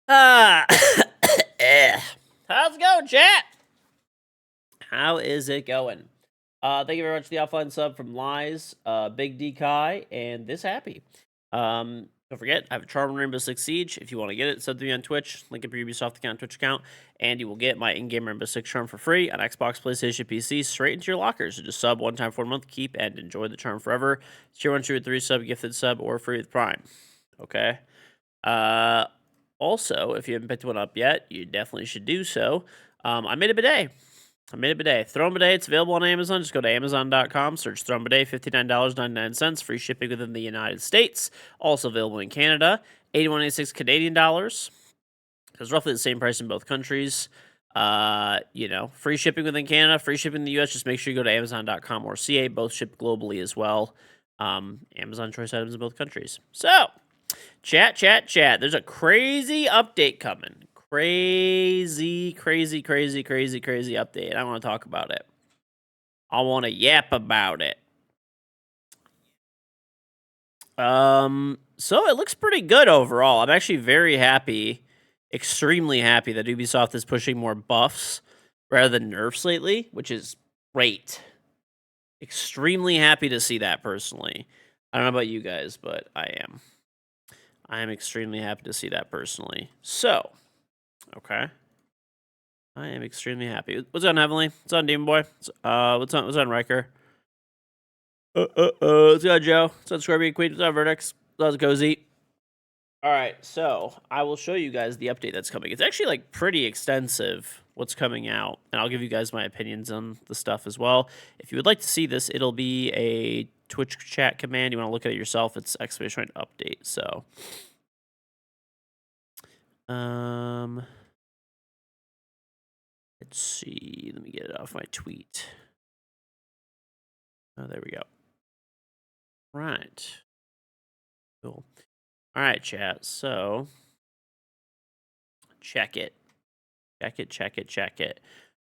Ah, how's it going, chat? How is it going? Thank you very much for the offline sub from Lies, Big D Kai, and this happy. Don't forget, I have a charm on Rainbow Six Siege. If you want to get it, sub to me on Twitch. Link up your Ubisoft account, Twitch account, and you will get my in-game Rainbow Six charm for free on Xbox, PlayStation, PC, straight into your lockers. So just sub one time for a month, keep and enjoy the charm forever. Tier 1, 2, or 3 sub, gifted sub, or free with Prime. Okay. Uh, Also, if you haven't picked one up yet, you definitely should do so. I made a bidet. Throne Bidet, it's available on Amazon. Just go to Amazon.com, search Throne Bidet, $59.99, free shipping within the United States. Also available in Canada, $81.86 Canadian dollars. It's roughly the same price in both countries. Free shipping within Canada, free shipping in the US. Just make sure you go to Amazon.com or CA. Both ship globally as well. Amazon choice items in both countries. So, chat. There's a crazy update coming. Crazy update. I want to talk about it. I want to yap about it. So it looks pretty good overall. I'm actually very happy, extremely happy that Ubisoft is pushing more buffs rather than nerfs lately, which is great. Extremely happy to see that personally. I don't know about you guys, but I am. I am extremely happy to see that personally. So, okay. I am extremely happy. What's on Heavenly? What's on Demon Boy? What's on Riker? What's on Joe? What's on Scorpion Queen? What's on Vertex? What's on Cozy? Alright, so I will show you guys the update that's coming. It's actually like pretty extensive what's coming out, and I'll give you guys my opinions on the stuff as well. If you would like to see this, it'll be a Twitch chat command. You want to look at it yourself, it's exclamation point update. So let's see. Let me get it off my tweet. Oh, there we go. Right. Cool. All right, chat. So check it.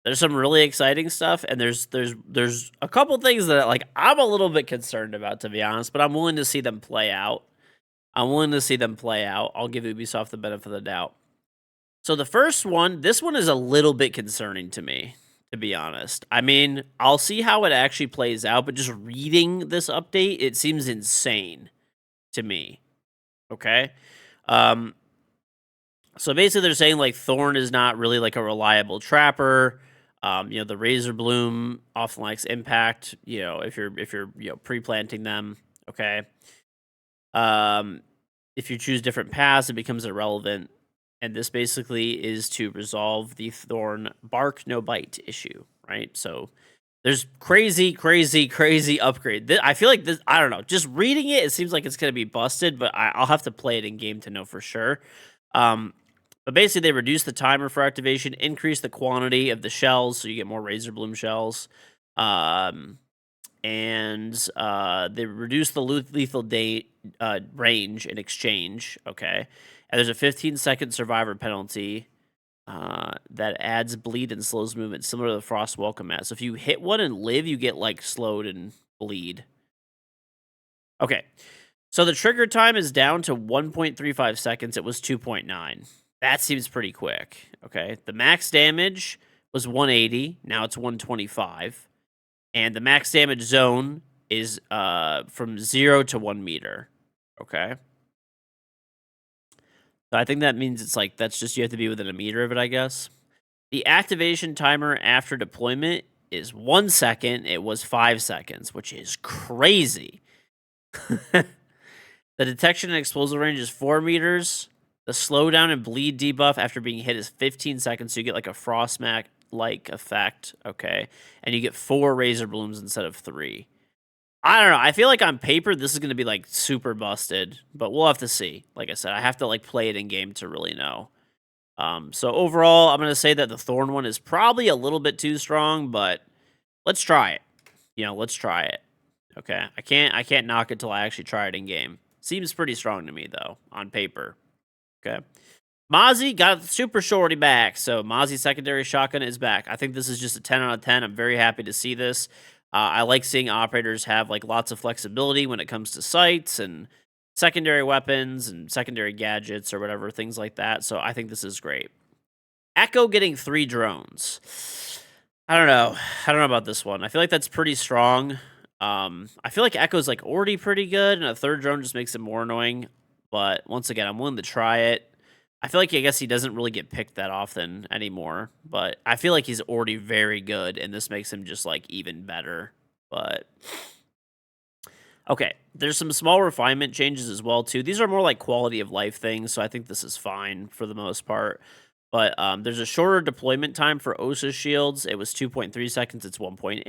There's some really exciting stuff, and there's a couple things that like I'm a little bit concerned about, to be honest, but I'm willing to see them play out. I'll give Ubisoft the benefit of the doubt. So the first one, this one is a little bit concerning to me, to be honest. I mean, I'll see how it actually plays out, but just reading this update, it seems insane to me. Okay? So basically they're saying like Thorn is not really like a reliable trapper. The Razor Bloom often likes impact, if you're pre-planting them, okay? If you choose different paths, it becomes irrelevant. And this basically is to resolve the Thorn bark no bite issue, right? So there's crazy upgrade. I feel like this, I don't know, just reading it seems like it's going to be busted, but I'll have to play it in game to know for sure. But basically they reduce the timer for activation, increase the quantity of the shells, so you get more Razor Bloom shells. And they reduce the lethal range in exchange, okay? And there's a 15-second survivor penalty that adds bleed and slows movement, similar to the Frost Welcome Mat. So if you hit one and live, you get, like, slowed and bleed. Okay. So the trigger time is down to 1.35 seconds. It was 2.9. That seems pretty quick, okay? The max damage was 180. Now it's 125. And the max damage zone is from 0 to 1 meter, okay? So I think that means it's like, that's just, you have to be within a meter of it, I guess. The activation timer after deployment is 1 second. It was 5 seconds, which is crazy. The detection and explosive range is 4 meters. The slowdown and bleed debuff after being hit is 15 seconds, so you get like a Frostmac-like effect, okay? And you get 4 Razor Blooms instead of 3. I don't know. I feel like on paper, this is going to be, like, super busted, but we'll have to see. Like I said, I have to, like, play it in game to really know. So overall, I'm going to say that the Thorn one is probably a little bit too strong, but let's try it. Let's try it. Okay? I can't knock it till I actually try it in game. Seems pretty strong to me, though, on paper. Okay? Mozzie got super shorty back, so Mozzie's secondary shotgun is back. I think this is just a 10 out of 10. I'm very happy to see this. I like seeing operators have like lots of flexibility when it comes to sights and secondary weapons and secondary gadgets or whatever, things like that. So I think this is great. Echo getting 3 drones. I don't know. I don't know about this one. I feel like that's pretty strong. I feel like Echo's like already pretty good, and a 3rd drone just makes it more annoying. But once again, I'm willing to try it. I feel like I guess he doesn't really get picked that often anymore, but I feel like he's already very good, and this makes him just like even better. But okay, there's some small refinement changes as well too. These are more like quality of life things, so I think this is fine for the most part. But there's a shorter deployment time for OSA shields. It was 2.3 seconds. It's 1.8.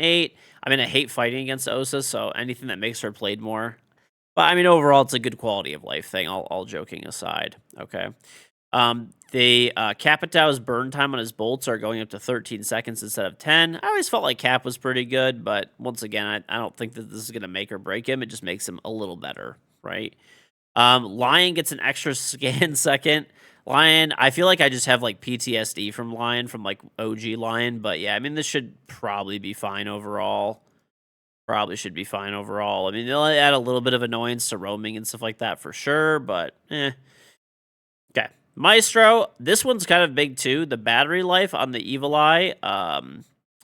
I mean, I hate fighting against OSA, so anything that makes her played more. But I mean, overall, it's a good quality of life thing. All joking aside, okay. The Capitau's burn time on his bolts are going up to 13 seconds instead of 10. I always felt like Cap was pretty good, but once again, I don't think that this is going to make or break him. It just makes him a little better, right? Lion gets an extra scan second. Lion, I feel like I just have like PTSD from Lion, from like OG Lion, but yeah, I mean, this should probably be fine overall. Probably should be fine overall. I mean, they'll add a little bit of annoyance to roaming and stuff like that for sure, but Okay. Maestro, this one's kind of big too. The battery life on the Evil Eye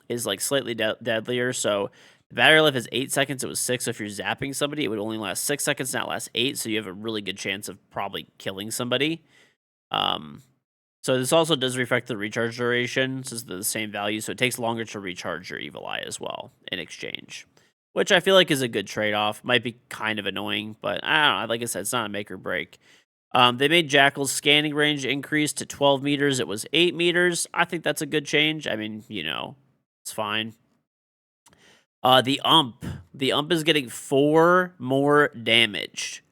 is like slightly deadlier. So the battery life is 8 seconds. It was 6. So if you're zapping somebody, it would only last 6 seconds, not last 8. So you have a really good chance of probably killing somebody. So this also does reflect the recharge duration. This is the same value. So it takes longer to recharge your Evil Eye as well in exchange, which I feel like is a good trade-off. Might be kind of annoying, but I don't know. Like I said, it's not a make or break. They made Jackal's scanning range increase to 12 meters. It was 8 meters. I think that's a good change. I mean, it's fine. The ump. The ump is getting 4 more damage.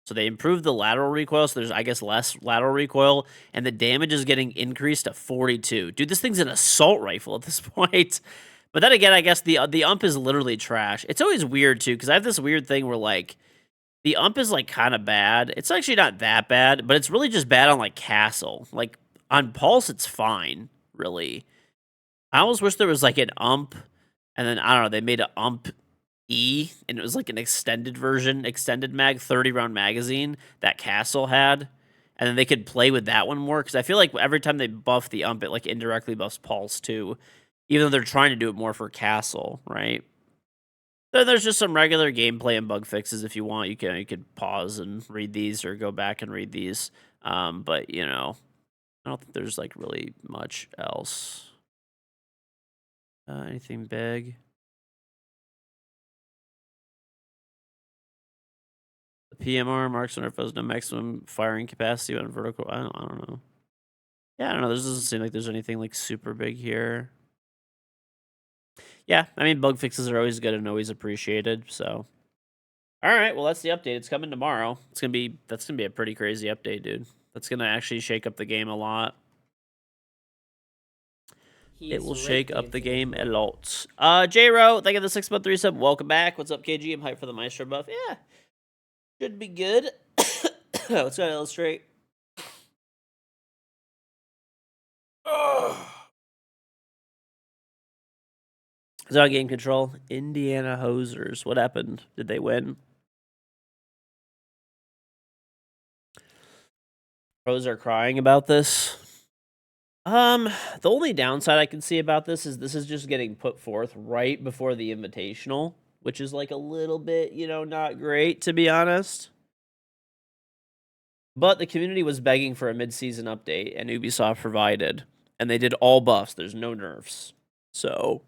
So they improved the lateral recoil, so there's, I guess, less lateral recoil, and the damage is getting increased to 42. Dude, this thing's an assault rifle at this point. But then again, I guess the ump is literally trash. It's always weird, too, because I have this weird thing where, like, the ump is, like, kind of bad. It's actually not that bad, but it's really just bad on, like, Castle. Like, on Pulse, it's fine, really. I almost wish there was, like, an ump, and then, I don't know, they made an ump E, and it was, like, an extended version, extended mag, 30-round magazine that Castle had, and then they could play with that one more, because I feel like every time they buff the ump, it, like, indirectly buffs Pulse, too, even though they're trying to do it more for Castle, right? Then there's just some regular gameplay and bug fixes. If you want, you could pause and read these, or go back and read these. But I don't think there's like really much else. Anything big? The PMR marks when it has no maximum firing capacity on vertical. I don't know. Yeah, I don't know. This doesn't seem like there's anything like super big here. Yeah, I mean, bug fixes are always good and always appreciated. So, all right, well, that's the update. It's coming tomorrow. That's gonna be a pretty crazy update, dude. That's gonna actually shake up the game a lot. It will shake up the game a lot. J-Ro, thank you for the 6-month resub. Welcome back. What's up, KG? I'm hyped for the Maestro buff. Yeah, should be good. Let's go illustrate. Is that game control? Indiana Hosers. What happened? Did they win? Pros are crying about this. The only downside I can see about this is just getting put forth right before the Invitational, which is like a little bit, not great, to be honest. But the community was begging for a mid-season update, and Ubisoft provided. And they did all buffs. There's no nerfs. So.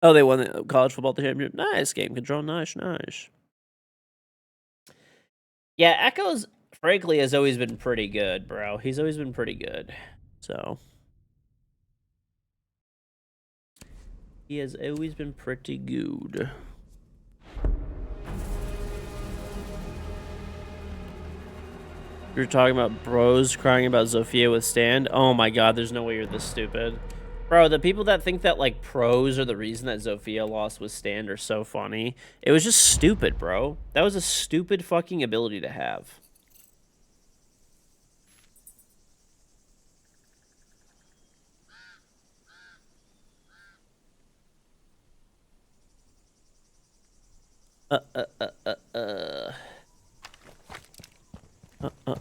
Oh, they won the college football championship. Nice game control. Nice. Yeah, Echoes, frankly, has always been pretty good, bro. He's always been pretty good. So. He has always been pretty good. You're talking about bros crying about Zofia with Stand? Oh my god, there's no way you're this stupid. Bro, the people that think that, like, pros are the reason that Zofia lost with Stand are so funny. It was just stupid, bro. That was a stupid fucking ability to have. Mad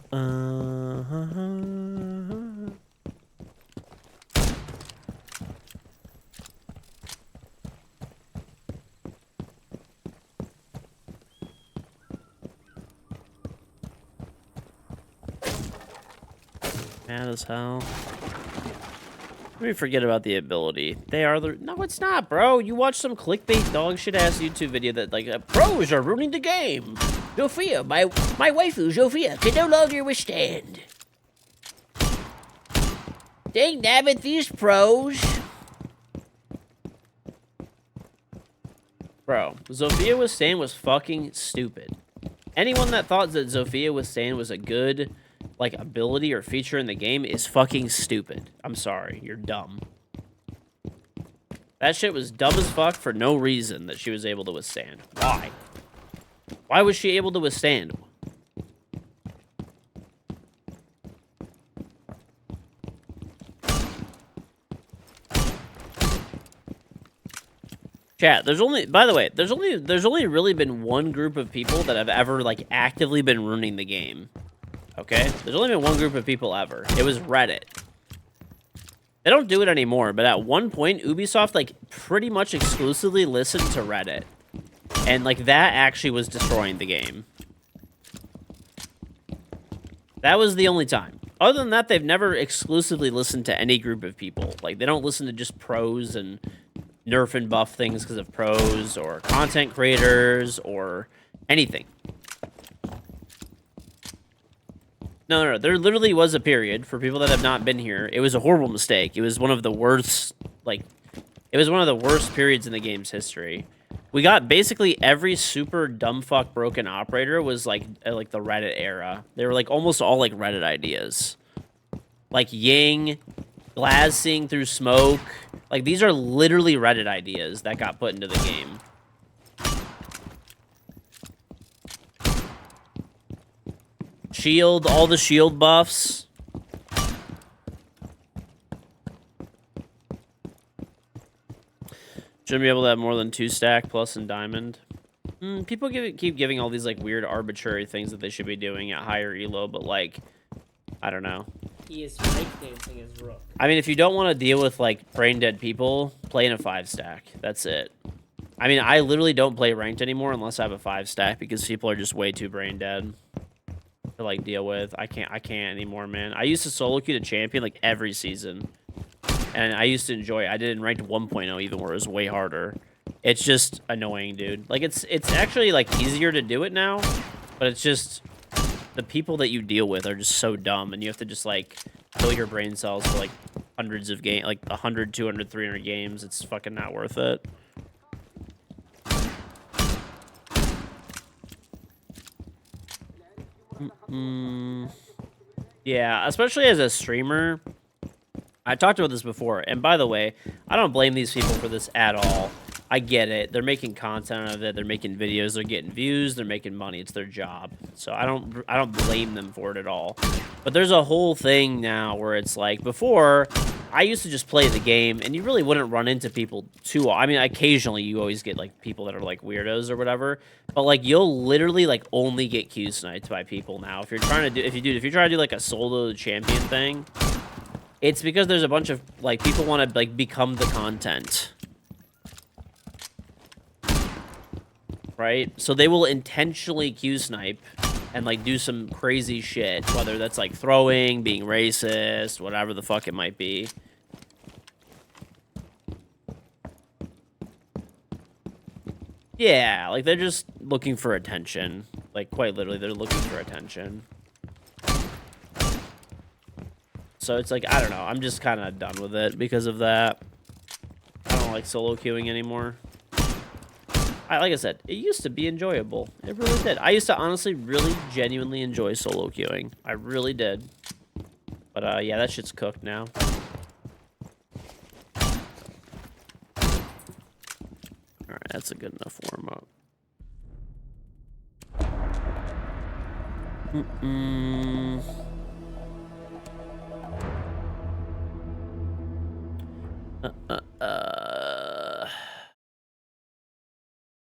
as hell. Let me forget about the ability. They are the... No, it's not, bro. You watch some clickbait dog shit ass YouTube video that, like, pros are ruining the game. Zofia, my waifu, Zofia, can no longer withstand. Dang nabbit, these pros. Bro, Zofia Withstand was fucking stupid. Anyone that thought that Zofia Withstand was a good, like, ability or feature in the game is fucking stupid. I'm sorry, you're dumb. That shit was dumb as fuck for no reason that she was able to withstand. Why? Why was she able to withstand? Chat, there's only, by the way, there's only really been one group of people that have ever, like, actively been ruining the game. Okay? There's only been one group of people ever. It was Reddit. They don't do it anymore, but at one point, Ubisoft, like, pretty much exclusively listened to Reddit. And, like, that actually was destroying the game. That was the only time. Other than that, they've never exclusively listened to any group of people. Like, they don't listen to just pros and nerf and buff things because of pros or content creators or anything. No. There literally was a period for people that have not been here. It was a horrible mistake. It was one of the worst, like, it was one of the worst periods in the game's history. We got basically every super dumb fuck broken operator was like the Reddit era. They were like almost all like Reddit ideas. Like Ying, Glaz seeing through smoke. Like these are literally Reddit ideas that got put into the game. Shield, all the shield buffs. Shouldn't be able to have more than 2 stack plus in diamond. People keep giving all these like weird arbitrary things that they should be doing at higher elo, but like, I don't know. He is breakdancing his rook. I mean, if you don't want to deal with like brain dead people, play in a 5 stack. That's it. I mean, I literally don't play ranked anymore unless I have a 5 stack because people are just way too brain dead to like deal with. I can't anymore, man. I used to solo queue to champion like every season. And I used to enjoy it. I did it in ranked 1.0 even, where it was way harder. It's just annoying, dude. Like, it's actually, like, easier to do it now. But it's just... The people that you deal with are just so dumb. And you have to just, like, fill your brain cells for, like, hundreds of games. Like, 100, 200, 300 games. It's fucking not worth it. Yeah, especially as a streamer... I talked about this before, and by the way, I don't blame these people for this at all. I get it. They're making content out of it. They're making videos. They're getting views. They're making money. It's their job. So I don't blame them for it at all. But there's a whole thing now where it's like, before, I used to just play the game, and you really wouldn't run into people too. I mean, occasionally you always get like people that are like weirdos or whatever. But like you'll literally like only get Q sniped by people now. If you're trying to do like a solo champion thing. It's because there's a bunch of, like, people want to, like, become the content. Right? So they will intentionally Q-snipe and, like, do some crazy shit. Whether that's, like, throwing, being racist, whatever the fuck it might be. Yeah, like, they're just looking for attention. Like, quite literally, they're looking for attention. So it's like, I don't know. I'm just kind of done with it because of that. I don't like solo queuing anymore. Like I said, it used to be enjoyable. It really did. I used to honestly really genuinely enjoy solo queuing. I really did. But yeah, that shit's cooked now. Alright, that's a good enough warm-up.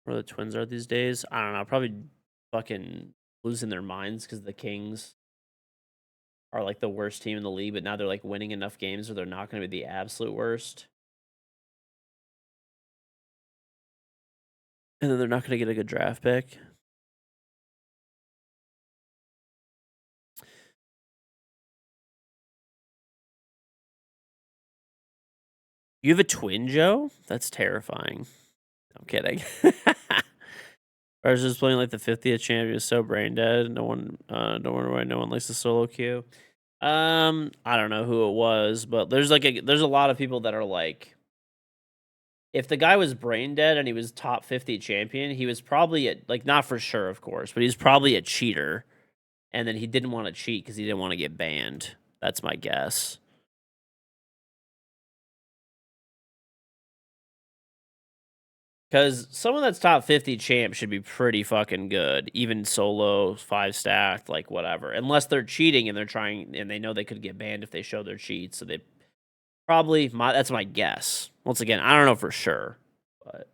Where the Twins are these days? I don't know. Probably fucking losing their minds because the Kings are like the worst team in the league, but now they're like winning enough games where they're not going to be the absolute worst. And then they're not going to get a good draft pick. You have a twin, Joe? That's terrifying. I'm kidding. Versus playing like the 50th champion is so brain dead. No one, don't wonder why no one likes the solo queue. I don't know who it was, but there's a lot of people that are like, if the guy was brain dead and he was top 50 champion, he was probably like not for sure, of course, but he's probably a cheater, and then he didn't want to cheat because he didn't want to get banned. That's my guess. Because someone that's top 50 champ should be pretty fucking good, even solo, 5 stacked, like whatever. Unless they're cheating and they're trying, and they know they could get banned if they show their cheats. So they probably, that's my guess. Once again, I don't know for sure, but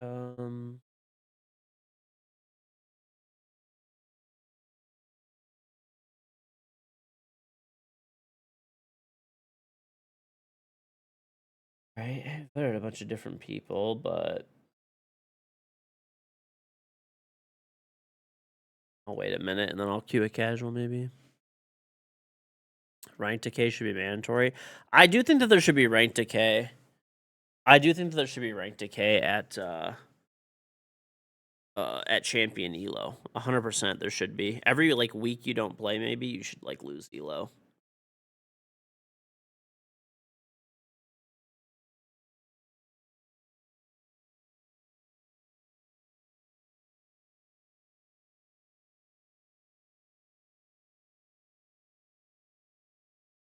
right. I've bettered a bunch of different people, but I'll wait a minute and then I'll queue a casual maybe. Ranked decay should be mandatory. I do think that there should be ranked decay. I do think that there should be ranked decay at champion elo. 100% there should be. Every like week you don't play, maybe you should like lose elo.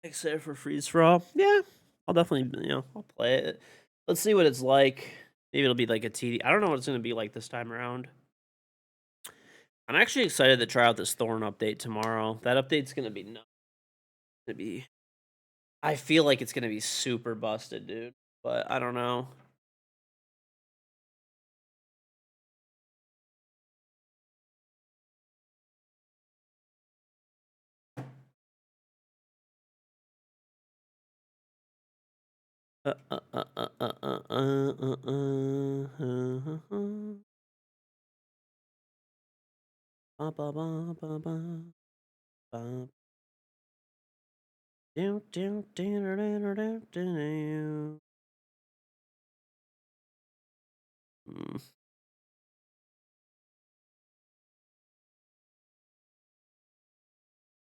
Except for freeze for all. Yeah, I'll definitely, I'll play it. Let's see what it's like. Maybe it'll be like a TD. I don't know what it's going to be like this time around. I'm actually excited to try out this Thorn update tomorrow. That update's going to be nuts. I feel like it's going to be super busted, dude. But I don't know.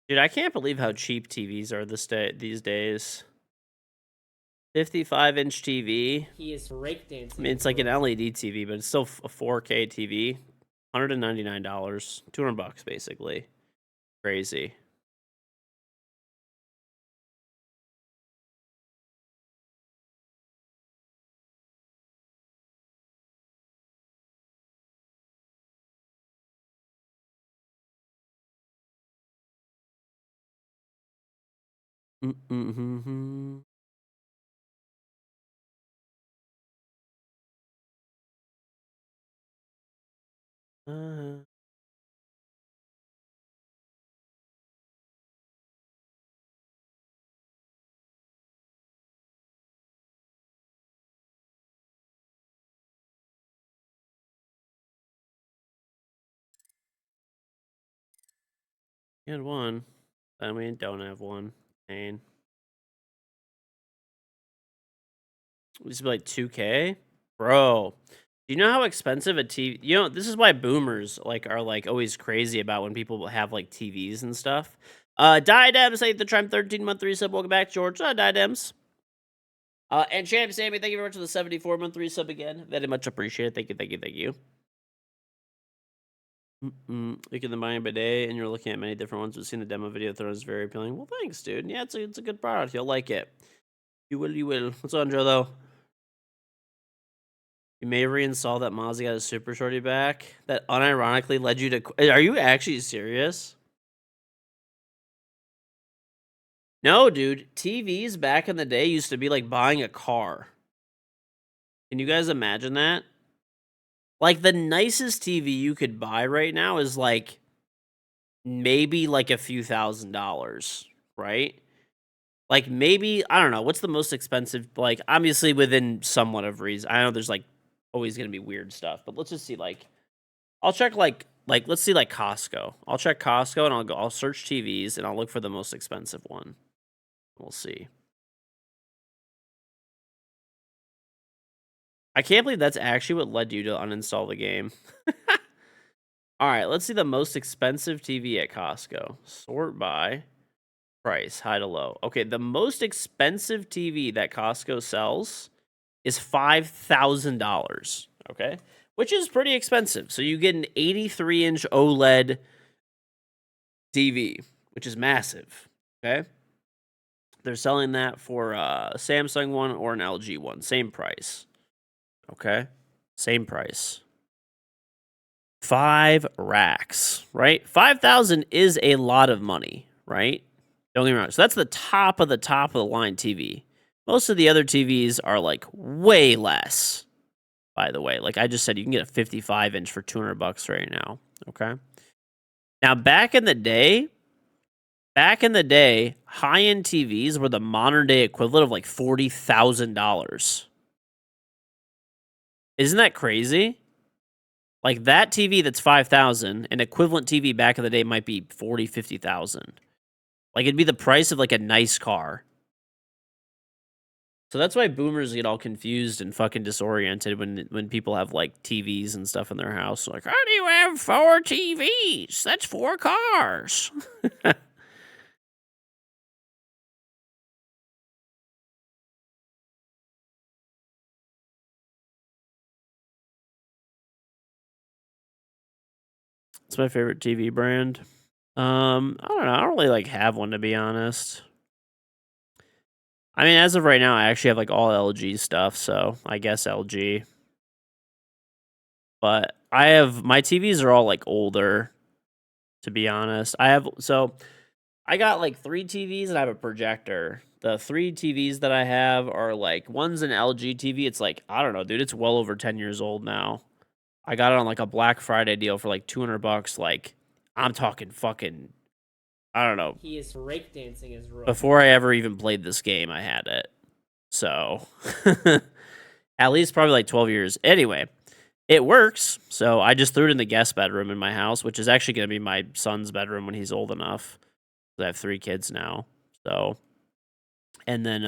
Dude, I can't believe how cheap TVs are these days. 55-inch TV. He is breakdancing. I mean, it's like an LED TV, but it's still a 4K TV. $199, $200 basically. Crazy. Mm-hmm. You had one. I mean, don't have one. Pain. This is like 2K, bro. Do you know how expensive a TV? You know, this is why boomers are always crazy about when people have like TVs and stuff. Diadems, thank you the Triumph 13-month resub. Welcome back, George. Diadems. And Champ Sammy, thank you very much for the 74-month resub again. Very much appreciated. Thank you, thank you, thank you. Look at the buying bidet, and you're looking at many different ones. We've seen the demo video. Thought it was very appealing. Well, thanks, dude. Yeah, it's a good product. You'll like it. You will, you will. What's on, Joe, though? You may reinstall that Mozzie got a super shorty back. That unironically led you to. Are you actually serious? No, dude. TVs back in the day used to be like buying a car. Can you guys imagine that? Like the nicest TV you could buy right now is like maybe like a few $1,000s, right? Like maybe I don't know what's the most expensive. Like obviously within somewhat of reason. I know there's like always gonna be weird stuff, but let's just see. Like I'll check like let's see like Costco. I'll check Costco and I'll search TVs and I'll look for the most expensive one. We'll see. I can't believe that's actually what led you to uninstall the game. All right, let's see the most expensive TV at Costco. Sort by price, high to low. Okay, the most expensive TV that Costco sells is $5,000. Okay, which is pretty expensive. So you get an 83-inch OLED TV, which is massive. Okay, they're selling that for a Samsung one or an LG one, same price. Okay, same price. 5 racks, right? 5,000 is a lot of money, right? Don't get me wrong. So that's the top of the line TV. Most of the other TVs are like way less. By the way, like I just said, you can get a 55-inch for $200 right now. Okay. Now back in the day, high-end TVs were the modern day equivalent of like $40,000. Isn't that crazy? Like that TV that's 5,000, an equivalent TV back in the day might be 40, 50,000. Like it'd be the price of like a nice car. So that's why boomers get all confused and fucking disoriented when people have like TVs and stuff in their house. Like, how do you have 4 TVs? That's 4 cars. It's my favorite TV brand. I don't know. I don't really like have one to be honest. I mean, as of right now, I actually have like all LG stuff, so I guess LG. But I have my TVs are all like older, to be honest. I got like 3 TVs and I have a projector. The 3 TVs that I have are like one's an LG TV. It's like, I don't know, dude, it's well over 10 years old now. I got it on like a Black Friday deal for like $200. Like, I'm talking fucking, I don't know. He is breakdancing his roof. Before I ever even played this game, I had it. So, at least probably like 12 years. Anyway, it works. So, I just threw it in the guest bedroom in my house, which is actually going to be my son's bedroom when he's old enough. I have 3 kids now. So, and then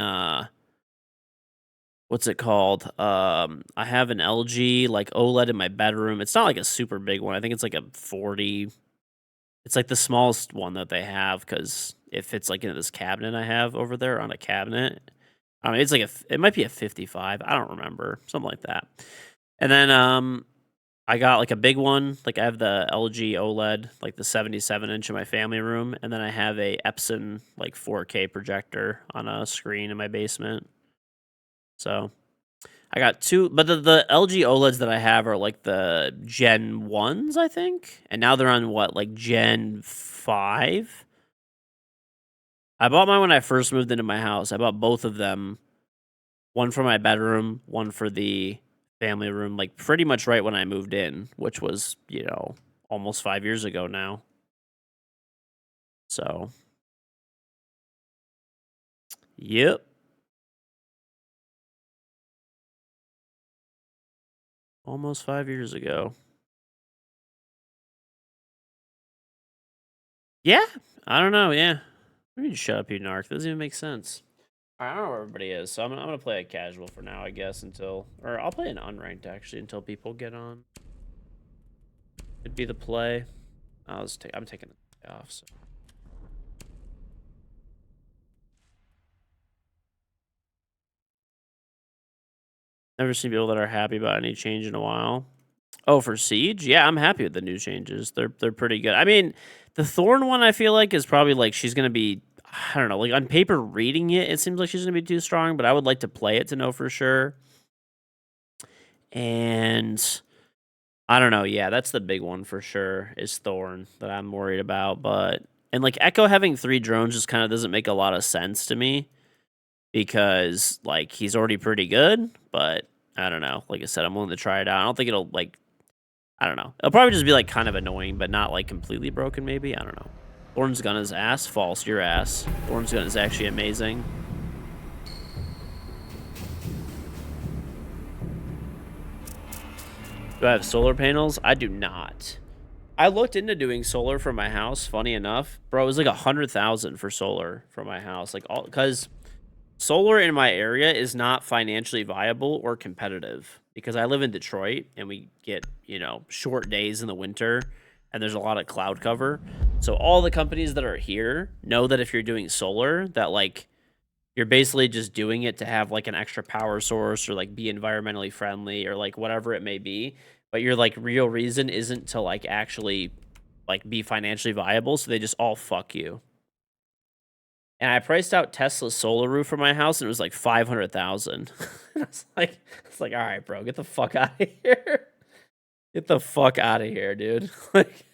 what's it called? I have an LG like OLED in my bedroom. It's not like a super big one. I think it's like a 40. It's like the smallest one that they have cuz it fits like into this cabinet I have over there on a cabinet. I mean, it's like it might be a 55. I don't remember. Something like that. And then I got like a big one. Like I have the LG OLED, like the 77-inch in my family room, and then I have a Epson like 4K projector on a screen in my basement. So I got 2, but the LG OLEDs that I have are like the Gen 1s, I think. And now they're on what, like Gen 5? I bought mine when I first moved into my house. I bought both of them. One for my bedroom, one for the family room, like pretty much right when I moved in, which was, almost 5 years ago now. So, yep. Almost 5 years ago. Yeah. I don't know. Yeah. Let me just shut up, you narc. That doesn't even make sense. I don't know where everybody is, so I'm gonna play a casual for now, I guess, or I'll play an unranked actually until people get on. It'd be the play. I'm taking it off. So. Never seen people that are happy about any change in a while. Oh, for Siege? Yeah, I'm happy with the new changes. They're pretty good. I mean, the Thorn one I feel like is probably like she's gonna be, I don't know, like on paper reading it, it seems like she's gonna be too strong, but I would like to play it to know for sure. And I don't know. Yeah, that's the big one for sure is Thorn that I'm worried about. And like Echo having 3 drones just kind of doesn't make a lot of sense to me because like he's already pretty good, but I don't know. Like I said, I'm willing to try it out. I don't think it'll like, I don't know. It'll probably just be, like, kind of annoying, but not, like, completely broken, maybe? I don't know. Thorn's gun is ass. False, your ass. Thorn's gun is actually amazing. Do I have solar panels? I do not. I looked into doing solar for my house, funny enough. Bro, it was like 100,000 for solar for my house. Like, all because solar in my area is not financially viable or competitive because I live in Detroit and we get, short days in the winter and there's a lot of cloud cover. So all the companies that are here know that if you're doing solar, that like you're basically just doing it to have like an extra power source or like be environmentally friendly or like whatever it may be. But your like real reason isn't to like actually like be financially viable. So they just all fuck you. And I priced out Tesla's solar roof for my house, and it was like 500,000. It's like, all right, bro, get the fuck out of here. Get the fuck out of here, dude. Like,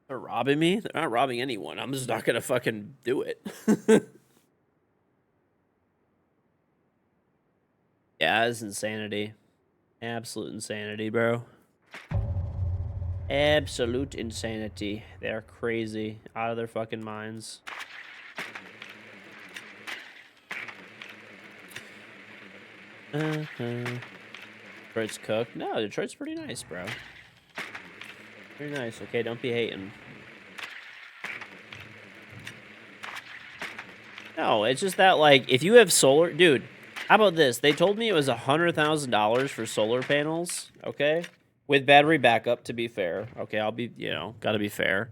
they're robbing me. They're not robbing anyone. I'm just not gonna fucking do it. Yeah, it's insanity. Absolute insanity, bro. Absolute insanity. They're crazy, out of their fucking minds. Detroit's cooked. No, Detroit's pretty nice, bro. Pretty nice. Okay, don't be hating. No, it's just that like if you have solar, dude. How about this? They told me it was $100,000 for solar panels. Okay, with battery backup. To be fair, okay, I'll be gotta be fair.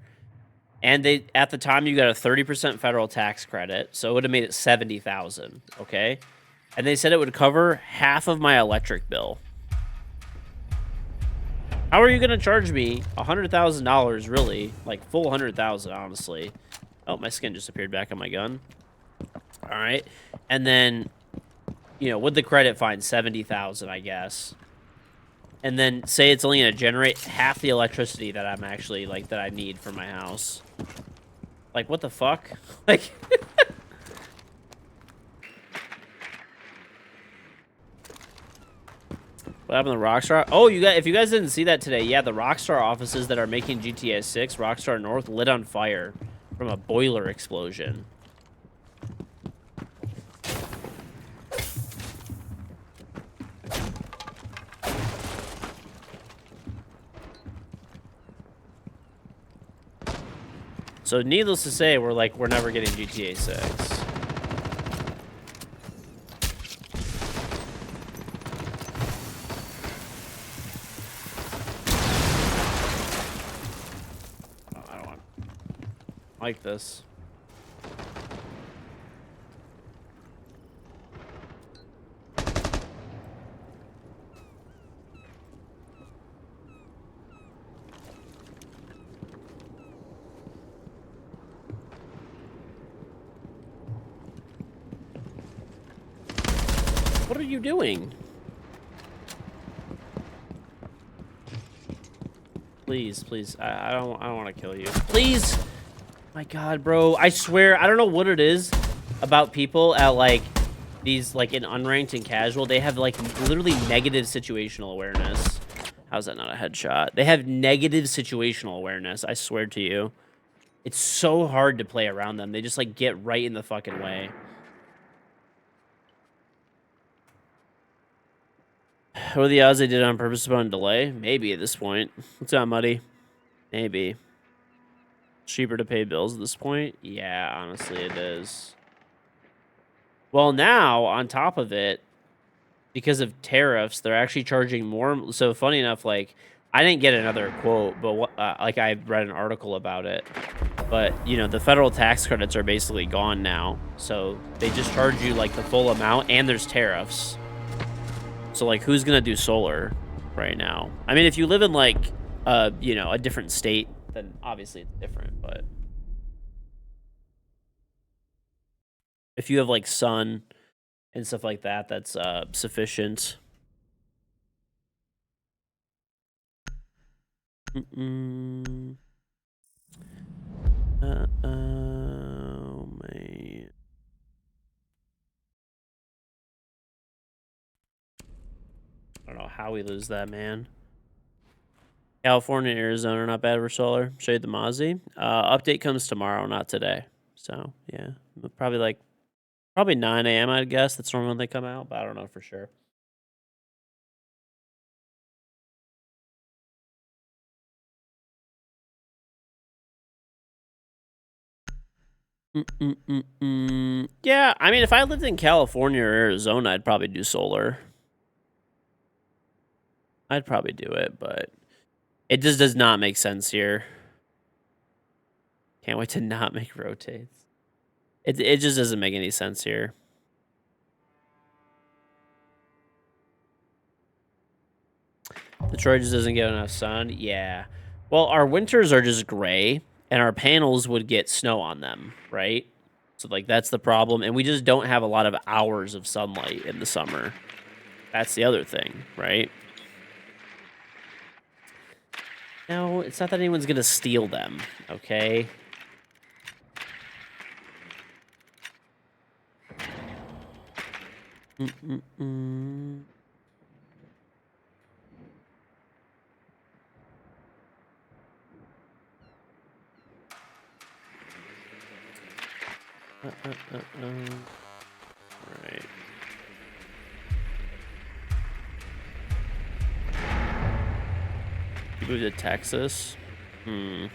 And they at the time you got a 30% federal tax credit, so it would have made it 70,000. Okay, and they said it would cover half of my electric bill. How are you gonna charge me $100,000? Really, like full 100,000? Honestly. Oh, my skin just appeared back on my gun. All right, and then with the credit fine, 70,000, I guess. And then say it's only gonna generate half the electricity that I'm actually that I need for my house. Like, what the fuck? Like, what happened to Rockstar? Oh, if you guys didn't see that today, yeah, the Rockstar offices that are making GTA 6, Rockstar North, lit on fire from a boiler explosion. So needless to say, we're never getting GTA 6. Oh, I don't want like this. What are you doing? Please, please. I don't want to kill you. Please. My God, bro. I swear, I don't know what it is about people at these in unranked and casual. They have literally negative situational awareness. How's that not a headshot? They have negative situational awareness. I swear to you. It's so hard to play around them. They just get right in the fucking way. What are the odds they did it on purpose to put on delay? Maybe at this point. It's not muddy. Maybe. Cheaper to pay bills at this point? Yeah, honestly, it is. Well, now, on top of it, because of tariffs, they're actually charging more. So, funny enough, I didn't get another quote, but I read an article about it. But, the federal tax credits are basically gone now. So, they just charge you, the full amount, and there's tariffs. So, who's going to do solar right now? I mean, if you live in, a different state, then obviously it's different, but if you have, sun and stuff like that, that's, sufficient. Mm-mm. Oh, man. I don't know how we lose that, man. California and Arizona, not bad for solar. Shade the Mozzie. Update comes tomorrow, not today. So, yeah. Probably 9 a.m., I'd guess. That's normally when they come out, but I don't know for sure. Yeah, I mean, if I lived in California or Arizona, I'd probably do solar. I'd probably do it, but it just does not make sense here. Can't wait to not make rotates. It just doesn't make any sense here. Detroit just doesn't get enough sun. Yeah. Well, our winters are just gray, and our panels would get snow on them, right? So, like, that's the problem. And we just don't have a lot of hours of sunlight in the summer. That's the other thing, right? No, it's not that anyone's going to steal them, okay? Mm-mm-mm. All right. You moved to Texas? I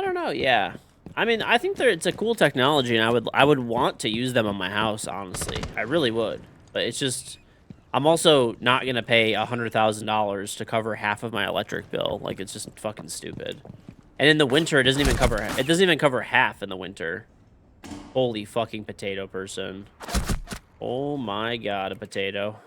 don't know. Yeah, I mean, I think it's a cool technology, and I would want to use them on my house. Honestly, I really would. But it's just, I'm also not gonna pay $100,000 to cover half of my electric bill. Like, it's just fucking stupid. And in the winter, it doesn't even cover. It doesn't even cover half in the winter. Holy fucking potato person! Oh my god, a potato.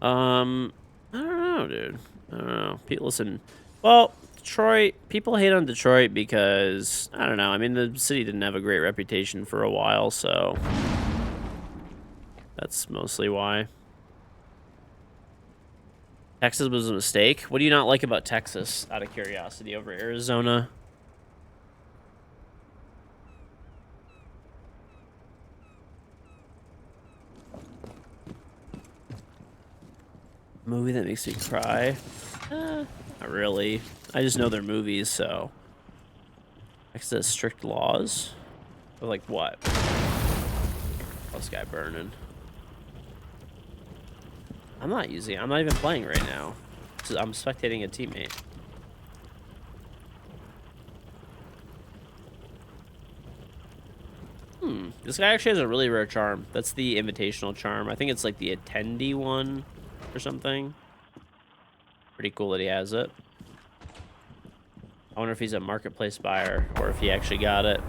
I don't know, dude. I don't know. People listen. Well, Detroit. People hate on Detroit because I don't know. I mean, the city didn't have a great reputation for a while, so that's mostly why. Texas was a mistake. What do you not like about Texas? Out of curiosity, over Arizona. Movie that makes me cry? Not really. I just know they're movies, so. Texas has strict laws. But like what? Oh, this guy burning. I'm not even playing right now. I'm spectating a teammate. This guy actually has a really rare charm. That's the invitational charm. I think it's like the attendee one or something. Pretty cool that he has it. I wonder if he's a marketplace buyer or if he actually got it.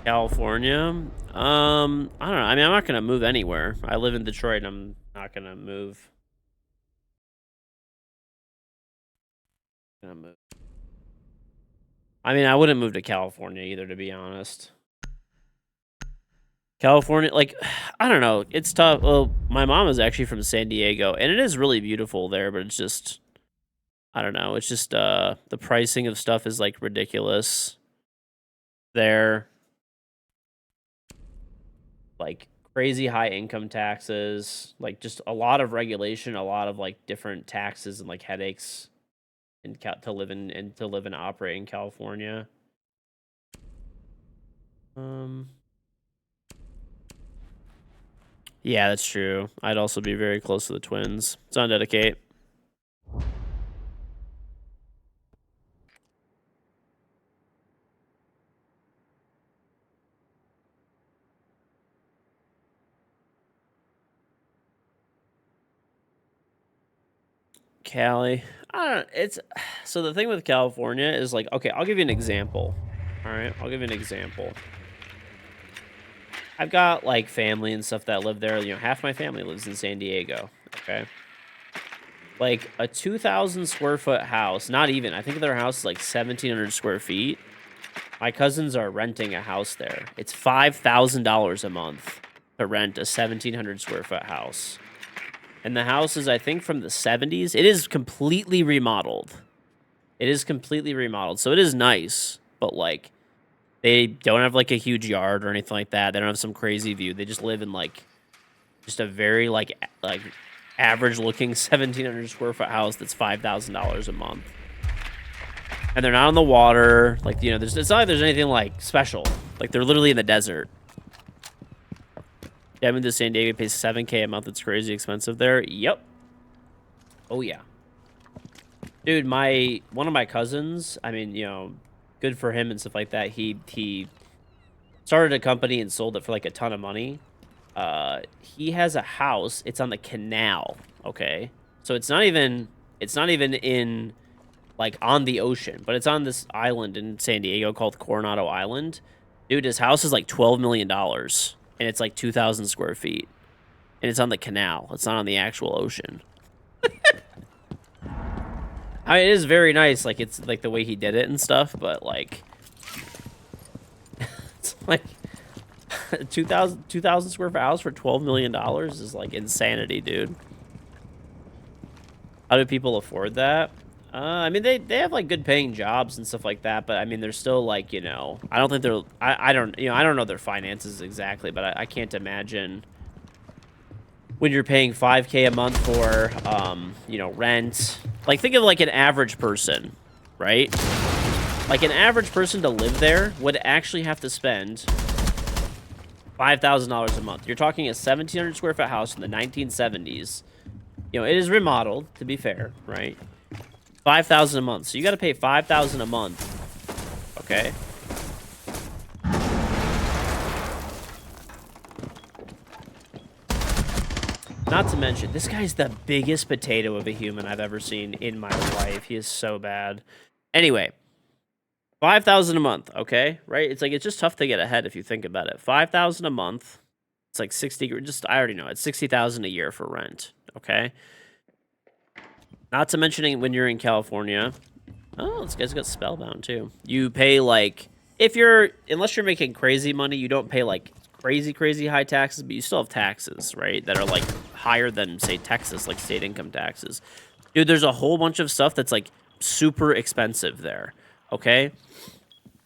California. I don't know. I mean, I'm not gonna move anywhere. I live in Detroit. I'm not gonna move. I mean, I wouldn't move to California either, to be honest. California, like, I don't know. It's tough. Well, my mom is actually from San Diego, and it is really beautiful there, but it's just, I don't know. It's just, the pricing of stuff is like ridiculous there. Like, crazy high income taxes, like, just a lot of regulation, a lot of like different taxes and like headaches to live in and to live and operate in California. Um, yeah, that's true. I'd also be very close to the twins. It's on dedicate. Cali. I don't. It's so the thing with California is like, okay, I'll give you an example. All right, I'll give you an example. I've got like family and stuff that live there. You know, half my family lives in San Diego. Okay, like a 2,000 square foot house. Not even. I think their house is like 1,700 square feet. My cousins are renting a house there. It's $5,000 a month to rent a 1,700 square foot house. And the house is, I think, from the 70s. It is completely remodeled. It is completely remodeled. So it is nice, but like they don't have like a huge yard or anything like that. They don't have some crazy view. They just live in like just a very like average looking 1,700 square foot house that's $5,000 a month. And they're not on the water. Like, you know, it's not like there's anything like special. Like they're literally in the desert. Devin to San Diego pays $7K a month. It's crazy expensive there. Yep. Oh yeah. Dude, one of my cousins, I mean, you know, good for him and stuff like that. He started a company and sold it for like a ton of money. He has a house. It's on the canal, okay? So it's not even in like on the ocean, but it's on this island in San Diego called Coronado Island. Dude, his house is like $12 million and it's like 2,000 square feet. And it's on the canal. It's not on the actual ocean. I mean, it is very nice, like, it's, like, the way he did it and stuff, but, like, it's, like, 2,000 square foot house for $12 million is, like, insanity, dude. How do people afford that? I mean, they have, like, good paying jobs and stuff like that, but, I mean, they're still, like, you know, I don't think they're, I don't, you know, I don't know their finances exactly, but I can't imagine when you're paying $5K a month for, you know, rent. Like, think of, like, an average person, right? Like, an average person to live there would actually have to spend $5,000 a month. You're talking a 1,700 square foot house in the 1970s. You know, it is remodeled, to be fair, right? $5,000 a month. So you got to pay $5,000 a month, okay? Not to mention, this guy's the biggest potato of a human I've ever seen in my life. He is so bad. Anyway, $5,000 a month, okay? Right? It's like, it's just tough to get ahead if you think about it. $5,000 a month. It's like 60, just, I already know, it's $60,000 a year for rent, okay? Not to mention when you're in California. Oh, this guy's got Spellbound too. You pay like, unless you're making crazy money, you don't pay like crazy high taxes, but you still have taxes, right? That are like higher than, say, Texas, like state income taxes. Dude, there's a whole bunch of stuff that's like super expensive there, okay?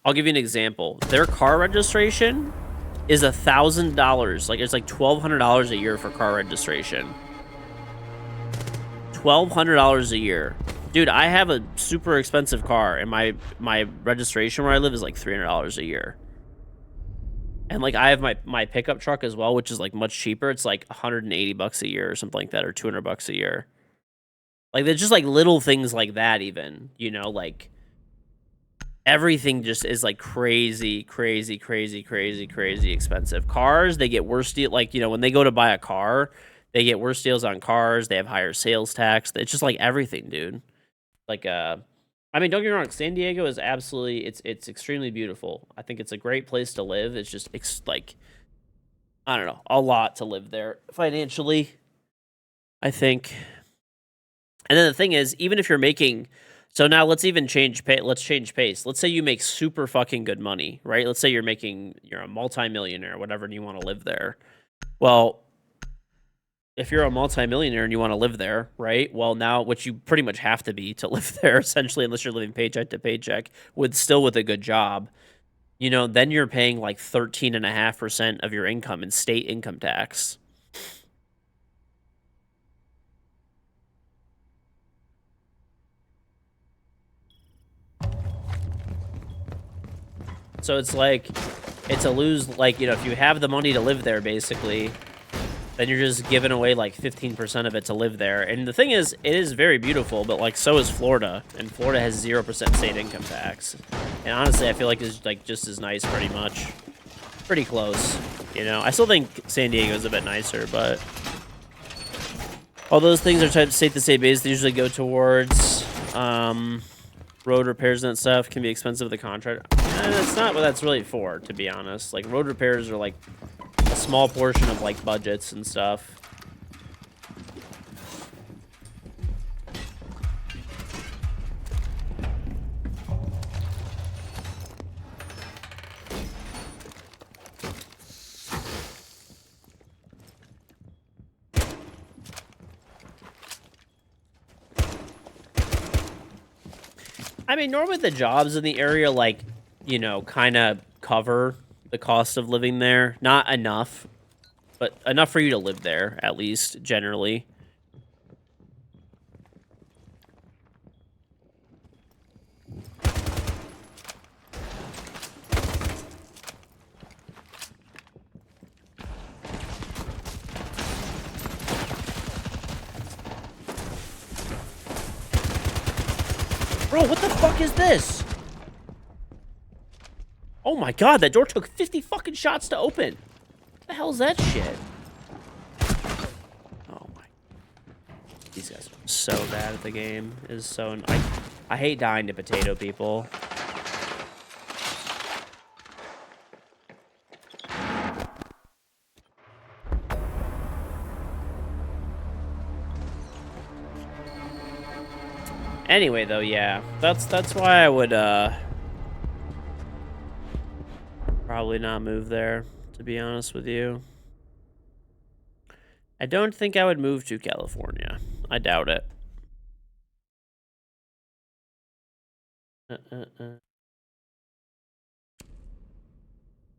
I'll give you an example. Their car registration is $1,000. Like, it's like $1,200 a year for car registration. $1,200 a year. Dude, I have a super expensive car, and my registration where I live is like $300 a year. And like I have my pickup truck as well, which is like much cheaper. It's like $180 a year or something like that, or $200 a year. Like, there's just like little things like that, even, you know, like everything just is like crazy expensive. Cars, they get worse deal. Like, you know, when they go to buy a car, they get worse deals on cars. They have higher sales tax. It's just like everything, dude. Like, I mean, don't get me wrong. San Diego is absolutely, it's extremely beautiful. I think it's a great place to live. It's just, like, I don't know, a lot to live there financially, I think. And then the thing is, even if you're making, so now let's even change let's change pace. Let's say you make super fucking good money, right? Let's say you're a multimillionaire, whatever, and you want to live there. Well, if you're a multimillionaire and you want to live there, right? Well, now, which you pretty much have to be to live there, essentially, unless you're living paycheck to paycheck, with a good job, you know, then you're paying like 13.5% of your income in state income tax. So it's like, it's a lose, like, you know, if you have the money to live there, basically, then you're just giving away like 15% of it to live there. And the thing is, it is very beautiful, but like so is Florida, and Florida has 0% state income tax. And honestly, I feel like it's like just as nice, pretty much. Pretty close, you know. I still think San Diego's a bit nicer, but All those things are type state-to-state based. They usually go towards road repairs and that stuff. Can be expensive with the contract. That's not what that's really for, to be honest. Like, road repairs are like a small portion of like budgets and stuff. I mean, normally the jobs in the area, like, you know, kind of cover the cost of living there. Not enough, but enough for you to live there, at least, generally. Bro, what the fuck is this? Oh my god, that door took 50 fucking shots to open. What the hell is that shit? Oh my. These guys are so bad at the game. It is so... I hate dying to potato people. Anyway, though, yeah. That's why I would, probably not move there, to be honest with you. I don't think I would move to California. I doubt it.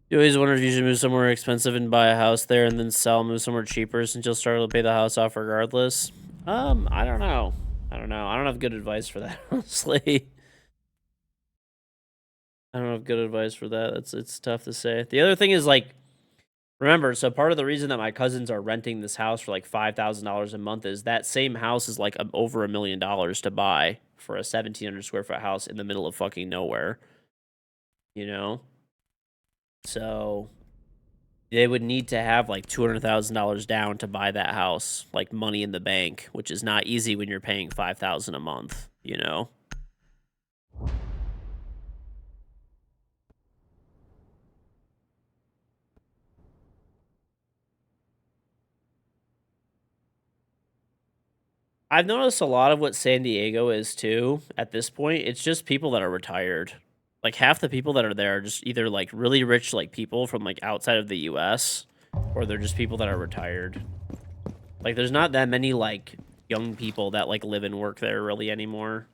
You always wonder if you should move somewhere expensive and buy a house there and then sell, move somewhere cheaper since you'll struggle to pay the house off regardless. I don't know. I don't have good advice for that, honestly. I don't have good advice for that. It's tough to say. The other thing is, like, remember, so part of the reason that my cousins are renting this house for like $5,000 a month is that same house is like over $1 million to buy for a 1,700 square foot house in the middle of fucking nowhere. You know? So they would need to have like $200,000 down to buy that house, like money in the bank, which is not easy when you're paying $5,000 a month, you know? I've noticed a lot of what San Diego is too at this point. It's just people that are retired. Like half the people that are there are just either like really rich like people from like outside of the US or they're just people that are retired. Like there's not that many like young people that like live and work there really anymore.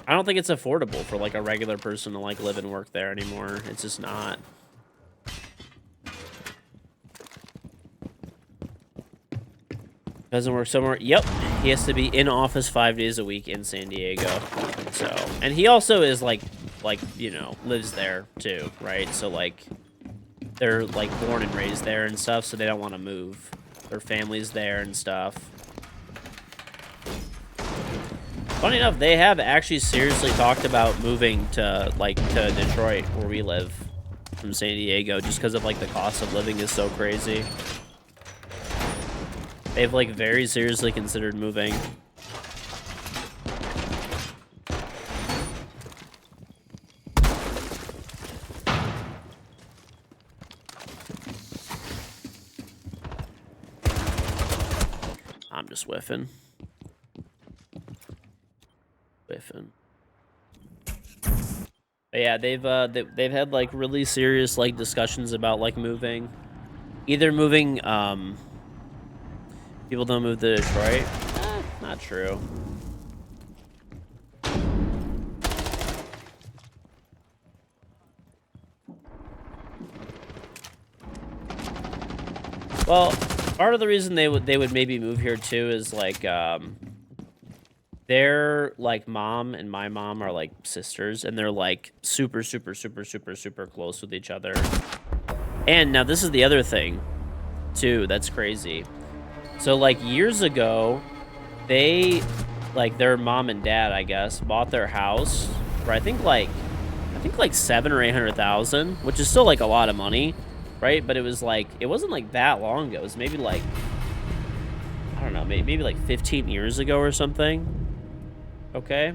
I don't think it's affordable for like a regular person to like live and work there anymore. It's just not. Doesn't work somewhere. Yep, he has to be in office 5 days a week in San Diego. So, and he also is like you know, lives there too, right? So like, they're like born and raised there and stuff, so they don't want to move. Their family's there and stuff. Funny enough, they have actually seriously talked about moving to Detroit, where we live, from San Diego, just because of like the cost of living is so crazy. They've like very seriously considered moving. I'm just whiffing. But yeah, they've had like really serious like discussions about like moving. Either moving people don't move to Detroit. Not true. Well, part of the reason they would maybe move here too is like their like mom and my mom are like sisters, and they're like super close with each other. And now this is the other thing too that's crazy. So like years ago, they like their mom and dad, I guess, bought their house for I think like 700,000 or 800,000, which is still like a lot of money, right? But it was like, it wasn't like that long ago. It was maybe like, I don't know, maybe like 15 years ago or something. Okay.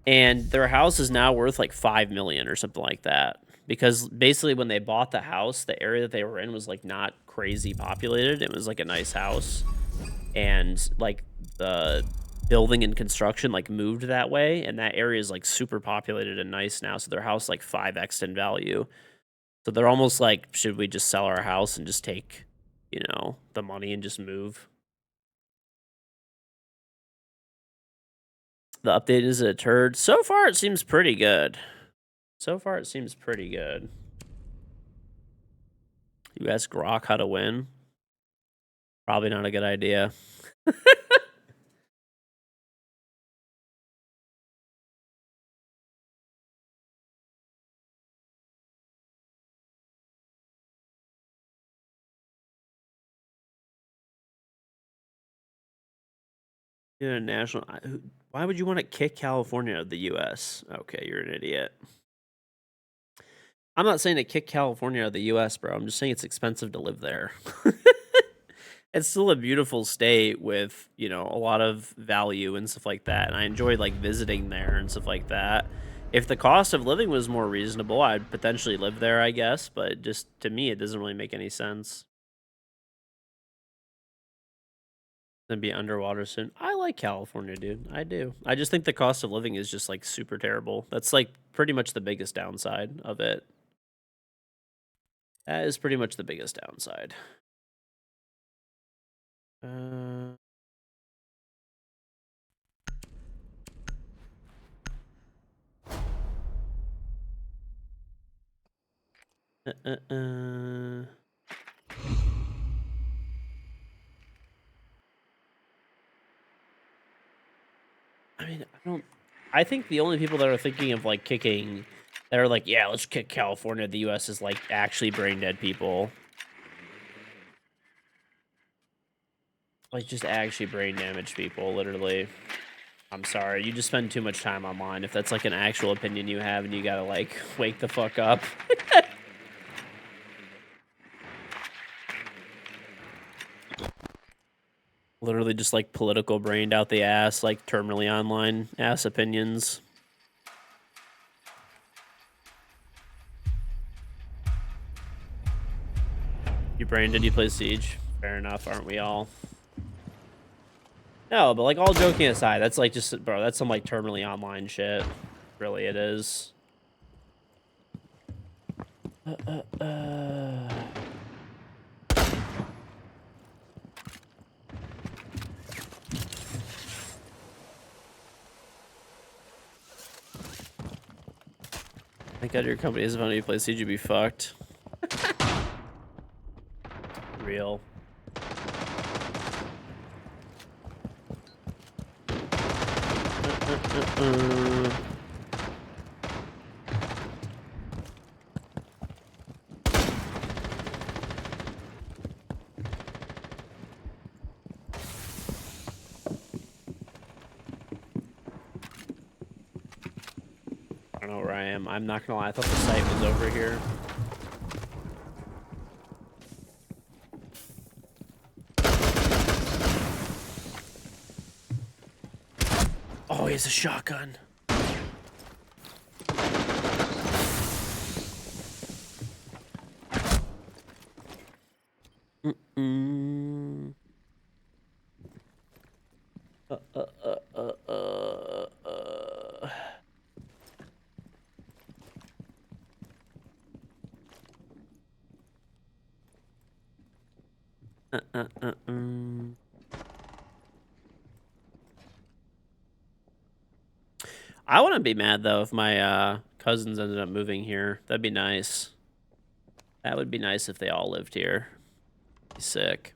And their house is now worth like 5 million or something like that. Because basically when they bought the house, the area that they were in was like not crazy populated. It was like a nice house. And like the building and construction like moved that way, and that area is like super populated and nice now. So their house like 5x in value. So they're almost like, should we just sell our house and just take, the money and just move? The update is a turd. So far, it seems pretty good. So far, it seems pretty good. You ask Grok how to win? Probably not a good idea. National. Why would you want to kick California out of the U.S.? Okay, you're an idiot. I'm not saying to kick California out of the U.S., bro. I'm just saying it's expensive to live there. It's still a beautiful state with, a lot of value and stuff like that. And I enjoyed like visiting there and stuff like that. If the cost of living was more reasonable, I'd potentially live there, I guess. But just to me, it doesn't really make any sense. Then be underwater soon. I like California, dude. I do. I just think the cost of living is just like super terrible. That's like pretty much the biggest downside of it. That is pretty much the biggest downside. Uh, uh, uh, uh. I mean, I think the only people that are thinking of like kicking, that are like, yeah, let's kick California, the U.S. is like actually brain dead people. Like just actually brain damaged people, literally. I'm sorry, you just spend too much time online. If that's like an actual opinion you have and you gotta like wake the fuck up. Literally just like political brained out the ass, like terminally online ass opinions. You brain did you play Siege? Fair enough, aren't we all? No, but like all joking aside, that's like just, bro, that's some like terminally online shit. Really, it is. Thank God your company isn't funny. You play Siege, you'd be fucked. Real. I don't know where I am. I'm not gonna lie, I thought the site was over here. Oh, he has a shotgun. Mm-mm. I wouldn't be mad though if my cousins ended up moving here. That'd be nice. That would be nice if they all lived here. Be sick.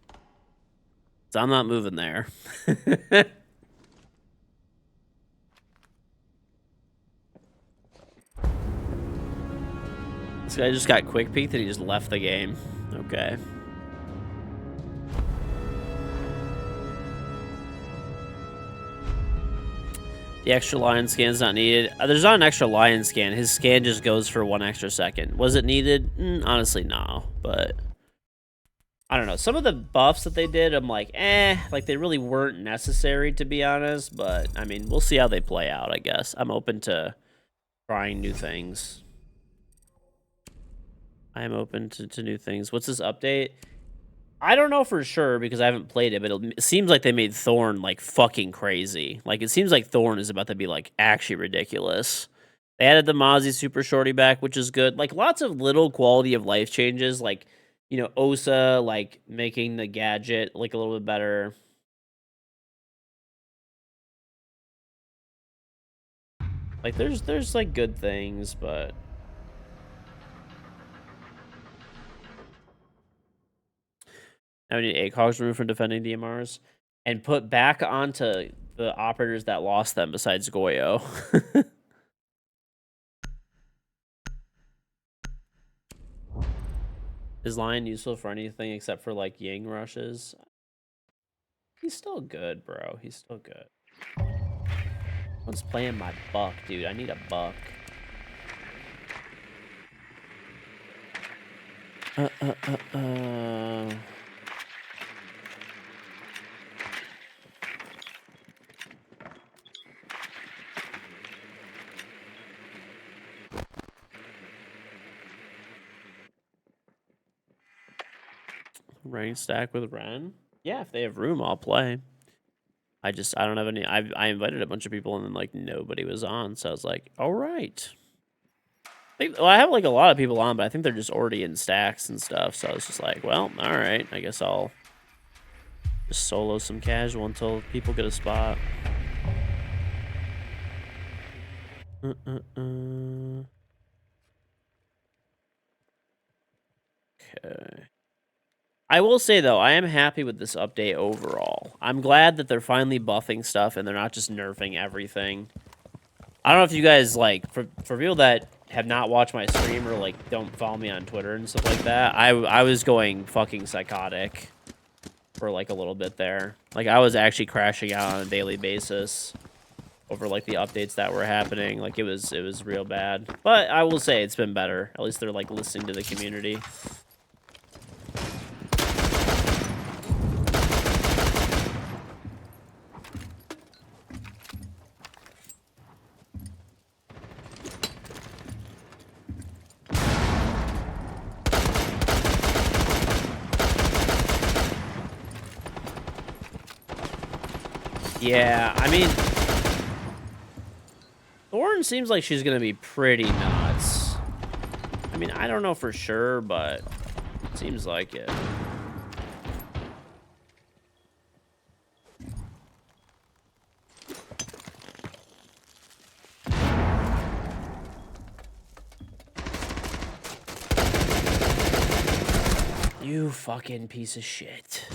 So I'm not moving there. This guy just got quick peeked and he just left the game. Okay. The extra lion scan is not needed. There's not an extra lion scan. His scan just goes for 1 extra second. Was it needed? Honestly, no. But I don't know. Some of the buffs that they did, I'm like, like they really weren't necessary, to be honest. But I mean, we'll see how they play out, I guess. I'm open to trying new things. I am open to new things. What's this update? I don't know for sure because I haven't played it, but it seems like they made Thorn like fucking crazy. Like it seems like Thorn is about to be like actually ridiculous. They added the Mozzie Super Shorty back, which is good. Like lots of little quality of life changes, like you know, Osa like making the gadget like a little bit better. Like there's like good things, but now we need ACOGs removed from defending DMRs and put back onto the operators that lost them besides Goyo. Is Lion useful for anything except for like Ying rushes? He's still good, bro. He's still good. One's playing my buck, dude. I need a buck. Rank stack with Ren? Yeah, if they have room, I'll play. I don't have any. I invited a bunch of people and then like nobody was on, so I was like, all right. Well, I have like a lot of people on, but I think they're just already in stacks and stuff. So I was just like, well, all right. I guess I'll just solo some casual until people get a spot. Okay. I will say though, I am happy with this update overall. I'm glad that they're finally buffing stuff and they're not just nerfing everything. I don't know if you guys like for people that have not watched my stream or like don't follow me on Twitter and stuff like that. I was going fucking psychotic for like a little bit there. Like I was actually crashing out on a daily basis over like the updates that were happening. Like it was real bad. But I will say it's been better. At least they're like listening to the community. Yeah, I mean, Thorn seems like she's gonna be pretty nuts. I mean, I don't know for sure, but it seems like it. You fucking piece of shit.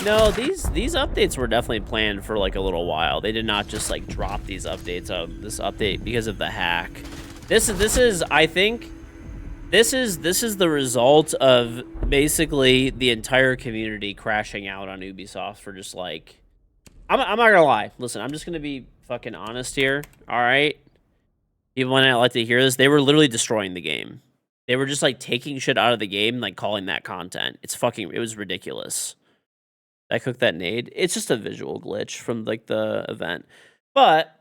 No, these updates were definitely planned for like a little while. They did not just like drop these updates on this update because of the hack. This is I think this is the result of basically the entire community crashing out on Ubisoft for just like I'm not gonna lie. Listen, I'm just gonna be fucking honest here. All right, even when I like to hear this, they were literally destroying the game. They were just like taking shit out of the game, like calling that content. It was ridiculous. I cooked that nade. It's just a visual glitch from like the event. But,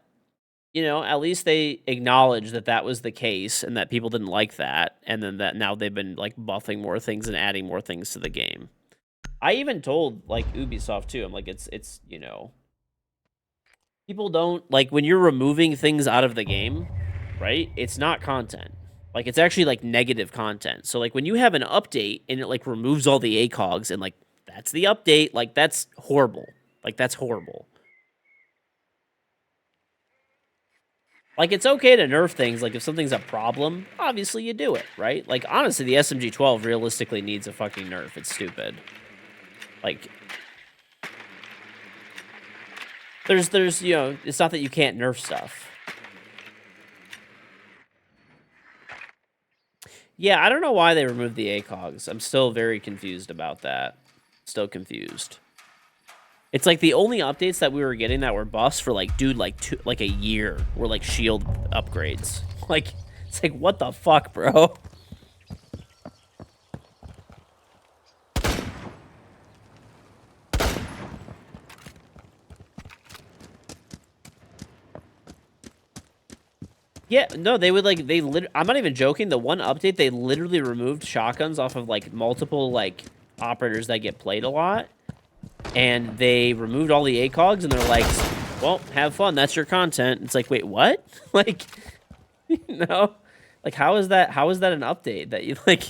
you know, at least they acknowledged that that was the case and that people didn't like that. And then that now they've been like buffing more things and adding more things to the game. I even told like Ubisoft too. I'm like, it's, you know, people don't like when you're removing things out of the game, right? It's not content. Like it's actually like negative content. So like when you have an update and it like removes all the ACOGs and like that's the update. Like, that's horrible. Like, that's horrible. Like, it's okay to nerf things. Like, if something's a problem, obviously you do it, right? Like, honestly, the SMG-12 realistically needs a fucking nerf. It's stupid. Like, there's, you know, it's not that you can't nerf stuff. Yeah, I don't know why they removed the ACOGs. I'm still very confused about that. Still confused. It's like the only updates that we were getting that were buffs for like, dude, like a year were like shield upgrades. Like, it's like, what the fuck, bro? Yeah, no, they would like I'm not even joking. The one update they literally removed shotguns off of like multiple like operators that get played a lot, and they removed all the ACOGs, and they're like, "Well, have fun. That's your content." It's like, wait, what? Like, you know, like how is that? How is that an update that you like?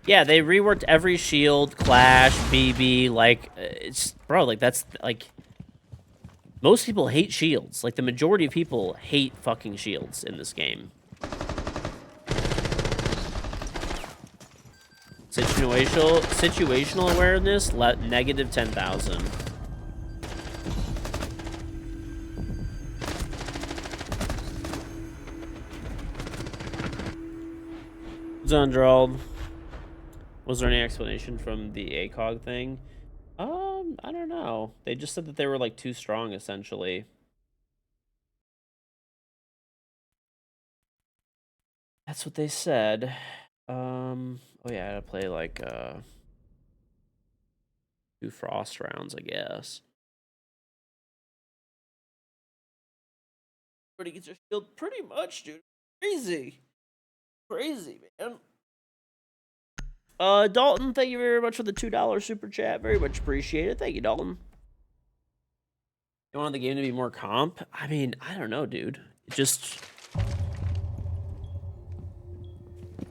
Yeah, they reworked every shield, Clash, BB, like, it's, bro, like, that's, like, most people hate shields. Like, the majority of people hate fucking shields in this game. Situational awareness, negative 10,000. Zundrald. Was there any explanation from the ACOG thing? I don't know. They just said that they were like too strong, essentially. That's what they said. Oh yeah, I gotta play like 2 frost rounds, I guess. But he gets your shield pretty much, dude. Crazy. Crazy, man. Dalton, thank you very much for the $2 super chat. Very much appreciated. Thank you, Dalton. You want the game to be more comp? I mean, I don't know, dude. It just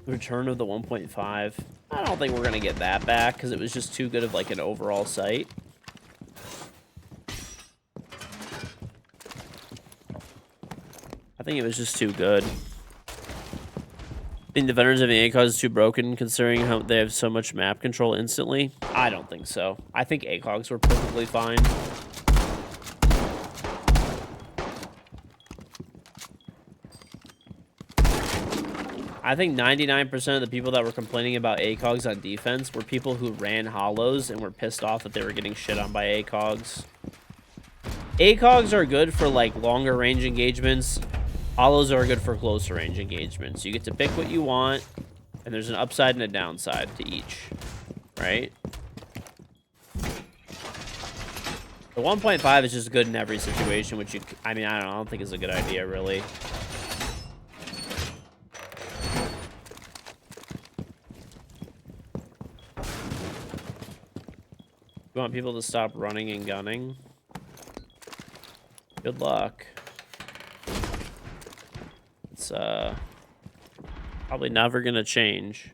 return of the 1.5. I don't think we're gonna get that back because it was just too good of like an overall site. I think it was just too good. I think the Veterans of the ACOG is too broken considering how they have so much map control instantly. I don't think so. I think ACOGs were perfectly fine. I think 99% of the people that were complaining about ACOGs on defense were people who ran hollows and were pissed off that they were getting shit on by ACOGs. ACOGs are good for like longer range engagements. Hollows are good for closer range engagements. You get to pick what you want, and there's an upside and a downside to each, right? The 1.5 is just good in every situation, which I mean, I don't think is a good idea, really. You want people to stop running and gunning? Good luck. It's probably never gonna change.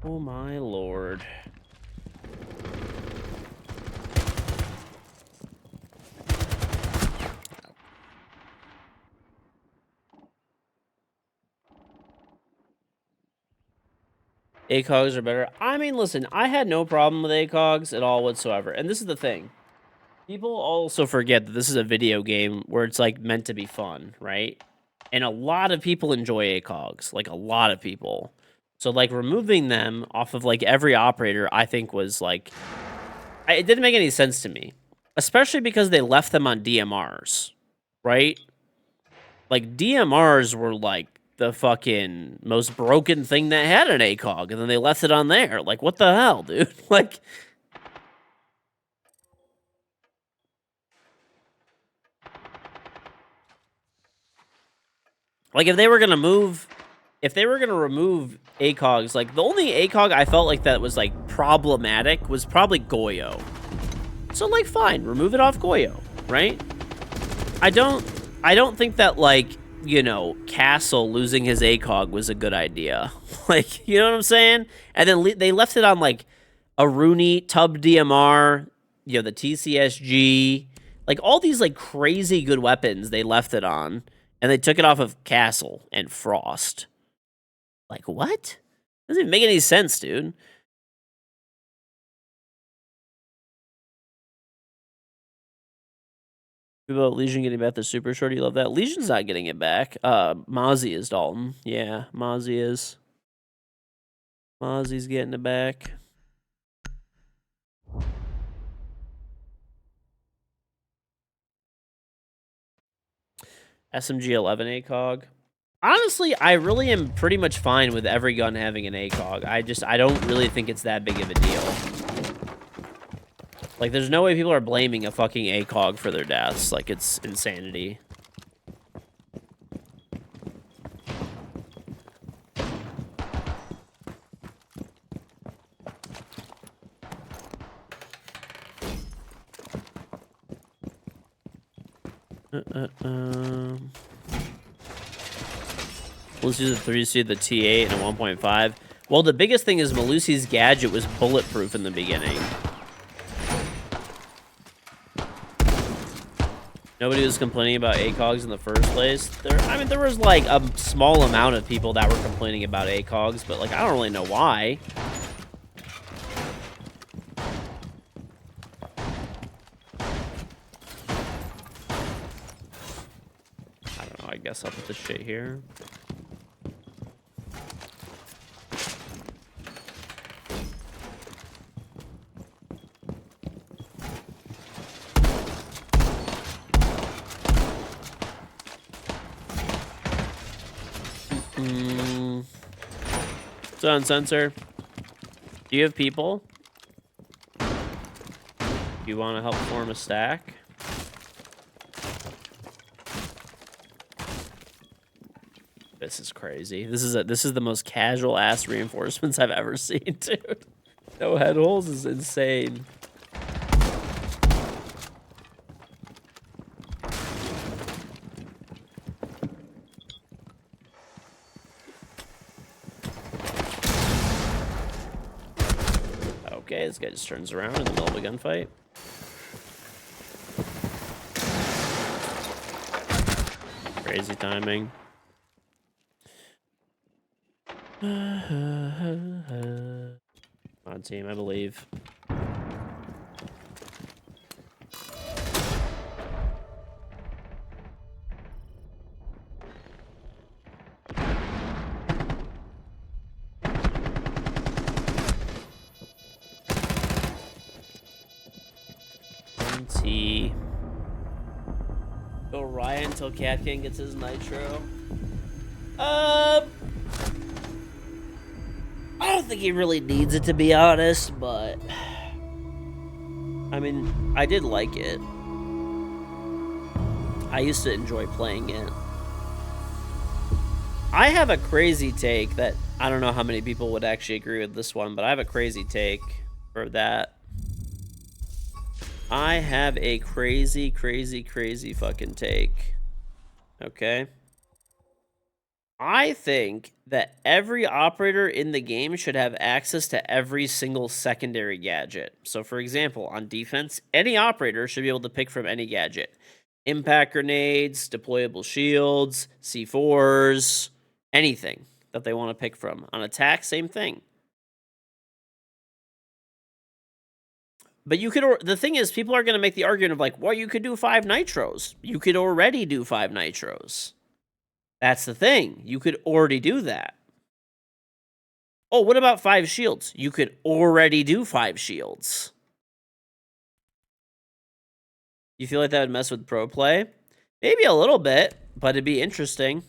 Oh my lord. ACOGs are better. I mean, listen, I had no problem with ACOGs at all whatsoever. And this is the thing. People also forget that this is a video game where it's like meant to be fun, right? And a lot of people enjoy ACOGs, like a lot of people. So like removing them off of like every operator, I think was like, it didn't make any sense to me, especially because they left them on DMRs, right? Like DMRs were like the fucking most broken thing that had an ACOG, and then they left it on there. Like, what the hell, dude? Like if they were gonna move if they were gonna remove ACOGs, like the only ACOG I felt like that was like problematic was probably Goyo. So like, fine, remove it off Goyo, right? I don't think that like, you know, Castle losing his ACOG was a good idea. Like, you know what I'm saying? And then they left it on like a Rooney, Tub DMR, you know, the TCSG, like all these like crazy good weapons they left it on, and they took it off of Castle and Frost. Like, what? Doesn't even make any sense, dude. About Legion getting back the super short, you love that. Legion's not getting it back. Mozzie is, Dalton. Yeah, Mozzie is. Mozzie's getting it back. SMG 11 ACOG. Honestly, I really am pretty much fine with every gun having an ACOG. I don't really think it's that big of a deal. Like, there's no way people are blaming a fucking ACOG for their deaths. Like, it's insanity. Let's use a 3C, the T8, and a 1.5. Well, the biggest thing is Malusi's gadget was bulletproof in the beginning. Nobody was complaining about ACOGs in the first place. I mean, there was like a small amount of people that were complaining about ACOGs, but like, I don't really know why. I don't know, I guess I'll put this shit here. So on sensor, do you have people? Do you want to help form a stack? This is crazy. This is the most casual ass reinforcements I've ever seen, dude. No head holes is insane. Okay, this guy just turns around in the middle of a gunfight. Crazy timing. On team, I believe. T. Go Ryan until Cat King gets his nitro. I don't think he really needs it, to be honest, but I mean, I did like it. I used to enjoy playing it. I have a crazy take that I don't know how many people would actually agree with this one, but I have a crazy take for that. I have a crazy fucking take. Okay? I think that every operator in the game should have access to every single secondary gadget. So, for example, on defense, any operator should be able to pick from any gadget. Impact grenades, deployable shields, C4s, anything that they want to pick from. On attack, same thing. But you could, the thing is, people are going to make the argument of like, well, you could do 5 nitros. You could already do 5 nitros. That's the thing. You could already do that. Oh, what about 5 shields? You could already do 5 shields. You feel like that would mess with pro play? Maybe a little bit, but it'd be interesting.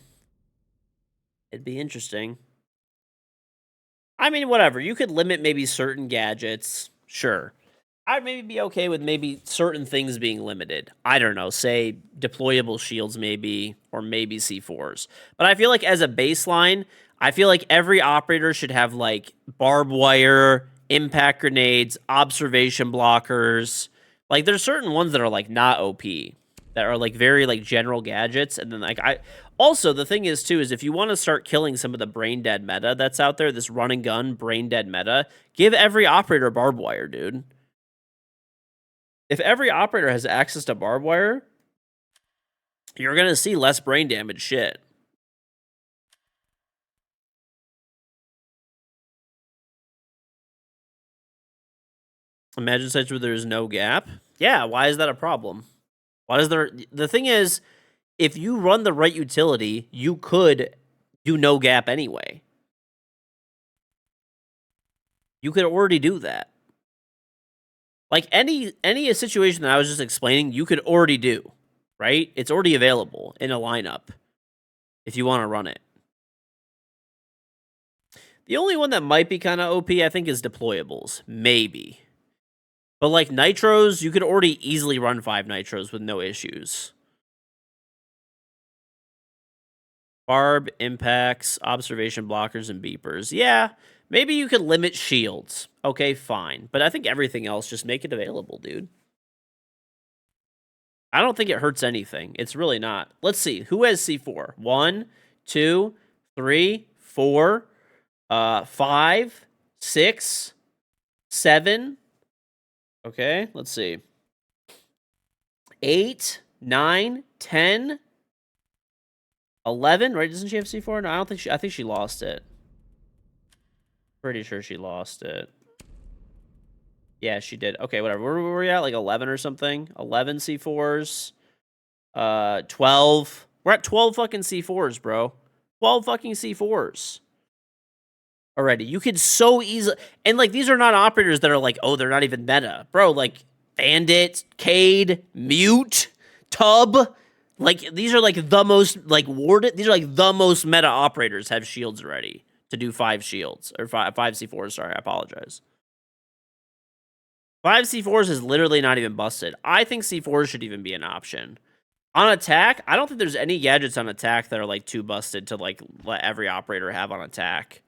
It'd be interesting. I mean, whatever. You could limit maybe certain gadgets. Sure. I'd maybe be okay with maybe certain things being limited. I don't know, say deployable shields maybe, or maybe C4s. But I feel like as a baseline, I feel like every operator should have like barbed wire, impact grenades, observation blockers. Like there's certain ones that are like not OP, that are like very like general gadgets. And then like also the thing is too is if you want to start killing some of the brain dead meta that's out there, this run and gun brain dead meta, give every operator barbed wire, dude. If every operator has access to barbed wire, you're going to see less brain damage shit. Imagine sites where there's no gap. Yeah, why is that a problem? Why is there... The thing is, if you run the right utility, you could do no gap anyway. You could already do that. Like any situation that I was just explaining, you could already do, right? It's already available in a lineup if you want to run it. The only one that might be kind of OP, I think, is deployables. Maybe. But like nitros, you could already easily run 5 nitros with no issues. Barb, impacts, observation blockers, and beepers. Yeah, maybe you could limit shields. Okay, fine. But I think everything else, just make it available, dude. I don't think it hurts anything. It's really not. Let's see. Who has C4? 1, 2, 3, 4, 5, 6, 7. Okay, let's see. 8, 9, 10, 11, right? Doesn't she have C4? No, I don't think I think she lost it. Pretty sure she lost it. Yeah, she did. Okay, whatever. Where were we at? Like 11 or something? 11 C4s. 12. We're at 12 fucking C4s, bro. 12 fucking C4s. Already. You could so easily... And, like, these are not operators that are like, oh, they're not even meta. Bro, like, Bandit, Cade, Mute, Tub... Like, these are, like, the most, like, warded... These are, like, the most meta operators have shields already to do 5 shields. Or 5 C4s, sorry, I apologize. 5 C4s is literally not even busted. I think C4s should even be an option. On attack, I don't think there's any gadgets on attack that are, like, too busted to, like, let every operator have on attack.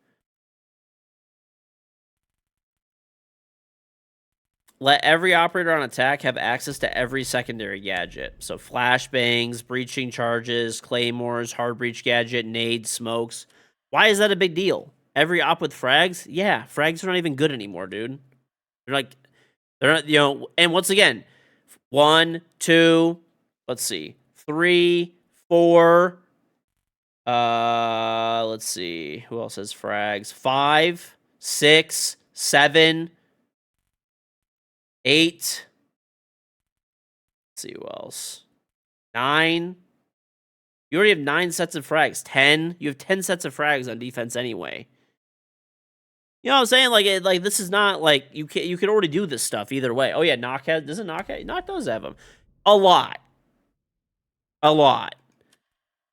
Let every operator on attack have access to every secondary gadget. So flashbangs, breaching charges, claymores, hard breach gadget, nades, smokes. Why is that a big deal? Every op with frags? Yeah, frags are not even good anymore, dude. They're not, you know, and once again, 1, 2, let's see, 3, 4, let's see, who else has frags? 5, 6, 7, 8. Let's see who else. 9. You already have 9 sets of frags. 10. You have 10 sets of frags on defense anyway. You know what I'm saying? Like this is not like you could already do this stuff either way. Oh yeah, Knock has doesn't Knock have, Knock does have them. A lot.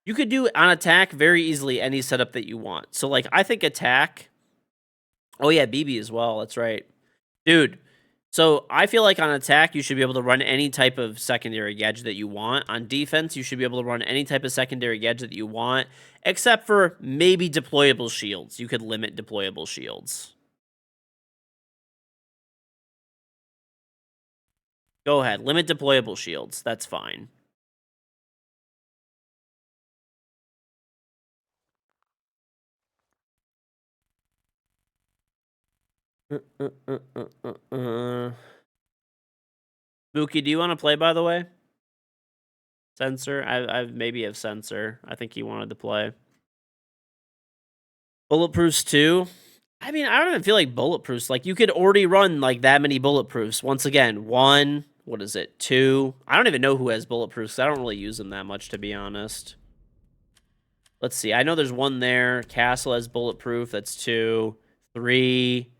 You could do on attack very easily any setup that you want. So like I think attack. Oh yeah, BB as well. That's right, dude. So I feel like on attack, you should be able to run any type of secondary gadget that you want. On defense, you should be able to run any type of secondary gadget that you want, except for maybe deployable shields. You could limit deployable shields. Go ahead, limit deployable shields. That's fine. Mookie, do you want to play, by the way? Sensor? I maybe have Sensor. I think he wanted to play. Bulletproofs too? I mean, I don't even feel like bulletproofs. Like, you could already run, like, that many bulletproofs. Once again, 1, what is it, 2? I don't even know who has bulletproofs. I don't really use them that much, to be honest. Let's see. I know there's 1 there. Castle has bulletproof. That's 2. 3.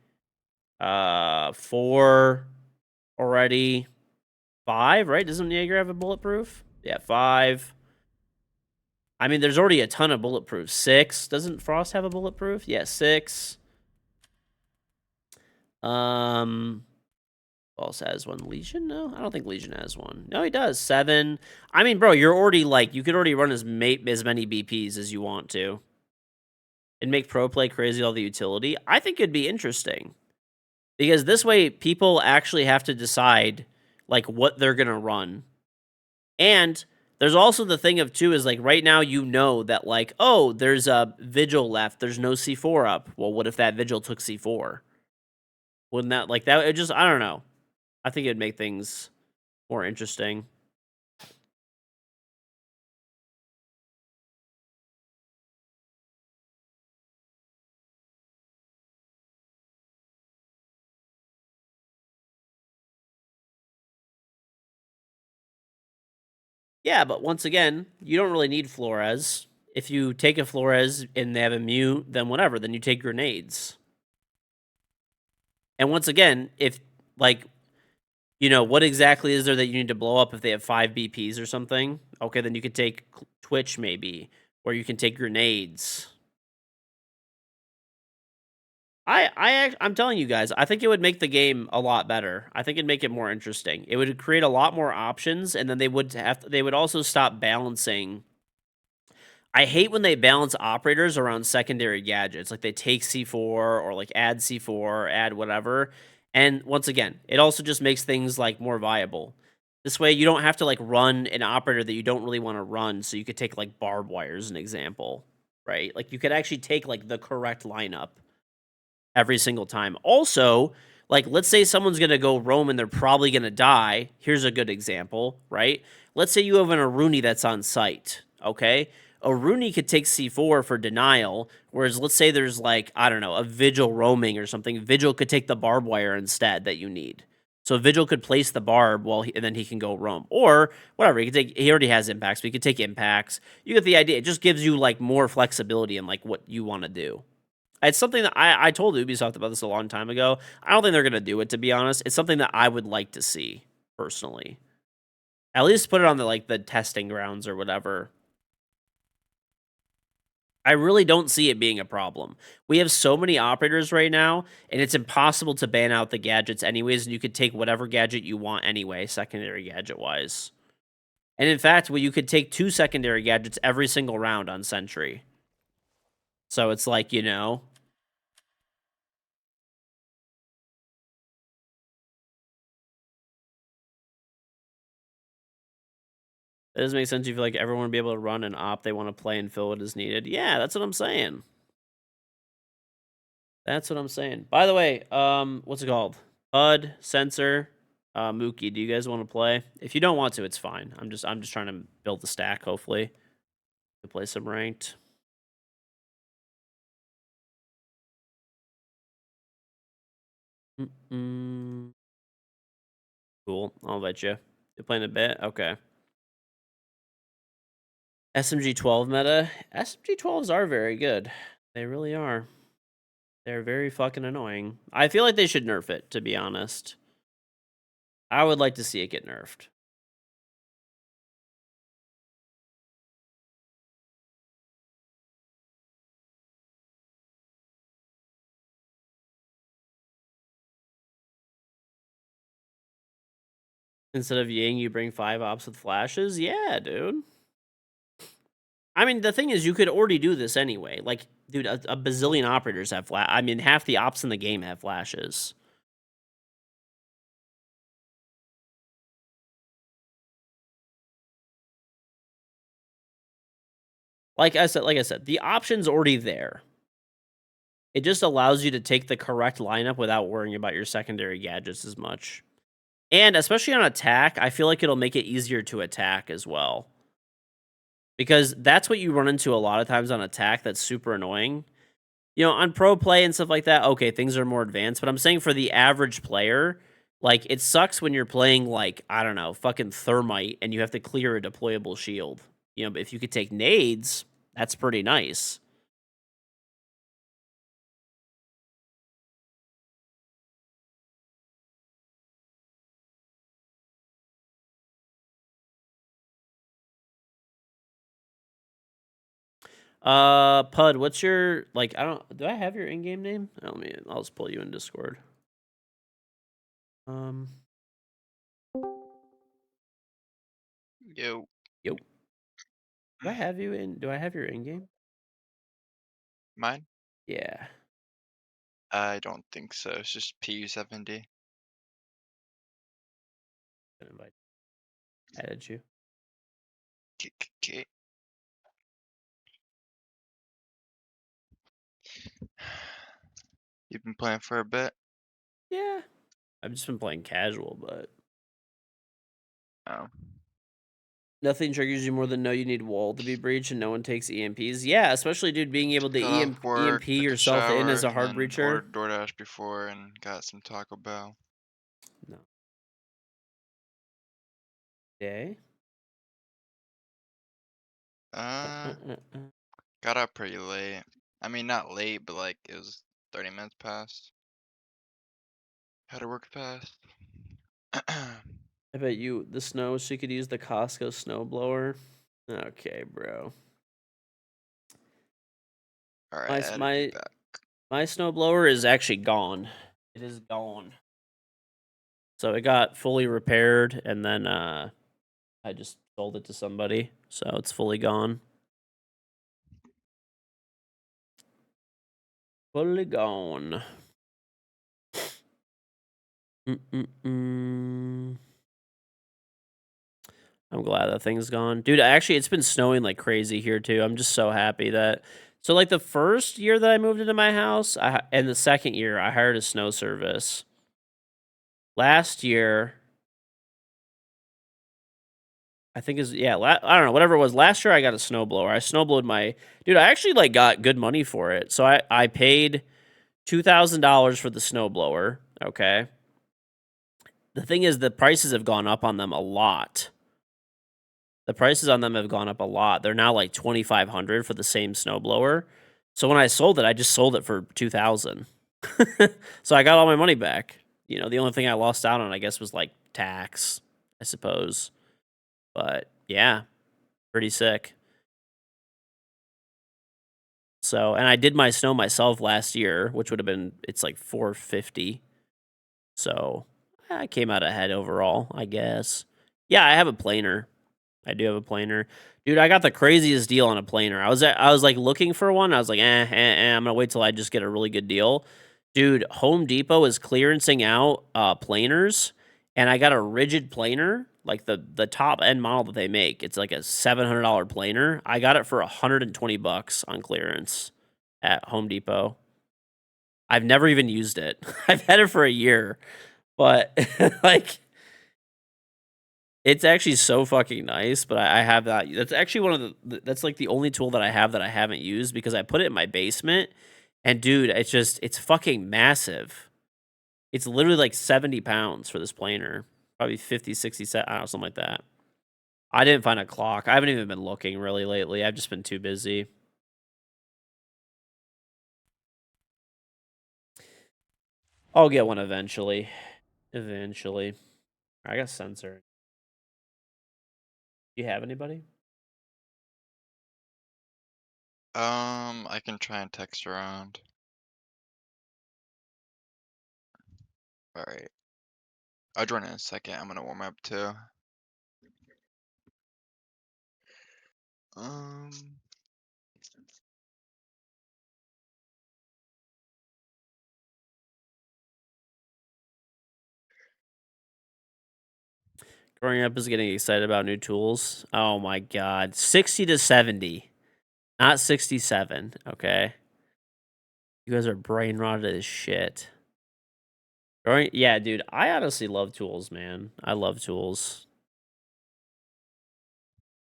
4 already. 5, right? Doesn't Jaeger have a bulletproof? Yeah, 5. I mean, there's already a ton of bulletproof. 6. Doesn't Frost have a bulletproof? Yeah, 6. Who else has one? Legion? No, I don't think Legion has one. No, he does. 7. I mean, bro, you're already like you could already run as many BPs as you want to, and make pro play crazy all the utility. I think it'd be interesting because this way people actually have to decide like what they're gonna run. And there's also the thing of too is like right now you know that like, oh, there's a vigil left. There's no C4 up. Well, what if that vigil took C4? Wouldn't that like that? It just I don't know. I think it'd make things more interesting. Yeah, but once again, you don't really need Flores. If you take a Flores and they have a mute, then whatever. Then you take grenades. And once again, if like what exactly is there that you need to blow up if they have 5 BPs or something? Okay, then you could take Twitch maybe, or you can take grenades. I'm telling you guys, I think it would make the game a lot better. I think it'd make it more interesting. It would create a lot more options, and then they would also stop balancing. I hate when they balance operators around secondary gadgets, like they take C4 or like add C4, add whatever. And once again, it also just makes things like more viable. This way, you don't have to like run an operator that you don't really want to run. So you could take like barbed wire as an example, right? Like you could actually take like the correct lineup every single time. Also, like let's say someone's going to go roam and they're probably going to die. Here's a good example, right? Let's say you have an Aruni that's on site, okay? Aruni could take C4 for denial, whereas let's say there's like, I don't know, a Vigil roaming or something. Vigil could take the barbed wire instead that you need. So Vigil could place the barb and then he can go roam. Or whatever, he already has impacts, but he could take impacts. You get the idea. It just gives you like more flexibility in like what you want to do. It's something that I told Ubisoft about this a long time ago. I don't think they're gonna do it, to be honest. It's something that I would like to see personally. At least put it on the testing grounds or whatever. I really don't see it being a problem. We have so many operators right now, and it's impossible to ban out the gadgets anyways, and you could take whatever gadget you want anyway, secondary gadget-wise. And in fact, you could take 2 secondary gadgets every single round on Sentry. So it's like, It doesn't make sense. You feel like everyone would be able to run an op they want to play and fill what is needed. Yeah, that's what I'm saying. That's what I'm saying. By the way, what's it called? Bud, Sensor, Mookie. Do you guys want to play? If you don't want to, it's fine. I'm just trying to build the stack. Hopefully, to play some ranked. Cool. I'll invite you. You're playing a bit. Okay. SMG 12 meta. SMG 12s are very good. They really are. They're very fucking annoying. I feel like they should nerf it, to be honest. I would like to see it get nerfed. Instead of Ying, you bring 5 ops with flashes? Yeah, dude. I mean, the thing is, you could already do this anyway. Like, dude, a bazillion operators have flash. I mean, half the ops in the game have flashes. Like I said, the option's already there. It just allows you to take the correct lineup without worrying about your secondary gadgets as much. And especially on attack, I feel like it'll make it easier to attack as well. Because that's what you run into a lot of times on attack that's super annoying. On pro play and stuff like that, okay, things are more advanced. But I'm saying for the average player, like, it sucks when you're playing, like, I don't know, fucking Thermite and you have to clear a deployable shield. But if you could take nades, that's pretty nice. Pud, what's your, like, do I have your in-game name? I'll just pull you in Discord. Yo. Yo. Do I have you in? Do I have your in game? Mine? Yeah. I don't think so. It's just PU70. I invite. Added you. Okay. You've been playing for a bit? Yeah. I've just been playing casual, but Oh. nothing triggers you more than know you need wall to be breached and no one takes EMPs. Yeah, especially dude being able to Got off work, EMP took a yourself in shower, as a and hard then breacher. ordered DoorDash before and got some Taco Bell. No. Okay. Uh, got up pretty late. I mean, not late, but like it was 30 minutes past. Had to work fast. I bet you the snow she could use the Costco snow blower. Okay, bro. Alright, My I s- added you my back. my snow blower is actually gone. It is gone. So it got fully repaired and then I just sold it to somebody. So it's fully gone. Fully gone. Mm-mm-mm. I'm glad that thing's gone. Dude, actually, it's been snowing like crazy here too. I'm just so happy that. So, like, the first year that I moved into my house, and the second year, I hired a snow service. Last year, I think is yeah, I don't know, whatever it was. Last year, I got a snowblower. I snowblowed my dude. I actually like got good money for it. So I paid $2,000 for the snowblower. Okay. The thing is, the prices have gone up on them a lot. The prices on them have gone up a lot. They're now like 2,500 for the same snowblower. So when I sold it, I just sold it for 2,000. So I got all my money back. You know, the only thing I lost out on, I guess, was like tax, I suppose. But yeah, pretty sick. So, and I did my snow myself last year, which would have been it's like 450. So I came out ahead overall, I guess. Yeah, I have a planer. I do have a planer. Dude, I got the craziest deal on a planer. I was like looking for one. I was like, I'm gonna wait till I just get a really good deal. Dude, Home Depot is clearancing out planers, and I got a rigid planer, like the top end model that they make. It's like a $700 planer. I got it for $120 on clearance at Home Depot. I've never even used it. I've had it for a year, but like it's actually so fucking nice, but I have that. That's actually one of that's like the only tool that I have that I haven't used because I put it in my basement. And dude, it's fucking massive. It's literally like 70 pounds for this planer. Probably 50, 60, I don't know, something like that. I didn't find a clock. I haven't even been looking really lately. I've just been too busy. I'll get one eventually. Eventually. I got sensor. Do you have anybody? I can try and text around. Alright. I'll join in a second. I'm gonna warm up too. Um, Growing up is getting excited about new tools. Oh my god. 60 to 70. Not 67, okay? You guys are brain rotted as shit. Yeah, dude, I honestly love tools, man. I love tools.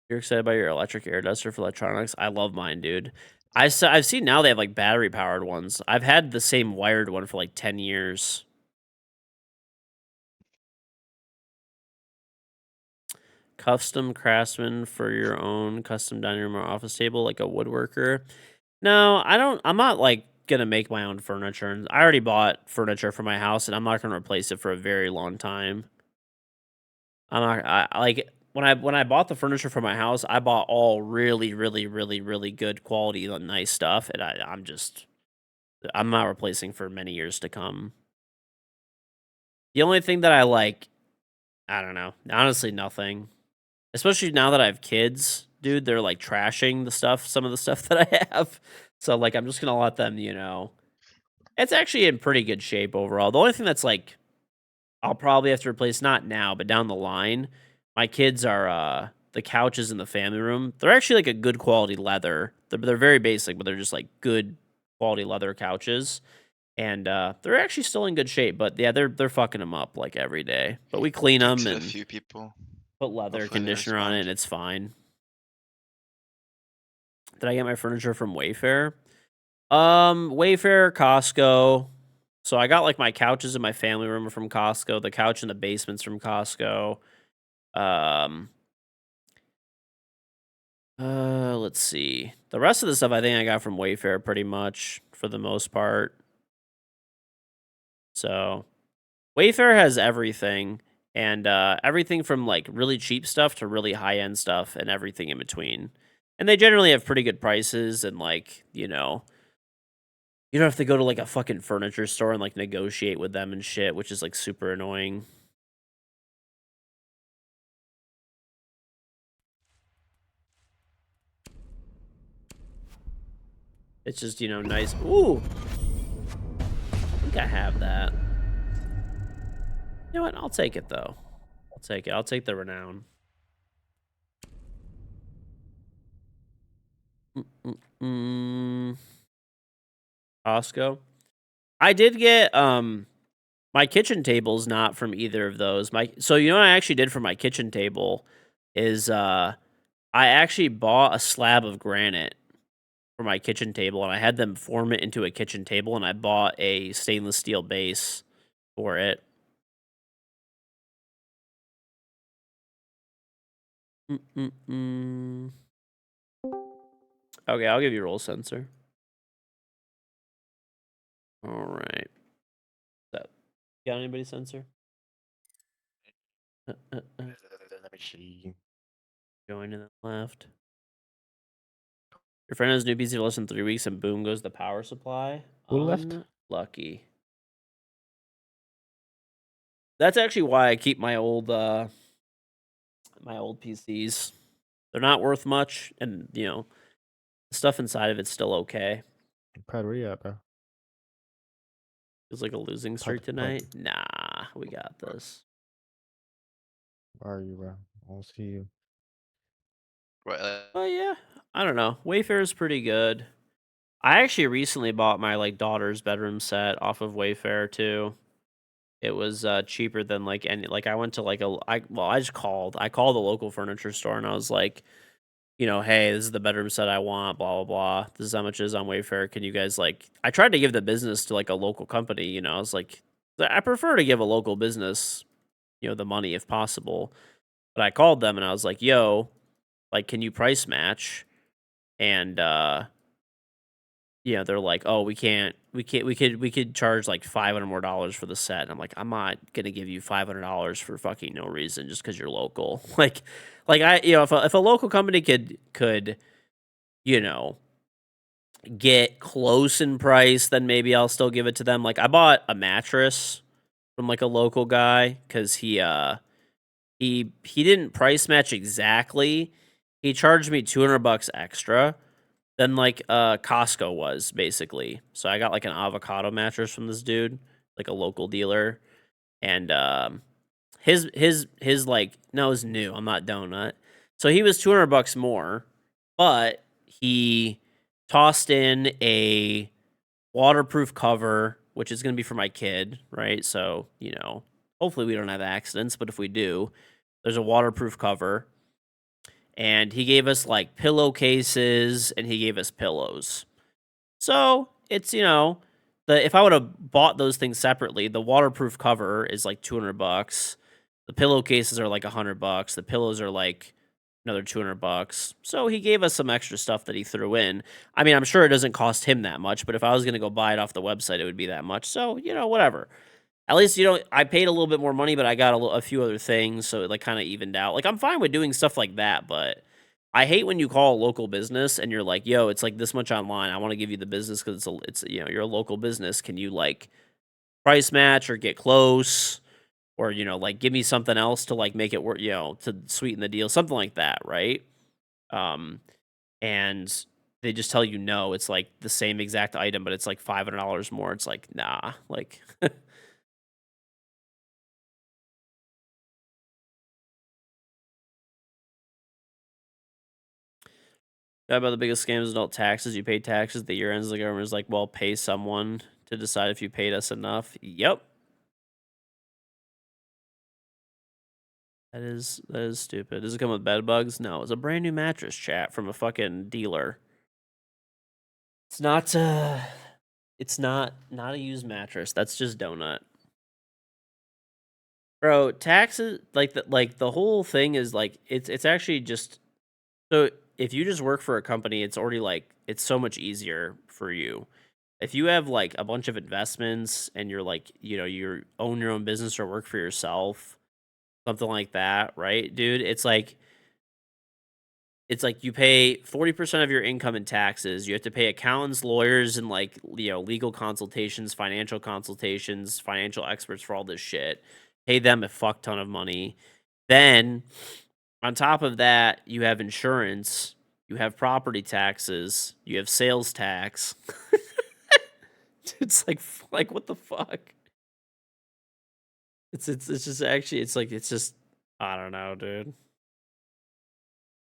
You're excited about your electric air duster for electronics? I love mine, dude. I've seen now they have like battery powered ones. I've had the same wired one for like 10 years. Custom craftsman for your own custom dining room or office table, like a woodworker. No, I don't. I'm not like gonna make my own furniture. And I already bought furniture for my house, and I'm not gonna replace it for a very long time. I'm not. Like when I bought the furniture for my house, I bought all really, really, really, really good quality, nice stuff, and I'm not replacing for many years to come. The only thing that I like I don't know. Honestly, nothing. Especially now that I have kids, dude, they're like trashing some of the stuff that I have. So like I'm just gonna let them, it's actually in pretty good shape overall. The only thing that's like I'll probably have to replace, not now, but down the line, my kids are the couches in the family room. They're actually like a good quality leather. They're very basic, but they're just like good quality leather couches. And they're actually still in good shape, but yeah, they're fucking them up like every day. But we clean them Fix it a and few people. put leather Hopefully they conditioner on it, and respond. it's fine. Did I get my furniture from Wayfair? Wayfair, Costco. So I got like my couches in my family room are from Costco. The couch in the basement's from Costco. Um, let's see. The rest of the stuff I think I got from Wayfair pretty much for the most part. So Wayfair has everything, and everything from like really cheap stuff to really high end stuff and everything in between. And they generally have pretty good prices, and like, you don't have to go to like a fucking furniture store and like negotiate with them and shit, which is like super annoying. It's just, nice. Ooh, I think I have that. You know what? I'll take it though. I'll take it. I'll take the renown. Mm-mm-mm. Costco. I did get my kitchen table's not from either of those. So you know what I actually did for my kitchen table is I actually bought a slab of granite for my kitchen table, and I had them form it into a kitchen table, and I bought a stainless steel base for it. Mm-mm-mm. Okay, I'll give you a roll sensor. All right. So, got anybody sensor? Let me see. Going to the left. Your friend has new PC for less than 3 weeks, and boom goes the power supply. Who left? Unlucky. That's actually why I keep my old PCs. They're not worth much, and the stuff inside of it's still okay. Pat, where you at, bro? Feels like a losing streak tonight. Nah, we got this. Where are you, bro? I don't see you. What? But yeah, I don't know. Wayfair is pretty good. I actually recently bought my like daughter's bedroom set off of Wayfair too. It was cheaper than like any like I went to like I just called. I called the local furniture store and I was like, hey, this is the bedroom set I want, blah blah blah. This is how much it is on Wayfair. Can you guys like I tried to give the business to like a local company, I was like I prefer to give a local business, the money if possible. But I called them and I was like, yo, like can you price match? And they're like, "Oh, we could charge like $500 more for the set." And I'm like, "I'm not gonna give you $500 for fucking no reason just because you're local." like I, if a local company could, you know, get close in price, then maybe I'll still give it to them. Like I bought a mattress from like a local guy because he didn't price match exactly. He charged me $200 extra than like Costco was basically. So I got like an avocado mattress from this dude, like a local dealer, and his like no, it was new. I'm not donut. So he was $200 more, but he tossed in a waterproof cover, which is going to be for my kid, right? So hopefully we don't have accidents, but if we do, there's a waterproof cover. And he gave us like pillowcases and he gave us pillows. So it's, if I would have bought those things separately, the waterproof cover is like $200. The pillowcases are like $100. The pillows are like another $200. So he gave us some extra stuff that he threw in. I mean, I'm sure it doesn't cost him that much, but if I was going to go buy it off the website, it would be that much. So, whatever. At least I paid a little bit more money, but I got a few other things, so it like kind of evened out. Like I'm fine with doing stuff like that, but I hate when you call a local business and you're like, "Yo, it's like this much online. I want to give you the business because you're a local business. Can you like price match or get close?" or like give me something else to like make it work, to sweeten the deal, something like that, right? Um, and they just tell you no, it's like the same exact item, but it's like $500 more. It's like, nah, like yeah, about the biggest scams is adult taxes. You pay taxes at the year ends. The government is like, well, pay someone to decide if you paid us enough. Yep. That is stupid. Does it come with bed bugs? No, it's a brand new mattress, chat, from a fucking dealer. It's not not a used mattress. That's just donut. Bro, taxes like the whole thing is like it's actually just so if you just work for a company, it's already like it's so much easier for you. If you have like a bunch of investments and you're like, you own your own business or work for yourself, something like that, right, dude? It's like you pay 40% of your income in taxes. You have to pay accountants, lawyers, and like legal consultations, financial experts for all this shit. Pay them a fuck ton of money. Then on top of that, you have insurance, you have property taxes, you have sales tax. It's like what the fuck? It's just actually it's just I don't know, dude.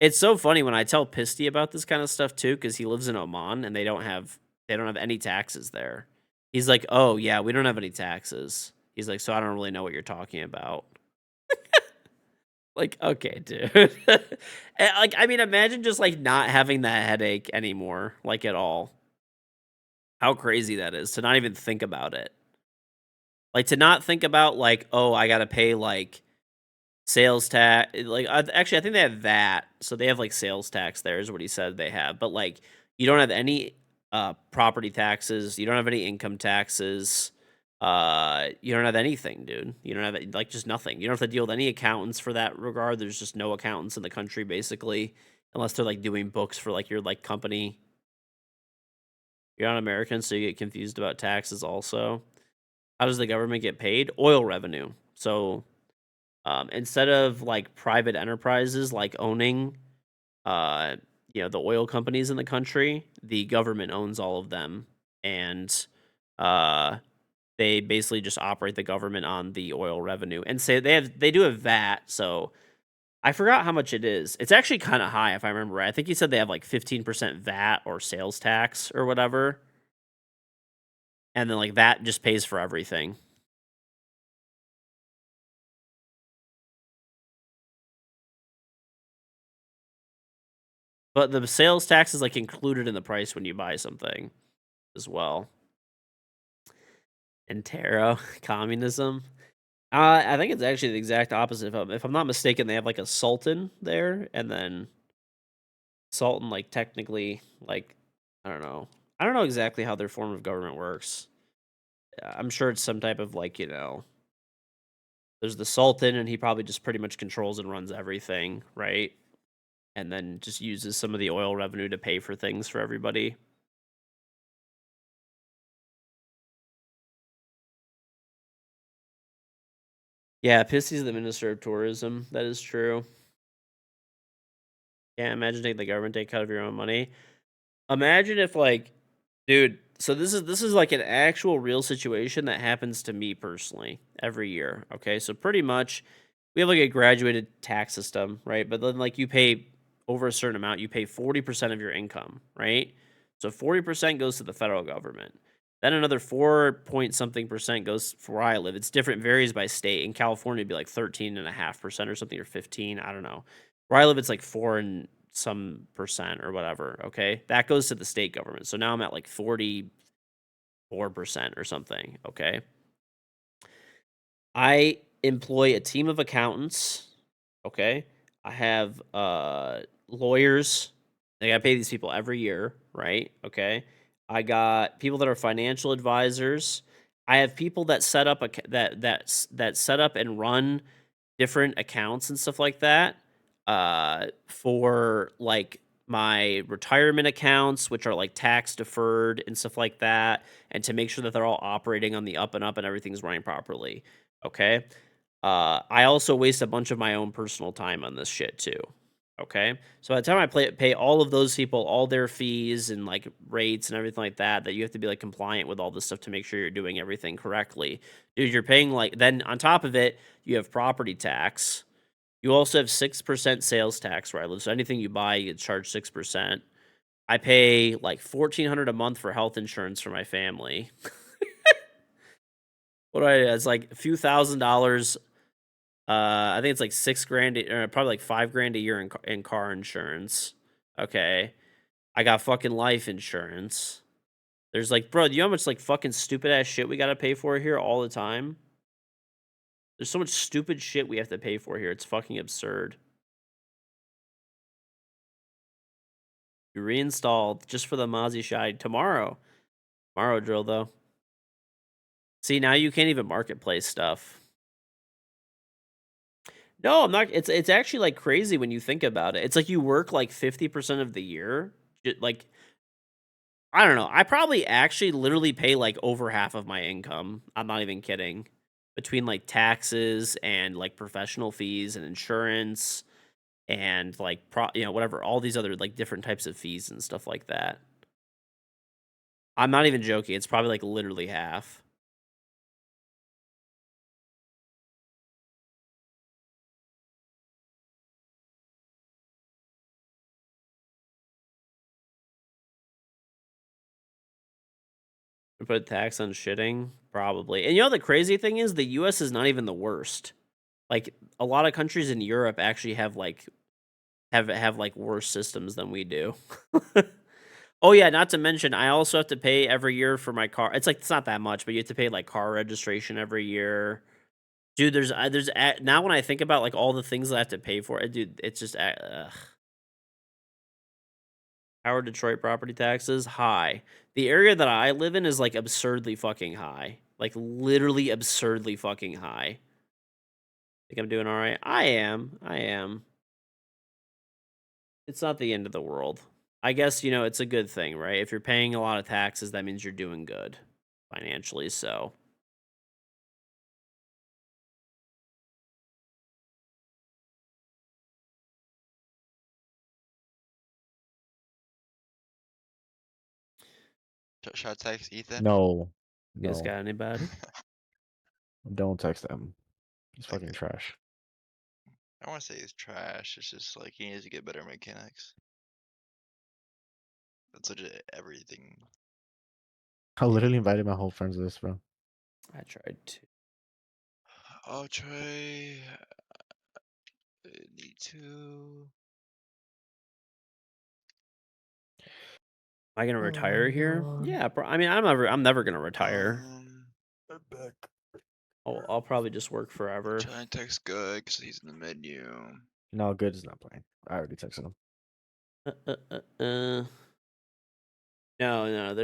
It's so funny when I tell Pisty about this kind of stuff too, because he lives in Oman and they don't have any taxes there. He's like, oh yeah, we don't have any taxes. He's like, so I don't really know what you're talking about. Like, okay, dude. Like, I mean, imagine just like not having that headache anymore, like at all. How crazy that is to not even think about it. Like to not think about like, oh, I gotta pay like sales tax. Like, actually, I think they have that. So they have like sales tax. There is what he said they have, but like you don't have any property taxes. You don't have any income taxes. You don't have anything, dude. You don't have like just nothing. You don't have to deal with any accountants for that regard. There's just no accountants in the country basically, unless they're like doing books for like your like company. You're not American, so you get confused about taxes also. How does the government get paid? Oil revenue. So instead of like private enterprises like owning the oil companies in the country, the government owns all of them, and uh they basically just operate the government on the oil revenue. And say they do have VAT. So I forgot how much it is. It's actually kind of high if I remember right. I think he said they have like 15% VAT or sales tax or whatever, and then like that just pays for everything. But the sales tax is like included in the price when you buy something as well. And tarot communism. I think it's actually the exact opposite. If I'm not mistaken, they have like a sultan there, and then sultan like technically like I don't know. I don't know exactly how their form of government works. I'm sure it's some type of like there's the sultan, and he probably just pretty much controls and runs everything, right? And then just uses some of the oil revenue to pay for things for everybody. Yeah, Pissy's the minister of tourism. That is true. Yeah, imagine taking the government take cut of your own money. Imagine if like, dude. So this is like an actual real situation that happens to me personally every year. Okay, so pretty much we have like a graduated tax system, right? But then like you pay over a certain amount, you pay 40% of your income, right? So 40% goes to the federal government. Then another 4 point something percent goes for where I live. It's different, varies by state. In California, it'd be like 13.5% or something, or 15. I don't know. Where I live, it's like 4 and some percent or whatever. Okay. That goes to the state government. So now I'm at like 44% or something. Okay. I employ a team of accountants. Okay. I have lawyers. I gotta pay these people every year, right? Okay. I got people that are financial advisors. I have people that set up that set up and run different accounts and stuff like that. For like my retirement accounts, which are like tax deferred and stuff like that, and to make sure that they're all operating on the up and up and everything's running properly. Okay. I also waste a bunch of my own personal time on this shit too. Okay, so by the time I pay all of those people all their fees and like rates and everything like that, that you have to be like compliant with all this stuff to make sure you're doing everything correctly, dude. You're paying like then on top of it, you have property tax. You also have 6% sales tax where I live. So anything you buy, you get charged 6%. I pay like $1,400 a month for health insurance for my family. It's like a few $1,000s. I think it's like $6,000, or probably like $5,000 a year in car insurance. Okay, I got fucking life insurance. There's like, bro, you know how much like fucking stupid ass shit we gotta pay for here all the time? There's so much stupid shit we have to pay for here. It's fucking absurd. You reinstalled just for the Mozzie Shide tomorrow. Tomorrow drill though. See, now you can't even marketplace stuff. No, I'm not. It's actually like crazy when you think about it. It's like you work like 50% of the year. Like, I don't know. I probably actually literally pay like over half of my income. I'm not even kidding. Between like taxes and like professional fees and insurance and like whatever, all these other like different types of fees and stuff like that. I'm not even joking. It's probably like literally half. Put tax on shitting? Probably. And you know the crazy thing is the US is not even the worst. Like a lot of countries in Europe actually have like have like worse systems than we do. Oh yeah, not to mention I also have to pay every year for my car. It's like it's not that much, but you have to pay like car registration every year. Dude, now when I think about like all the things that I have to pay for, dude, it's just How are Detroit property taxes? High. The area that I live in is like absurdly fucking high. Like literally absurdly fucking high. Think I'm doing all right? I am. I am. It's not the end of the world. I guess, it's a good thing, right? If you're paying a lot of taxes, that means you're doing good financially, so. Should I text Ethan? No. You guys No. got anybody? Don't text him. He's fucking Okay. trash. I don't want to say he's trash. It's just like he needs to get better mechanics. That's legit everything. I literally invited my whole friends to this, bro. I tried to. I'll try. Need to. Am I gonna Oh retire my here? God. Yeah, I mean, I'm never gonna retire. I'm back. I'll probably just work I'm forever. trying to text Good because he's in the menu. No, good is not playing. I already texted him. No,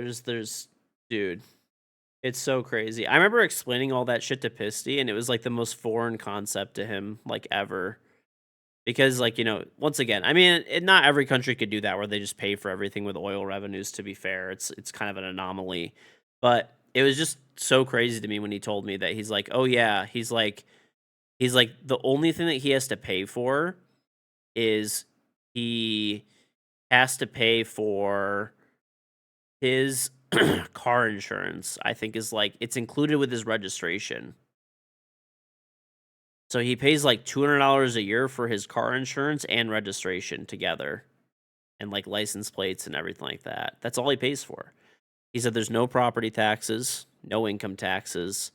dude, it's so crazy. I remember explaining all that shit to Pisty, and it was like the most foreign concept to him, like ever. Because, like, once again, I mean, not every country could do that where they just pay for everything with oil revenues. To be fair, it's kind of an anomaly, but it was just so crazy to me when he told me that he's like, oh yeah, he's like the only thing that he has to pay for is he has to pay for his car insurance. I think is like it's included with his registration. So he pays like $200 a year for his car insurance and registration together, and like license plates and everything like that. That's all he pays for. He said there's no property taxes, no income taxes,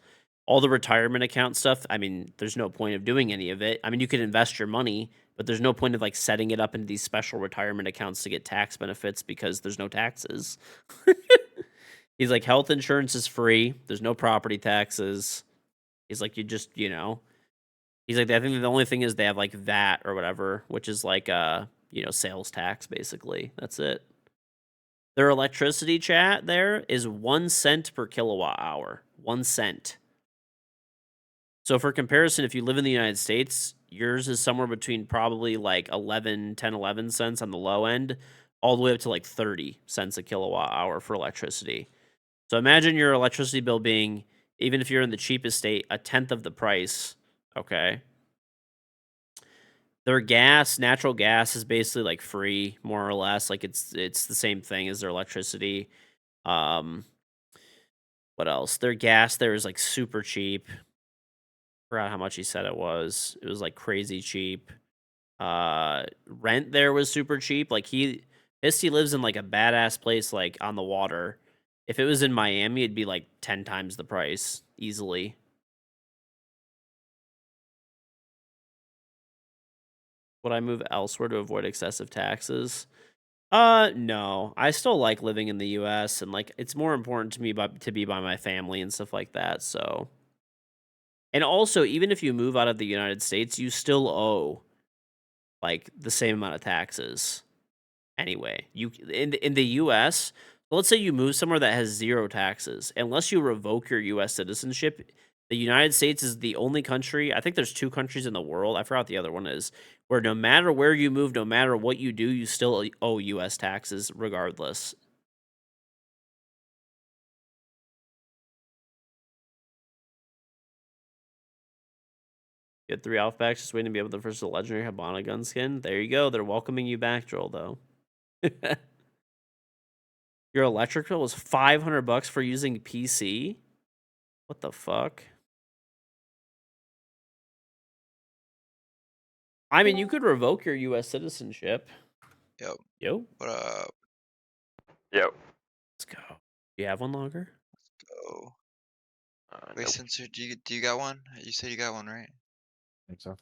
all the retirement account stuff. I mean, there's no point of doing any of it. I mean, you could invest your money, but there's no point of like setting it up into these special retirement accounts to get tax benefits because there's no taxes. He's like, health insurance is free. There's no property taxes. He's like, you just, he's like, I think the only thing is they have like VAT or whatever, which is like, sales tax basically. That's it. Their electricity chat there is 1 cent per kilowatt hour. 1 cent. So for comparison, if you live in the United States, yours is somewhere between probably like 11 cents on the low end, all the way up to like 30 cents a kilowatt hour for electricity. So imagine your electricity bill being, even if you're in the cheapest state, a tenth of the price Okay. Their gas, natural gas is basically like free, more or less. Like it's the same thing as their electricity. Um, what else? Their gas there is like super cheap. Forgot how much he said it was. It was like crazy cheap. Rent there was super cheap. Like Misty lives in like a badass place like on the water. If it was in Miami, it'd be like 10 times the price easily. Would I move elsewhere to avoid excessive taxes? No. I still like living in the US and like it's more important to me to be by my family and stuff like that. So, and also even if you move out of the United States, you still owe like the same amount of taxes. Anyway, you in the US, let's say you move somewhere that has zero taxes, unless you revoke your US citizenship, the United States is the only country, I think there's 2 countries in the world, I forgot what the other one is, where no matter where you move, no matter what you do, you still owe US taxes regardless. Get 3 Outbacks, just waiting to be able to first the legendary Habana gun skin. There you go. They're welcoming you back, Joel, though. Your electric bill was $500 for using PC? What the fuck? I mean, you could revoke your US citizenship. Yep. Yo, What up? Yep. let's go. Do you have one longer? Go. Wait, Nope. Sensor, do you got one? You said you got one, right? Thanks, so.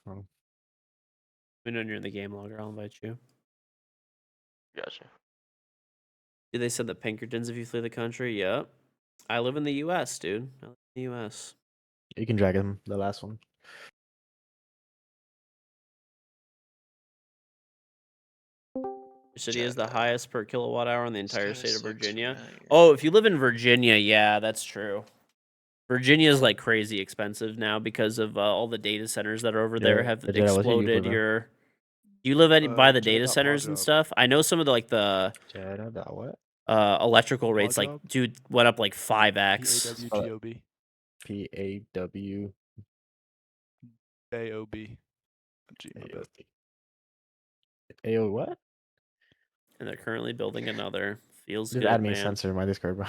When you're in the game longer, I'll invite you. Gotcha. They said the Pinkertons if you flee the country. Yep. I live in the US, dude. I live in the US. You can drag him, the last one. Your city is the Jetta. highest per kilowatt hour in the This entire guy state of looks Virginia. familiar. Oh, if you live in Virginia, yeah, that's true. Virginia is like crazy expensive now because of all the data centers that are over there Yeah, have Jetta, what's your exploded. Euclid, bro? Your Do you live by the data Jetta.mod centers and job. stuff? I know some of the like the Jetta, that what? electrical rates, Mod like job? dude, went up like 5x. PAWGOB. PAW. AOB. Gee, my bad. AO what? And they're currently building another. Feels Just good, add me man. Sensor in my Discord, bro.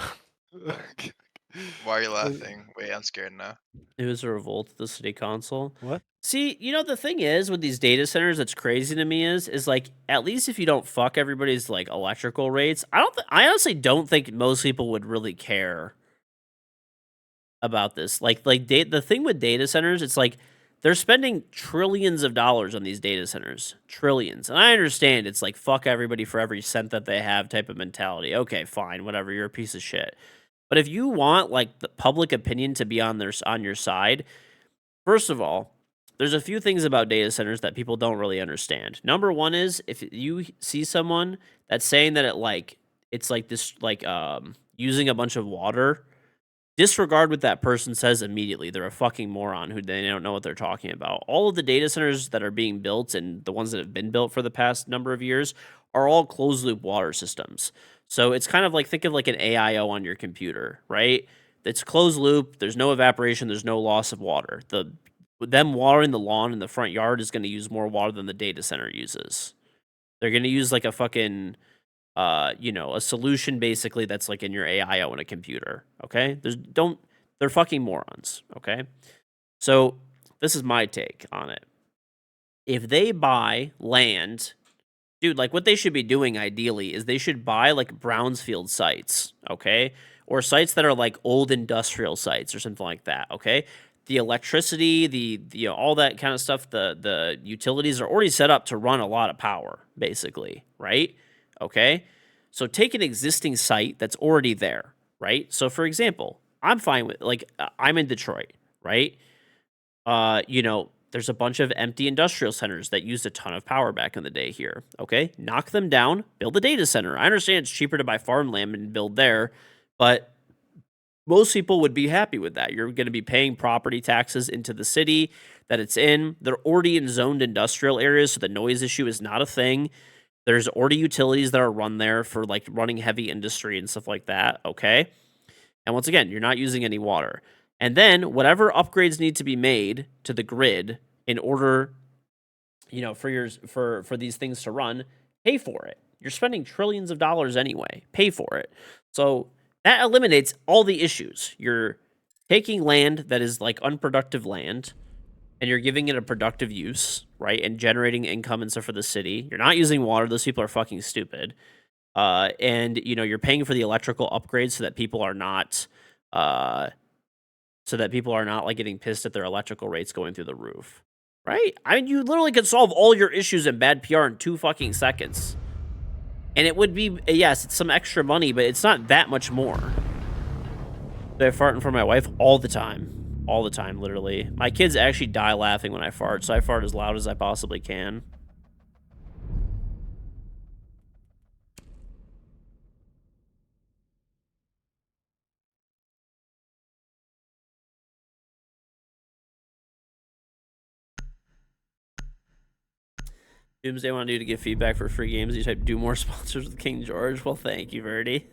Why are you laughing? Wait, I'm scared now. It was a revolt at the city council. What? See, you know the thing is with these data centers that's crazy to me is like at least if you don't fuck everybody's like electrical rates, I honestly don't think most people would really care about this. The thing with data centers, it's like they're spending trillions of dollars on these data centers. Trillions. And I understand it's like fuck everybody for every cent that they have type of mentality. Okay, fine, whatever, you're a piece of shit. But if you want like the public opinion to be on your side, first of all, there's a few things about data centers that people don't really understand. Number one is if you see someone that's saying that it's like this using a bunch of water, disregard what that person says immediately. They're a fucking moron who they don't know what they're talking about. All of the data centers that are being built and the ones that have been built for the past number of years are all closed loop water systems. So it's kind of like think of like an AIO on your computer, right? It's closed loop. There's no evaporation. There's no loss of water. Them watering the lawn in the front yard is going to use more water than the data center uses. They're going to use like a fucking a solution basically that's like in your AIO in a computer. Okay, they're fucking morons. Okay, so this is my take on it. If they buy land, dude, like what they should be doing ideally is they should buy like brownfield sites, okay, or sites that are like old industrial sites or something like that. Okay, the electricity, the all that kind of stuff, the utilities are already set up to run a lot of power, basically, right? Okay, so take an existing site that's already there, right? So for example, I'm fine with I'm in Detroit, right? There's a bunch of empty industrial centers that used a ton of power back in the day here. Okay, knock them down, build a data center. I understand it's cheaper to buy farmland and build there, but most people would be happy with that. You're going to be paying property taxes into the city that it's in. They're already in zoned industrial areas, so the noise issue is not a thing. There's already utilities that are run there for like running heavy industry and stuff like that. Okay. And once again, you're not using any water. And then whatever upgrades need to be made to the grid in order, for these things to run, pay for it. You're spending trillions of dollars anyway. Pay for it. So that eliminates all the issues. You're taking land that is like unproductive land and you're giving it a productive use, right? And generating income and stuff for the city. You're not using water. Those people are fucking stupid. And you're paying for the electrical upgrades so that people are not like getting pissed at their electrical rates going through the roof. Right? I mean, you literally could solve all your issues in bad PR in 2 fucking seconds. And it would be, yes, it's some extra money, but it's not that much more. I fart in front of my wife all the time. All the time, literally. My kids actually die laughing when I fart, so I fart as loud as I possibly can. Doomsday wanted you to give feedback for free games. You type, do more sponsors with King George. Well, thank you, Verdi.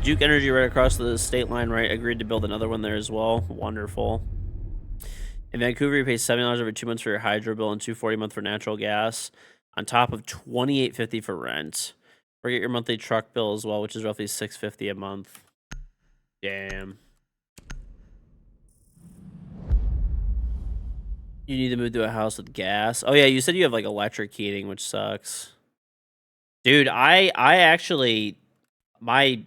Duke Energy right across the state line, right? Agreed to build another one there as well. Wonderful. In Vancouver, you pay $70 every 2 months for your hydro bill and $240 a month for natural gas, on top of $28.50 for rent. Forget your monthly truck bill as well, which is roughly $650 a month. Damn. You need to move to a house with gas. Oh yeah, you said you have like electric heating, which sucks. Dude, I actually my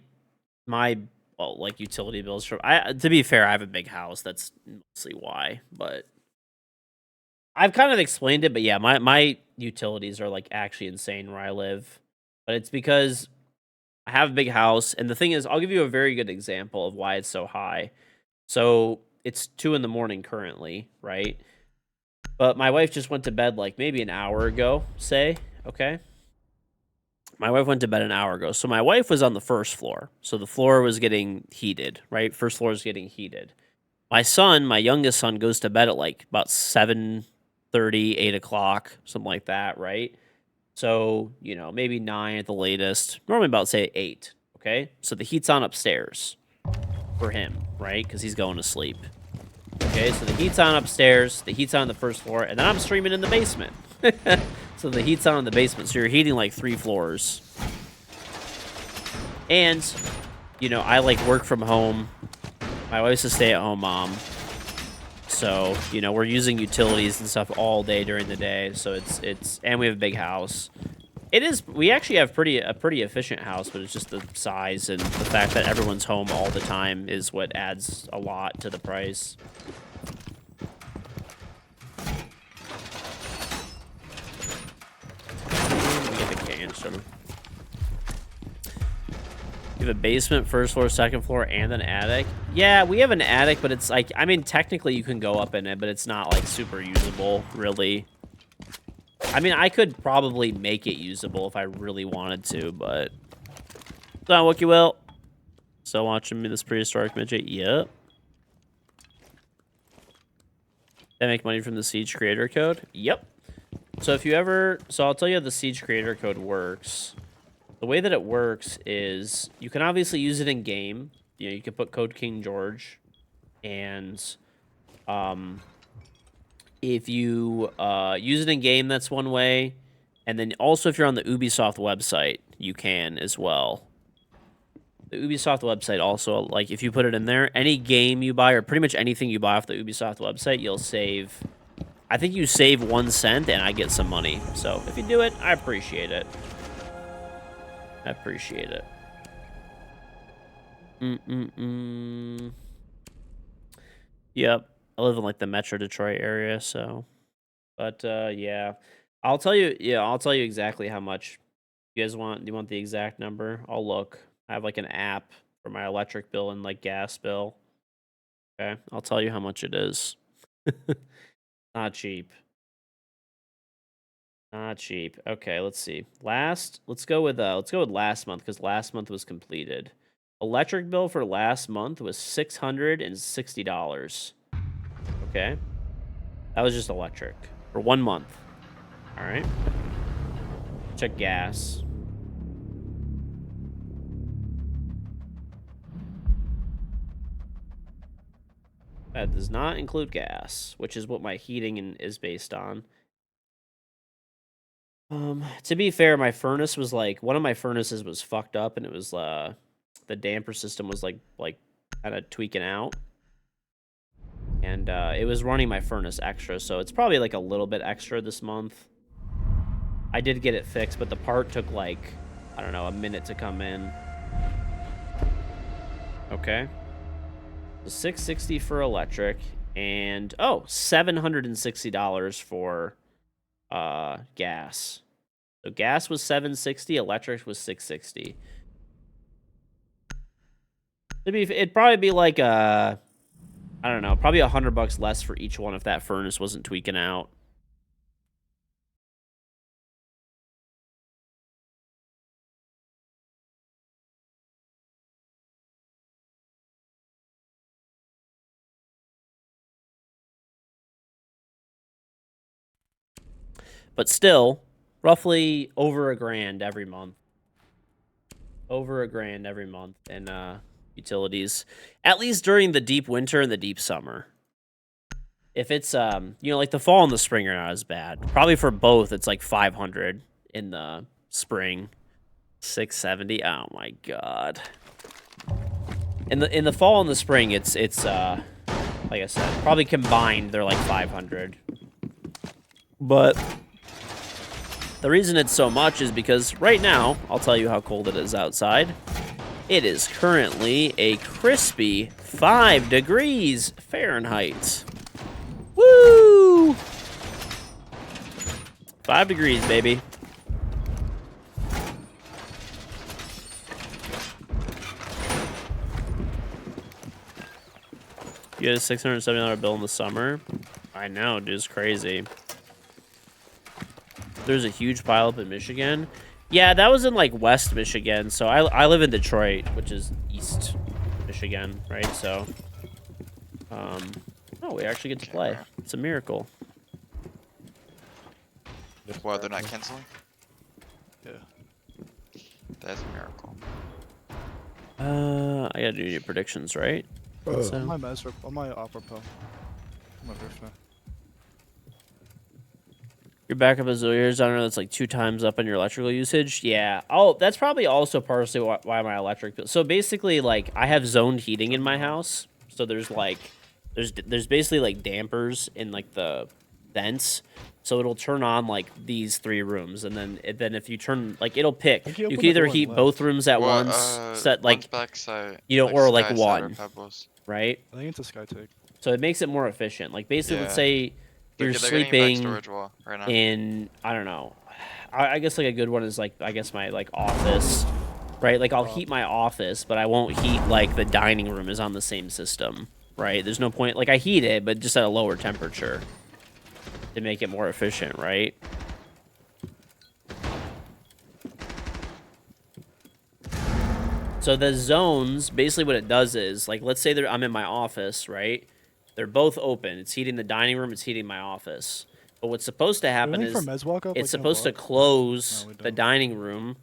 like utility bills from to be fair, I have a big house. That's mostly why, but I've kind of explained it, but yeah, my utilities are like actually insane where I live. But it's because I have a big house, and the thing is, I'll give you a very good example of why it's so high. So it's 2 in the morning currently, right? But my wife just went to bed like maybe an hour ago, say, okay? My wife went to bed an hour ago. So my wife was on the first floor. So the floor was getting heated, right? First floor is getting heated. My son, my youngest son, goes to bed at like about 7:30, 8 o'clock, something like that, right? So, maybe 9 at the latest. Normally about, say, 8, okay? So the heat's on upstairs for him, right? Because he's going to sleep. Okay, so the heat's on upstairs, the heat's on the first floor, and then I'm streaming in the basement. So the heat's on in the basement, so you're heating like 3 floors. And, I like work from home. My wife's a stay-at-home mom. So, we're using utilities and stuff all day during the day. So and we have a big house. We actually have a pretty efficient house, but it's just the size and the fact that everyone's home all the time is what adds a lot to the price. Let me get the can. You have a basement, first floor, second floor, and an attic? Yeah, we have an attic, but it's like, I mean, technically you can go up in it, but it's not like super usable, really. I mean, I could probably make it usable if I really wanted to, but... So, Wookie Will. Still watching me, this prehistoric midget? Yep. They make money from the Siege creator code? Yep. So if you ever... So I'll tell you how the Siege creator code works. The way that it works is you can obviously use it in game. You can put code KingGeorge, and if you use it in game, that's one way. And then also if you're on the Ubisoft website, you can as well. The Ubisoft website also, like if you put it in there, any game you buy or pretty much anything you buy off the Ubisoft website, you'll save. I think you save 1 cent and I get some money. So if you do it, I appreciate it. I appreciate it. Yep. I live in like the Metro Detroit area, so. But yeah. I'll tell you exactly how much you guys want. Do you want the exact number? I'll look. I have like an app for my electric bill and like gas bill. Okay. I'll tell you how much it is. Not cheap. Not cheap. Okay, let's see. Let's go with last month because last month was completed. Electric bill for last month was $660. Okay. That was just electric for 1 month. All right. Check gas. That does not include gas, which is what my heating is based on. To be fair, my furnace was like one of my furnaces was fucked up, and it was the damper system was like kind of tweaking out, and it was running my furnace extra, so it's probably like a little bit extra this month. I did get it fixed, but the part took like, I don't know, a minute to come in. Okay. So $660 for electric, and oh, $760 for gas. So gas was $760, electric was $660. It'd probably be like I don't know, probably $100 less for each one if that furnace wasn't tweaking out. But still, roughly over $1,000 every month. Over $1,000 every month in utilities, at least during the deep winter and the deep summer. If it's you know, like the fall and the spring are not as bad. Probably for both, it's like $500 in the spring, $670. Oh my god. In the fall and the spring, it's like I said, probably combined they're like $500. But the reason it's so much is because right now, I'll tell you how cold it is outside. It is currently a crispy 5 degrees Fahrenheit. Woo! 5 degrees, baby. You had a $670 bill in the summer? I know, dude, it's crazy. There's a huge pileup in Michigan. Yeah, that was in like West Michigan. So I live in Detroit, which is East Michigan, right? So, oh, we actually get to play. It's a miracle. What, they're not canceling? Yeah. That's a miracle. I gotta do your predictions, right? On my opera pill. My roof now. Your backup is yours. I don't know. That's like 2 times up on your electrical usage. Yeah. Oh, that's probably also partially why my electric bill. So basically, like I have zoned heating in my house. So there's like, there's basically like dampers in like the vents. So it'll turn on like these 3 rooms, and then if you turn like it'll pick. Like, You open can the either door and heat left. both rooms at Well, once, set like one's backside, you know, or like Sky side or one, Pebbles. right? I think it's a sky take. So it makes it more efficient. Like basically, let's Yeah. say you're They're getting back sleeping storage wall right now. in, I don't know, I guess like a good one is like, I guess my like office, right? Like I'll heat my office, but I won't heat like the dining room is on the same system, right? There's no point, like I heat it, but just at a lower temperature to make it more efficient, right? So the zones, basically what it does is, like, let's say I'm in my office, right? They're both open. It's heating the dining room. It's heating my office. But what's supposed to happen is it's supposed to close the dining room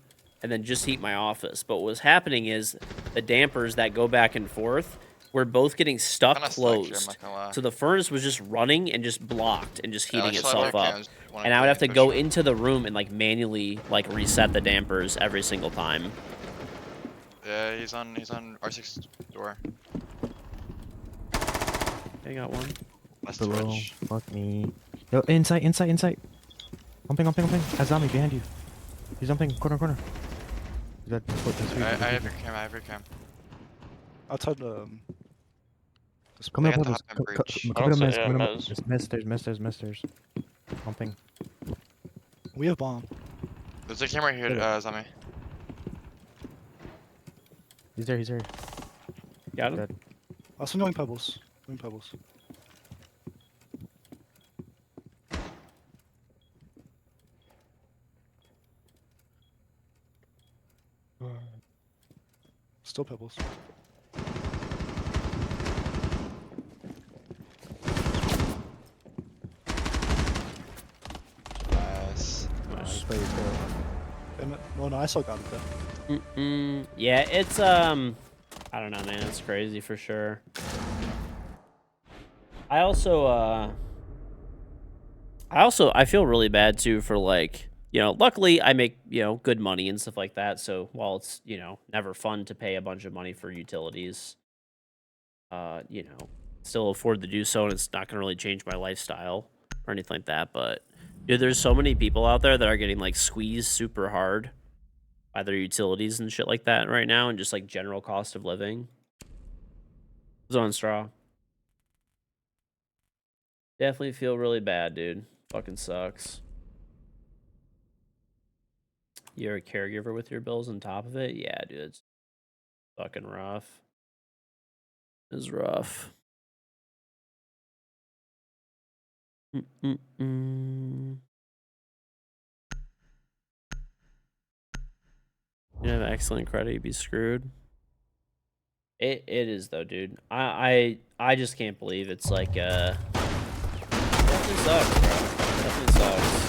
and then just heat my office. But what's happening is the dampers that go back and forth were both getting stuck Kinda stuck here, I'm closed. not gonna lie. So the furnace was just running and just blocked and just heating actually, I itself like up. it. And I would have to go into the room and like manually like reset the dampers every single time. Yeah, he's on R6 door. I got one. That's Below. Twitch. Fuck me. Yo, inside. Humping. A zombie behind you. He's jumping. Corner. Is that what this week? I have your cam. Outside Come They here, got the Pebbles. hop and breach. I Come don't here, see- yeah, Mez. There's Humping. we have bomb. There's a camera here, zombie. He's there. Got him? Dead. Also going pebbles. Still pebbles. Nice. He's very good. Damn it. No, I still got it though. Yeah, it's I don't know, man. It's crazy for sure. I also, I feel really bad too for like, luckily I make, good money and stuff like that. So while it's, never fun to pay a bunch of money for utilities, still afford to do so, and it's not gonna really change my lifestyle or anything like that. But dude, there's so many people out there that are getting like squeezed super hard by their utilities and shit like that right now, and just like general cost of living. Who's on straw? Definitely feel really bad, dude. Fucking sucks. You're a caregiver with your bills on top of it? Yeah, dude, it's fucking rough. It's rough. Mm-mm-mm. You have excellent credit, you'd be screwed. It is though, dude. I just can't believe it's like definitely sucks, bro. Definitely sucks.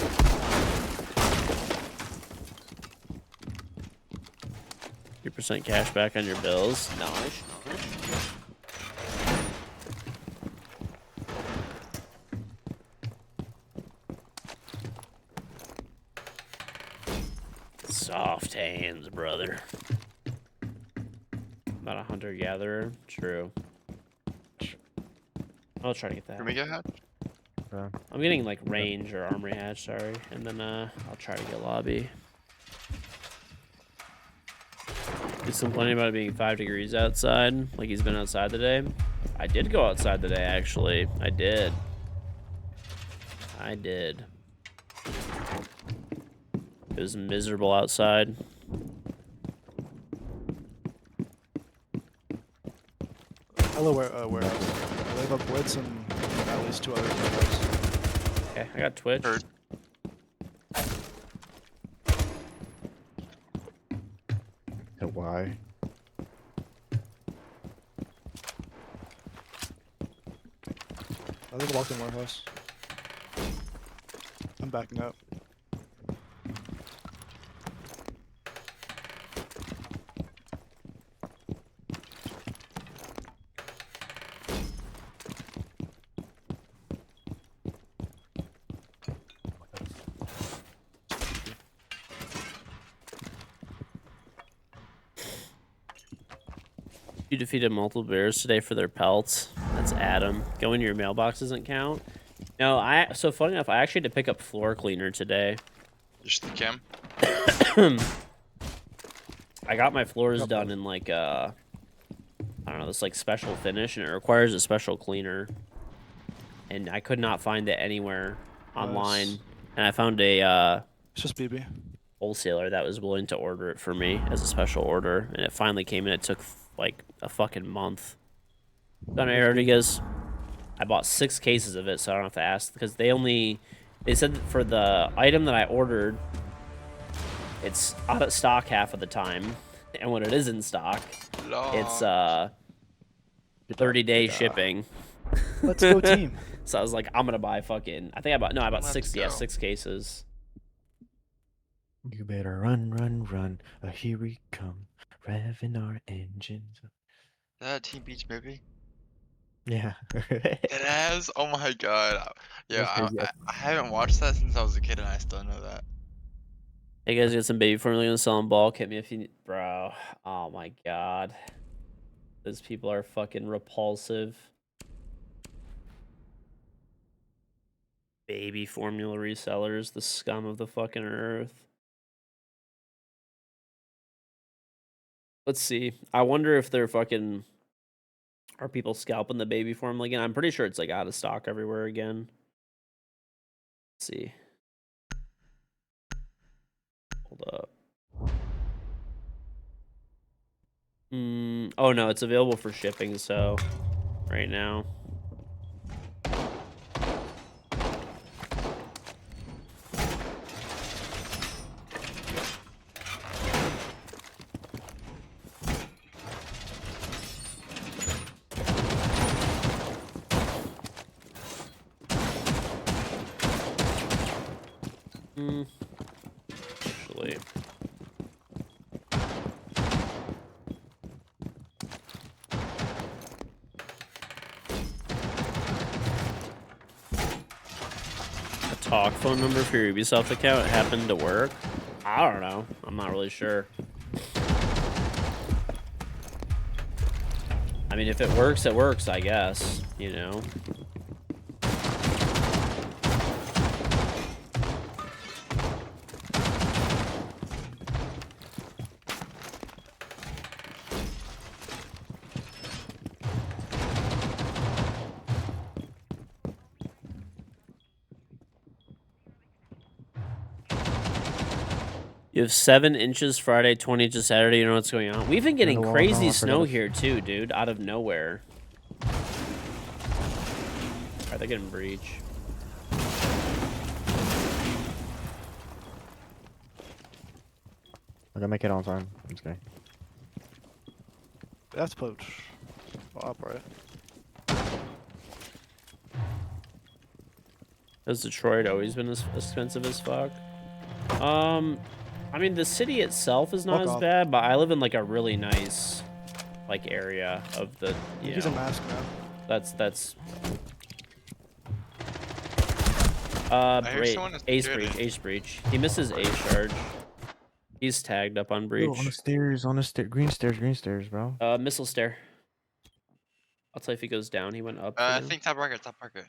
3% cash back on your bills. Nice. Soft hands, brother. About a hunter-gatherer. True. I'll try to get that. Can we get hatch? I'm getting like range or armory hatch, sorry. And then I'll try to get lobby. He's complaining about it being 5 degrees outside, like he's been outside today. I did go outside today, actually. I did. It was miserable outside. Hello, warehouse. I have a blitz and at least 2 other warehouse. Okay, I got Twitch. Heard. Hit Y. I think I walked in warehouse. I'm backing up. You defeated multiple bears today for their pelts. That's Adam. Going to your mailbox doesn't count. No, so funny enough, I actually had to pick up floor cleaner today. Just the cam. I got my floors done in like I don't know, this like special finish, and it requires a special cleaner. And I could not find it anywhere online. Nice. And I found a It's just BB. wholesaler that was willing to order it for me as a special order, and it finally came in. It took like a fucking month. Done it, Rodriguez. I bought 6 cases of it, so I don't have to ask, because they said that for the item that I ordered, it's out of stock half of the time, and when it is in stock, it's 30-day shipping. Let's go team. So I was like, I'm gonna buy fucking. I bought Let's 6. Yeah, go. 6 cases. You better run, run, run. Here we come. Revving our engines. That Team Beach movie. Yeah. It has. Oh my god. Yeah, That's crazy. I haven't watched that since I was a kid, and I still know that. Hey guys, got some baby formula gonna sell in bulk. Hit me if you need, bro. Oh my god, those people are fucking repulsive. Baby formula resellers, the scum of the fucking earth. Let's see. I wonder if they're fucking. Are people scalping the baby formula again? I'm pretty sure it's like out of stock everywhere again. Let's see. Hold up. Oh no, it's available for shipping, so right now. Actually. talk phone number for your Ubisoft account happen to work? I don't know. I'm not really sure. I mean, if it works, it works, I guess. You know? You have 7 inches Friday, 20 inches Saturday. You know what's going on? We've been getting wall, crazy no, I snow forgot. here too, dude. Out of nowhere. Alright, they're getting breach. I'm gonna make it on time. I'm just kidding. They have to put up, right? Has Detroit always been as expensive as fuck? I mean, the city itself is not Fuck as off. bad, but I live in like a really nice, like, area of the. You He's a know, mask now. that's. hear someone is Ace security. breach, ace breach. He misses ace charge. He's tagged up on Yo, on the breach. stairs, green stairs, bro. Missile stair. I'll tell you if he goes down. He went up. for I now. think top market, top market.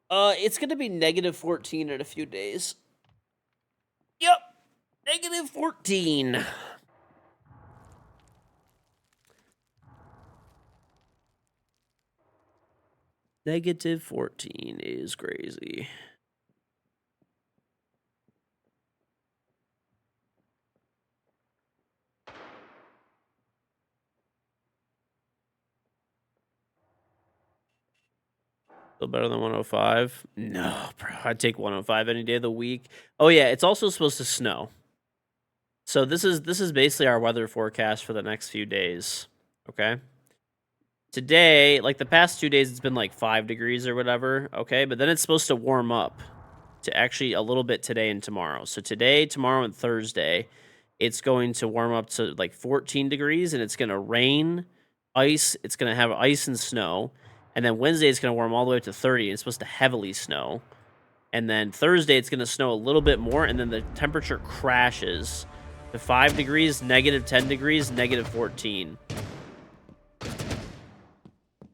It's gonna be -14 in a few days. Yep, -14. -14 is crazy. Still better than 105? No, bro. I'd take 105 any day of the week. Oh yeah, it's also supposed to snow. So this is basically our weather forecast for the next few days. Okay. Today, like the past 2 days, it's been like 5 degrees or whatever. Okay, but then it's supposed to warm up to actually a little bit today and tomorrow. So today, tomorrow, and Thursday, it's going to warm up to like 14 degrees, and it's going to rain, ice. It's going to have ice and snow. And then Wednesday, it's going to warm all the way up to 30, and it's supposed to heavily snow. And then Thursday, it's going to snow a little bit more, and then the temperature crashes to 5 degrees, -10 degrees, -14.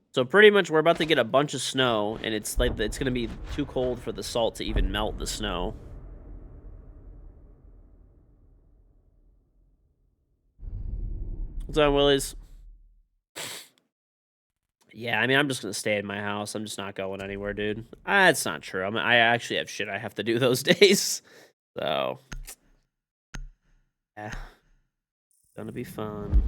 So pretty much we're about to get a bunch of snow, and it's like it's going to be too cold for the salt to even melt the snow. What's on, Willies? Yeah, I mean, I'm just going to stay in my house. I'm just not going anywhere, dude. That's not true. I actually have shit I have to do those days. So, yeah. Gonna be fun.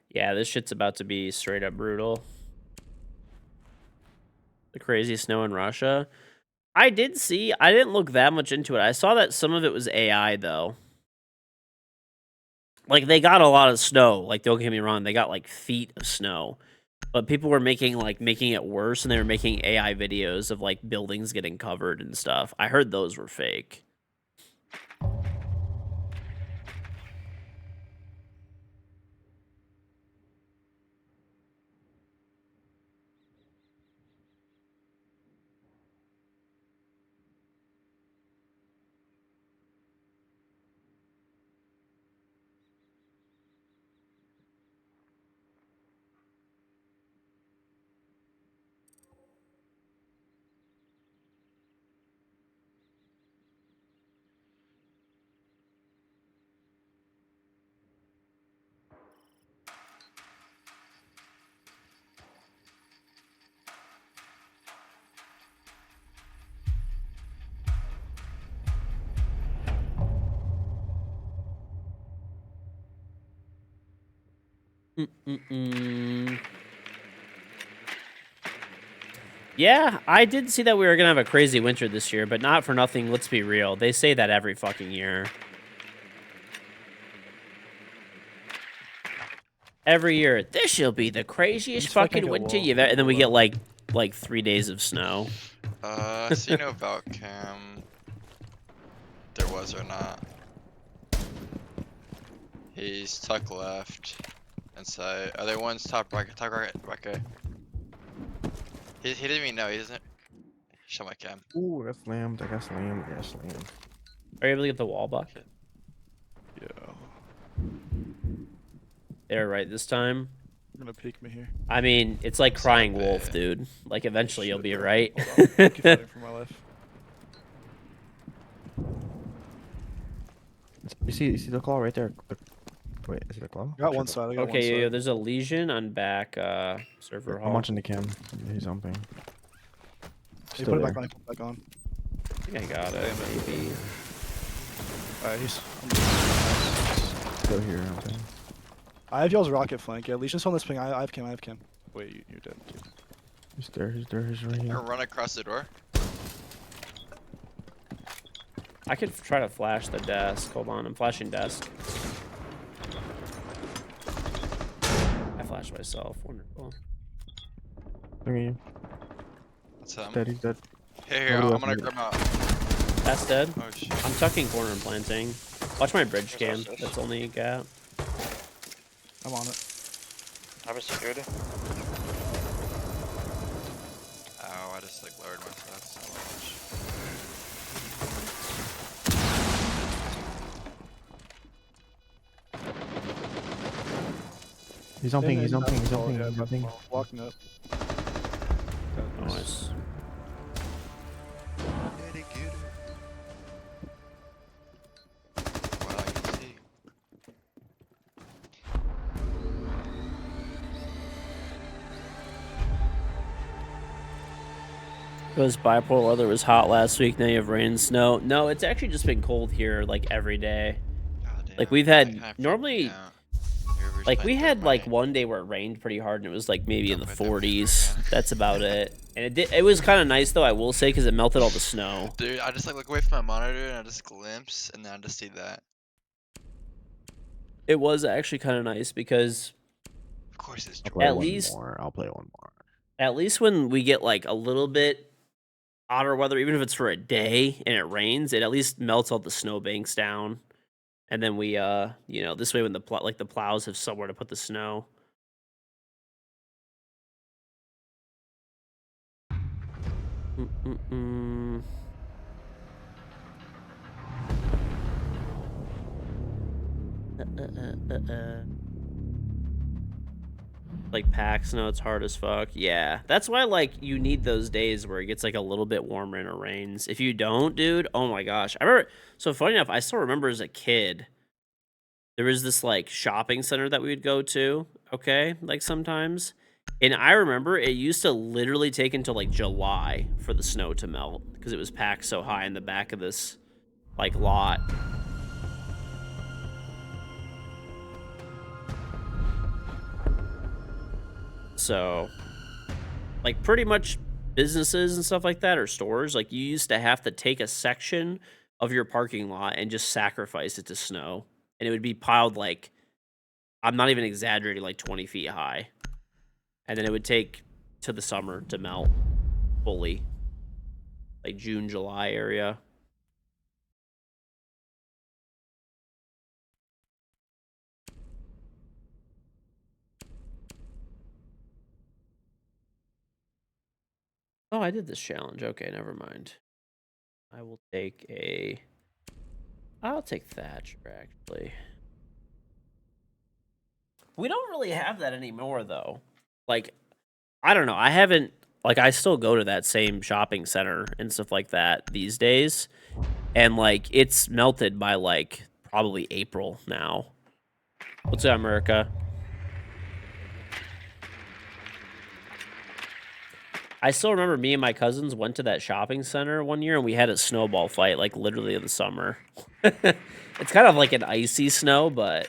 Yeah, this shit's about to be straight up brutal. The crazy snow in Russia. I didn't look that much into it. I saw that some of it was AI, though. Like, they got a lot of snow. Like, don't get me wrong, they got, like, feet of snow. But people were making it worse, and they were making AI videos of, like, buildings getting covered and stuff. I heard those were fake. Yeah, I did see that we were gonna have a crazy winter this year, but not for nothing. Let's be real. They say that every fucking year. Every year, this will be the craziest Just, like, fucking make a winter wall. you've ever. And then we get like like 3 days of snow. So you know about Cam. There was or not. He's tuck left. Inside. Other one's top right. Top right. Right. He didn't even know. He doesn't. Show my cam. Ooh, that's slammed. I got slammed. I got slammed. Are you able to get the wall, Buck? Yeah. There, right this time. You're gonna peek me here. I mean, it's like Stop crying wolf, it. dude. Like eventually you'll Shit, be bro. right. Hold on. I keep fighting for my life. You see the claw right there? Wait, is it a claw? I got one side. I got one Okay, side. there's a lesion on back server I'm hall. watching the cam. He's jumping. Hey, Still put it there. back on. Put it back on. I think I got it, maybe. Alright, he's. Still here. Okay. I have y'all's rocket flank. Yeah, Legion's on this ping. I have cam. I have cam. Wait, you're dead. He's there. He's there. He's right Or here. run across the door. I could try to flash the desk. Hold on, I'm flashing desk. I flashed myself. Wonderful. Look at you. That's He's him. dead. He's dead. Here, Nobody I'm else gonna made it. grab him out. That's dead. Oh shit. I'm tucking corner and planting. Watch my bridge cam. Where's this? That's only a gap. I'm on it. I'm a security. Ow, I just like lowered myself so much. He's jumping. He's Yeah, jumping. He's oh, jumping. yeah, He's jumping. Walking up. Nice. Well, I can see. It was bipolar weather. It was hot last week. Now you have rain and snow. No, it's actually just been cold here like every day. God Like damn, we've that had kinda freaked normally me out. Here, we're just like we playing had dirt like money. one day where it rained pretty hard and it was like maybe in the Dump it, dump it, 40s. yeah. That's about it. And it was kind of nice though, I will say, because it melted all the snow. Dude, I just like look away from my monitor and I just glimpse and then I just see that. It was actually kind of nice because Of course it's I'll true. play At one least- more. I'll play one more. at least when we get like a little bit hotter weather, even if it's for a day and it rains, it at least melts all the snow banks down. And then we this way when the the plows have somewhere to put the snow. Mm-mm-mm. Like pack snow, it's hard as fuck. Yeah, that's why like you need those days where it gets like a little bit warmer and it rains. If you don't, dude, oh my gosh. I remember. So funny enough, I still remember as a kid, there was this like shopping center that we would go to. Okay, like sometimes, and I remember it used to literally take until like July for the snow to melt because it was packed so high in the back of this like lot. So, like, pretty much businesses and stuff like that, or stores, like, you used to have to take a section of your parking lot and just sacrifice it to snow. And it would be piled, like, I'm not even exaggerating, like 20 feet high. And then it would take to the summer to melt fully. Like, June, July area. Oh, I did this challenge. Okay, never mind. I will take a... I'll take Thatcher, actually. We don't really have that anymore, though. Like, I don't know. I haven't... Like, I still go to that same shopping center and stuff like that these days. And, like, it's melted by, like, probably April now. What's up, America? I still remember me and my cousins went to that shopping center one year and we had a snowball fight, like, literally in the summer. It's kind of like an icy snow, but...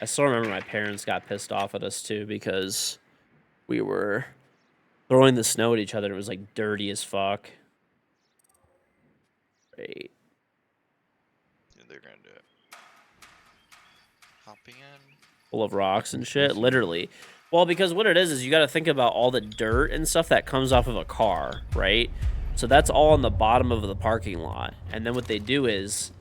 I still remember my parents got pissed off at us, too, because we were throwing the snow at each other and it was, like, dirty as fuck. Great. Yeah, they're gonna do it. Hopping in. full of rocks and Yes, shit. yes. Literally. Well, because what it is you got to think about all the dirt and stuff that comes off of a car, right? So that's all on the bottom of the parking lot. And then what they do is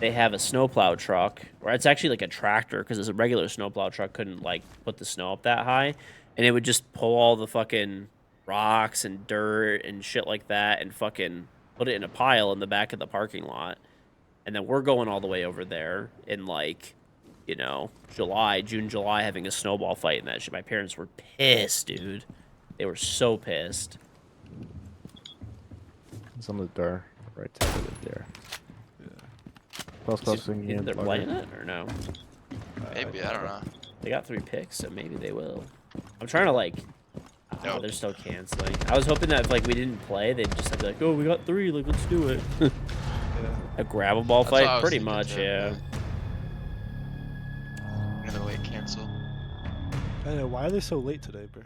they have a snowplow truck, or it's actually like a tractor because a regular snowplow truck couldn't like put the snow up that high, and it would just pull all the fucking rocks and dirt and shit like that and fucking put it in a pile in the back of the parking lot. And then we're going all the way over there in like, you know, June, July, having a snowball fight and that shit. My parents were pissed, dude. They were so pissed. It's on the door. Right side of it there. Yeah. Close, close. You think they're playing it or no? Maybe, I don't know. They got 3 picks, so maybe they will. I'm trying to like. Oh, Nope. they're still canceling. I was hoping that if like we didn't play, they'd just have to be like, oh, we got 3, like let's do it. Yeah. A grab a ball That's what I fight, was pretty thinking much, too, yeah. Another late cancel. I know, why are they so late today, bro?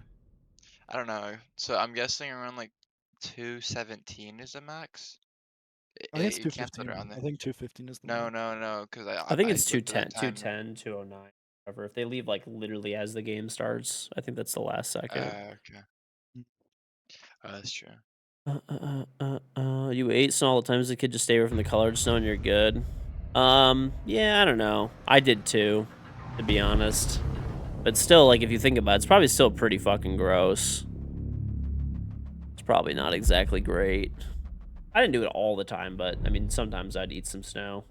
I don't know. So I'm guessing around like 2:17 is the max. I think it's You canceled 2:15. around there. I think 2:15 is the No, max. no, because I think it's looked at 210, the time. 209, whatever. If they leave like literally as the game starts, I think that's the last second. Okay. Mm. That's true. You ate snow all the time as a kid, just stay away from the colored snow and you're good. Yeah, I don't know. I did too, to be honest. But still, like, if you think about it, it's probably still pretty fucking gross. It's probably not exactly great. I didn't do it all the time, but, I mean, sometimes I'd eat some snow.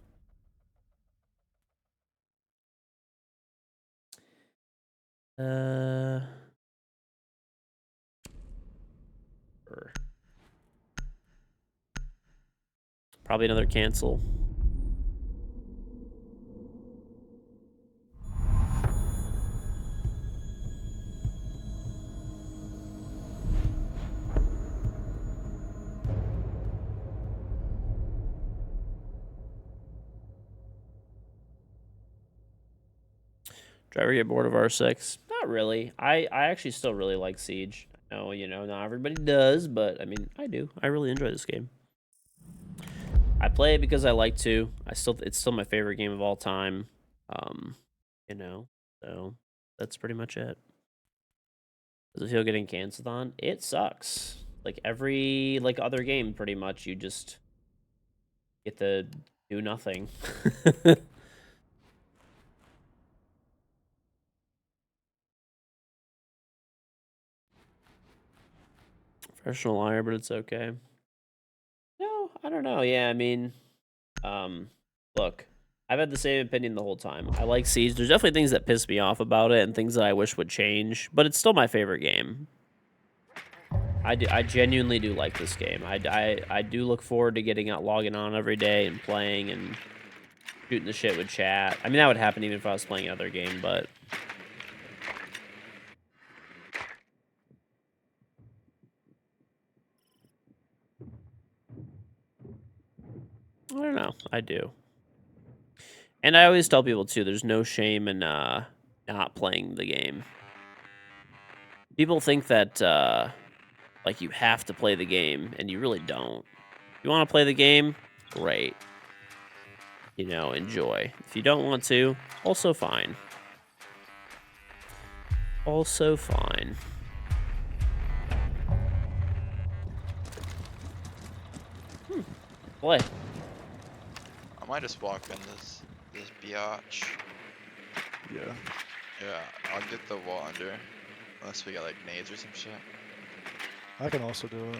Probably another cancel. Driver get bored of R6? Not really. I actually still really like Siege. I know, you know, not everybody does, but I mean, I do. I really enjoy this game. I play it because I like to. It's still my favorite game of all time. You know, so that's pretty much it. Does it feel getting canceled on? It sucks. Like every like other game, pretty much, you just get to do nothing. Professional liar, but it's okay. No, I don't know. Yeah, I mean, look, I've had the same opinion the whole time. I like Siege. There's definitely things that piss me off about it and things that I wish would change, but it's still my favorite game. I genuinely do like this game. I do look forward to getting out, logging on every day and playing and shooting the shit with chat. I mean, that would happen even if I was playing another game, but I don't know. I do. And I always tell people too, there's no shame in not playing the game. People think that like you have to play the game, and you really don't. If you want to play the game, great. You know, enjoy. If you don't want to, also fine. Also fine. Play. I might just walk in this biatch. Yeah. Yeah, I'll get the wall under. Unless we got like nades or some shit. I can also do it.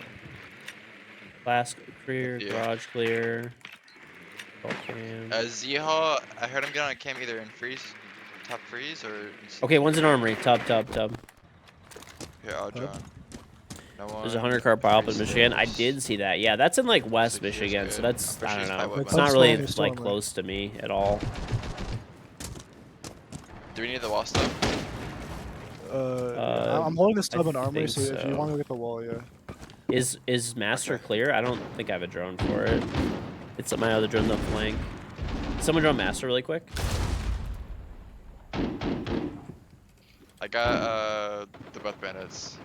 Class clear, Yeah. garage clear. All cam. Zeha, I heard him get on a cam either in freeze, top freeze, or. Okay, one's an armory. Tub. Here, I'll draw. No one. There's a 100-car pile up in freeze Michigan. I stairs. did see that. Yeah, that's in like West 60 is Michigan, so good. that's I'm pretty I sure don't it's by know. what It's West not really Michigan. like close to me at all. Do we need the wall stuff? Yeah, I'm holding this tub in armory, think so if you so. want to go get the wall, yeah. Is Master Okay. clear? I don't think I have a drone for it. It's my other drone's on flank. Someone drone Master really quick. I got the breath bandits.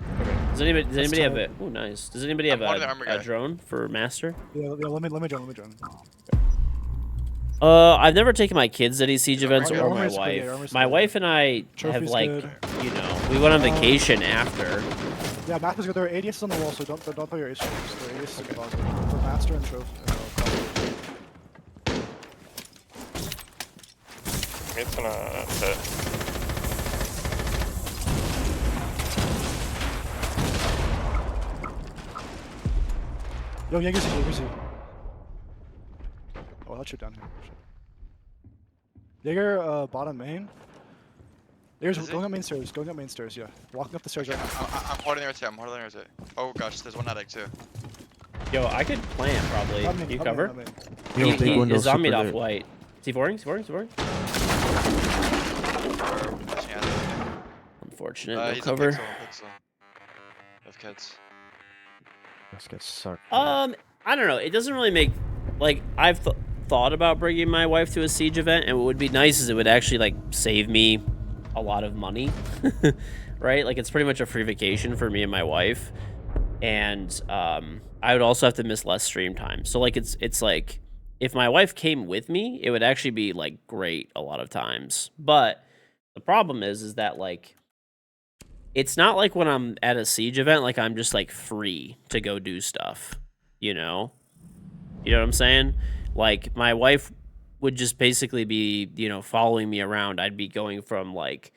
Does anybody have tight. it? Oh, nice. Does anybody have I'm one of the armor a guy. drone for Master? Yeah, let me join. I've never taken my kids to any siege events good. or my Armor's good, yeah, wife. armor's My good. wife and I have Trophy's like, good. you know, we went on vacation after. Yeah, map is good. There are ADSs on the wall, so don't throw your ace trophies. There are ADSs in the closet for master and trophy. It's gonna hit. Yo, Jaeger. Oh, I'll shoot down here. Jaeger, bottom main. Jaeger's Is he? going up main stairs. Going up main stairs. Yeah, walking up the stairs Okay, right now. I'm holding the rotate. Oh gosh, there's one attic too. Yo, I could plant probably. Top main, You top main, cover? top main. You have a big window Is on me super off there. white. C4ing? Or pushing attic. Unfortunate. No He's cover. a pixel. Of kids. Let's get sucked. I don't know. It doesn't really make like I've thought about bringing my wife to a siege event, and what would be nice is it would actually like save me a lot of money, right? Like it's pretty much a free vacation for me and my wife, and I would also have to miss less stream time. So like it's like if my wife came with me, it would actually be like great a lot of times. But the problem is that like it's not like when I'm at a siege event, like I'm just like free to go do stuff, you know? You know what I'm saying? Like my wife would just basically be, you know, following me around. I'd be going from like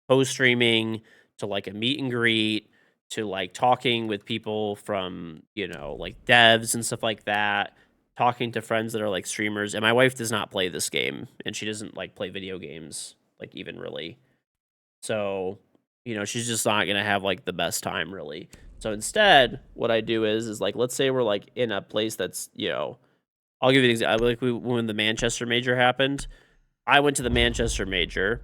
post streaming to like a meet and greet to like talking with people from, you know, like devs and stuff like that, talking to friends that are like streamers. And my wife does not play this game and she doesn't like play video games, like even really. So, you know, she's just not gonna have like the best time really. So instead, what I do is like let's say we're like in a place that's, you know, I'll give you an example. Like when the Manchester Major happened, I went to the Manchester Major,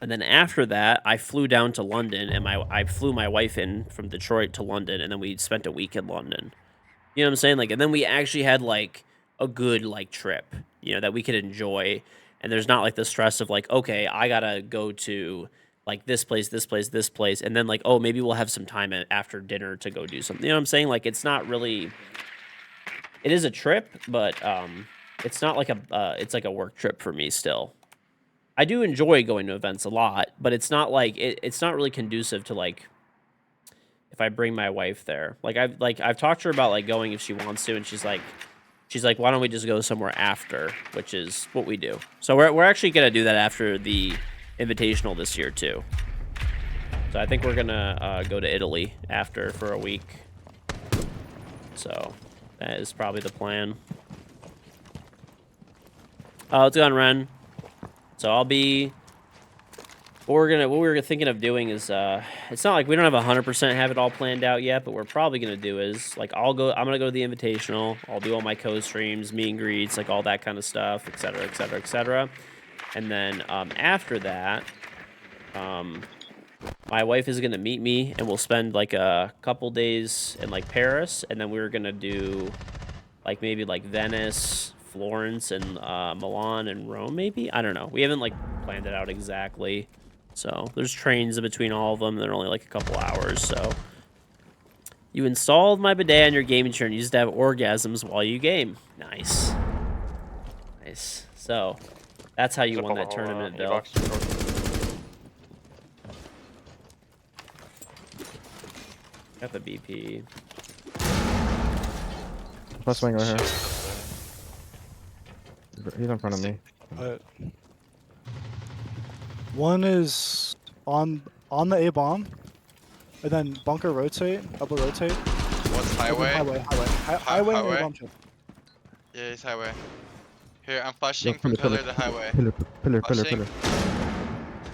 and then after that, I flew down to London, and I flew my wife in from Detroit to London, and then we spent a week in London. You know what I'm saying? Like, and then we actually had like a good like trip, you know, that we could enjoy, and there's not like the stress of like, okay, I gotta go to like this place, and then like, oh, maybe we'll have some time after dinner to go do something. You know what I'm saying? Like, it's not really. It is a trip, but it's not like it's like a work trip for me still. I do enjoy going to events a lot, but it's not like it's not really conducive to like if I bring my wife there. I've talked to her about like going if she wants to, and she's like, why don't we just go somewhere after, which is what we do. So we're actually gonna do that after the Invitational this year too. So I think we're gonna go to Italy after for a week. So that is probably the plan. Let's go on Ren. So I'll be. What we were thinking of doing is, it's not like we don't have 100% have it all planned out yet, but we're probably gonna do is like I'm gonna go to the Invitational. I'll do all my co-streams, meet and greets, like all that kind of stuff, etc., etc., etc. And then after that, my wife is gonna meet me, and we'll spend like a couple days in like Paris, and then we were gonna do like maybe like Venice, Florence, and Milan and Rome. Maybe I don't know. We haven't like planned it out exactly. So there's trains in between all of them. They're only like a couple hours. So you installed my bidet on your gaming chair and you used to have orgasms while you game. Nice, nice. So that's how you won that tournament, Bill. Got the BP. Plus swing right here. He's in front of me. One is on the A bomb, and then bunker rotate, double rotate. What's highway? Highway and A Highway? bomb chip. Yeah, he's highway. Here, I'm flashing Yo, from pillar, pillar to highway. Pillar. Flashing.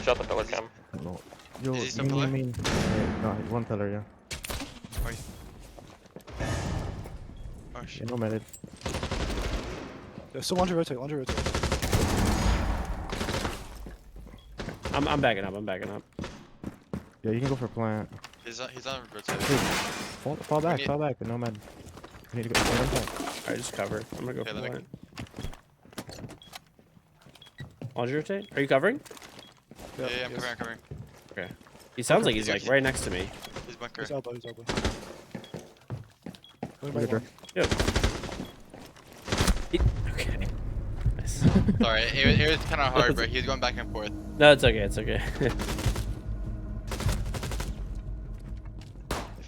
Shot the pillar cam. No. Yo, Is he still pillar? mean. Yeah, no, one pillar, yeah. Oh Yeah, shit. no medic. Yeah, still laundry rotate. I'm backing up. Yeah, you can go for plant. He's on rotate. Dude, fall back, need- but no med. You need to go one back. Alright, just cover. I'm gonna go Okay, for let me- that. Laundry rotate? Are you covering? Yeah, I'm covering. Okay. He sounds like he's He's like here. right next to me. He's bunker. He's elbow. Look Going by at her. one. Okay. Nice. Sorry, it was kind of hard, bro. He was going back and forth. No, it's okay. It's okay.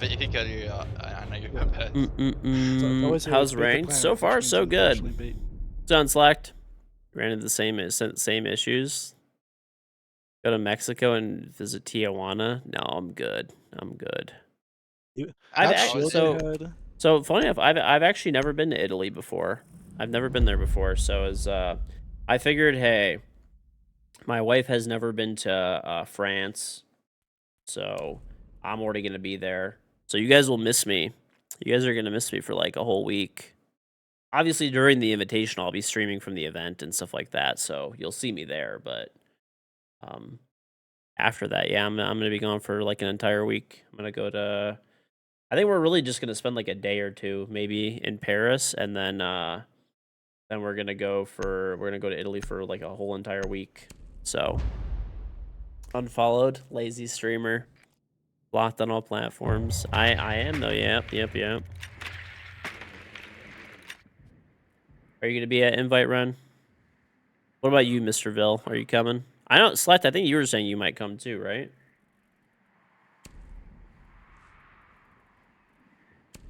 If he killed you, I know you're Yeah. pissed. always How's bait the ranked? planet, So which far, means so intentionally good. bait. It's unslacked. Ran into the same issues. Go to Mexico and visit Tijuana. No, I'm good. I'm good. I've That act- shield so- they had, So funny enough, I've actually never been to Italy before. I've never been there before. So as I figured, hey, my wife has never been to France, so I'm already gonna be there. So you guys will miss me. You guys are gonna miss me for like a whole week. Obviously, during the invitation, I'll be streaming from the event and stuff like that, so you'll see me there. But after that, yeah, I'm gonna be gone for like an entire week. I'm gonna go to. I think we're really just gonna spend like a day or two, maybe in Paris, and then we're gonna go to Italy for like a whole entire week. So unfollowed, lazy streamer, blocked on all platforms. I am though. Yep. Are you gonna be at Invite Run? What about you, Mr. Ville? Are you coming? I don't, Select. I think you were saying you might come too, right?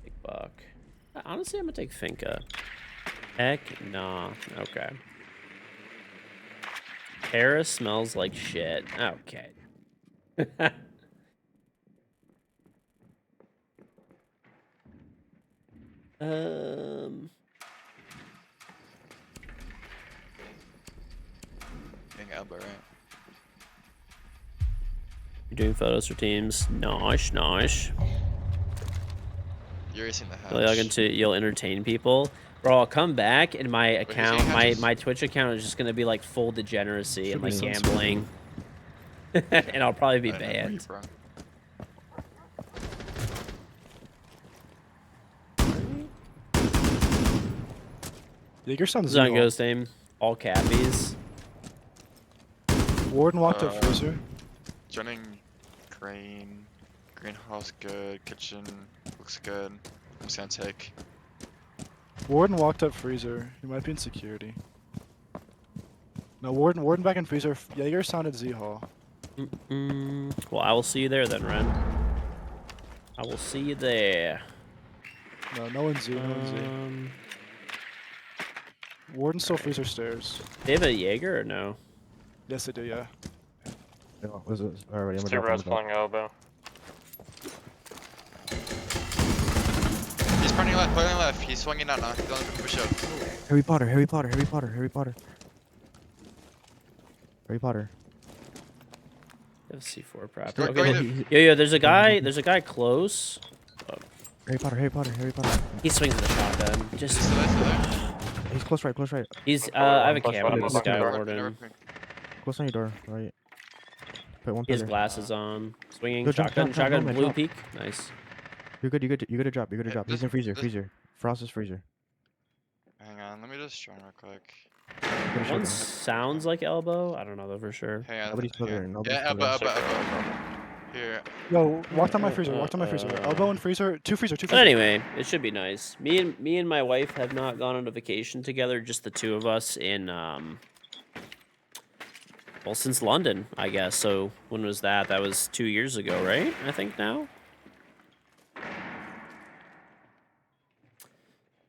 Big Buck. Honestly, I'm gonna take Finca. Heck, nah. Okay. Paris smells like shit. Okay. um. Being elbow, right? You're doing photos for teams. Nice. You're racing the hatch. You'll log into, you'll entertain people. Bro, I'll come back and my who's account, saying hatches? my Twitch account is just gonna be like full degeneracy and like Should be gambling. And I'll probably be I don't know where you're banned. from. Jaeger sounds This is on zero. Ghost Aim. All cappies. Warden walked up freezer. Joining crane. Greenhouse good. Kitchen looks good. I'm just gonna take. Warden walked up freezer. He might be in security. No, Warden back in freezer. Jaeger sounded Z Hall. Well, I will see you there then, Ren. I will see you there. No one's Z. No one's Z. Warden still freezer stairs. They have a Jaeger or no? Yes, they do. Yeah. Yeah, was it already? There's I'm two gonna rows drop pulling elbow. He's turning left. He's swinging out now. He's going to push up. Harry Potter. Harry Potter. They have C4 prop. Go- Okay. go either- Yo, there's a guy close. Harry Potter. He swings the shotgun. Just Is he still there? He's close right. he's One I have a push cam one on in this the guy, door. Warden. Close on your door, right. Put one He has pillar. glasses on. Swinging Go jump, shotgun, jump, blue jump. peek. Nice. You're good to drop. He's this- in freezer. this- Frost is freezer. Hang on, let me just join real quick. Finish One it. sounds like elbow. I don't know though for sure. Hang on. Nobody's hang on. covering, nobody's Yeah, elbow. covering. Here. Yo, walked on my freezer. Elbow and freezer. Two freezer. But anyway, it should be nice. Me and my wife have not gone on a vacation together. Just the two of us in well, since London, I guess. So when was that? That was 2 years ago, right? I think now.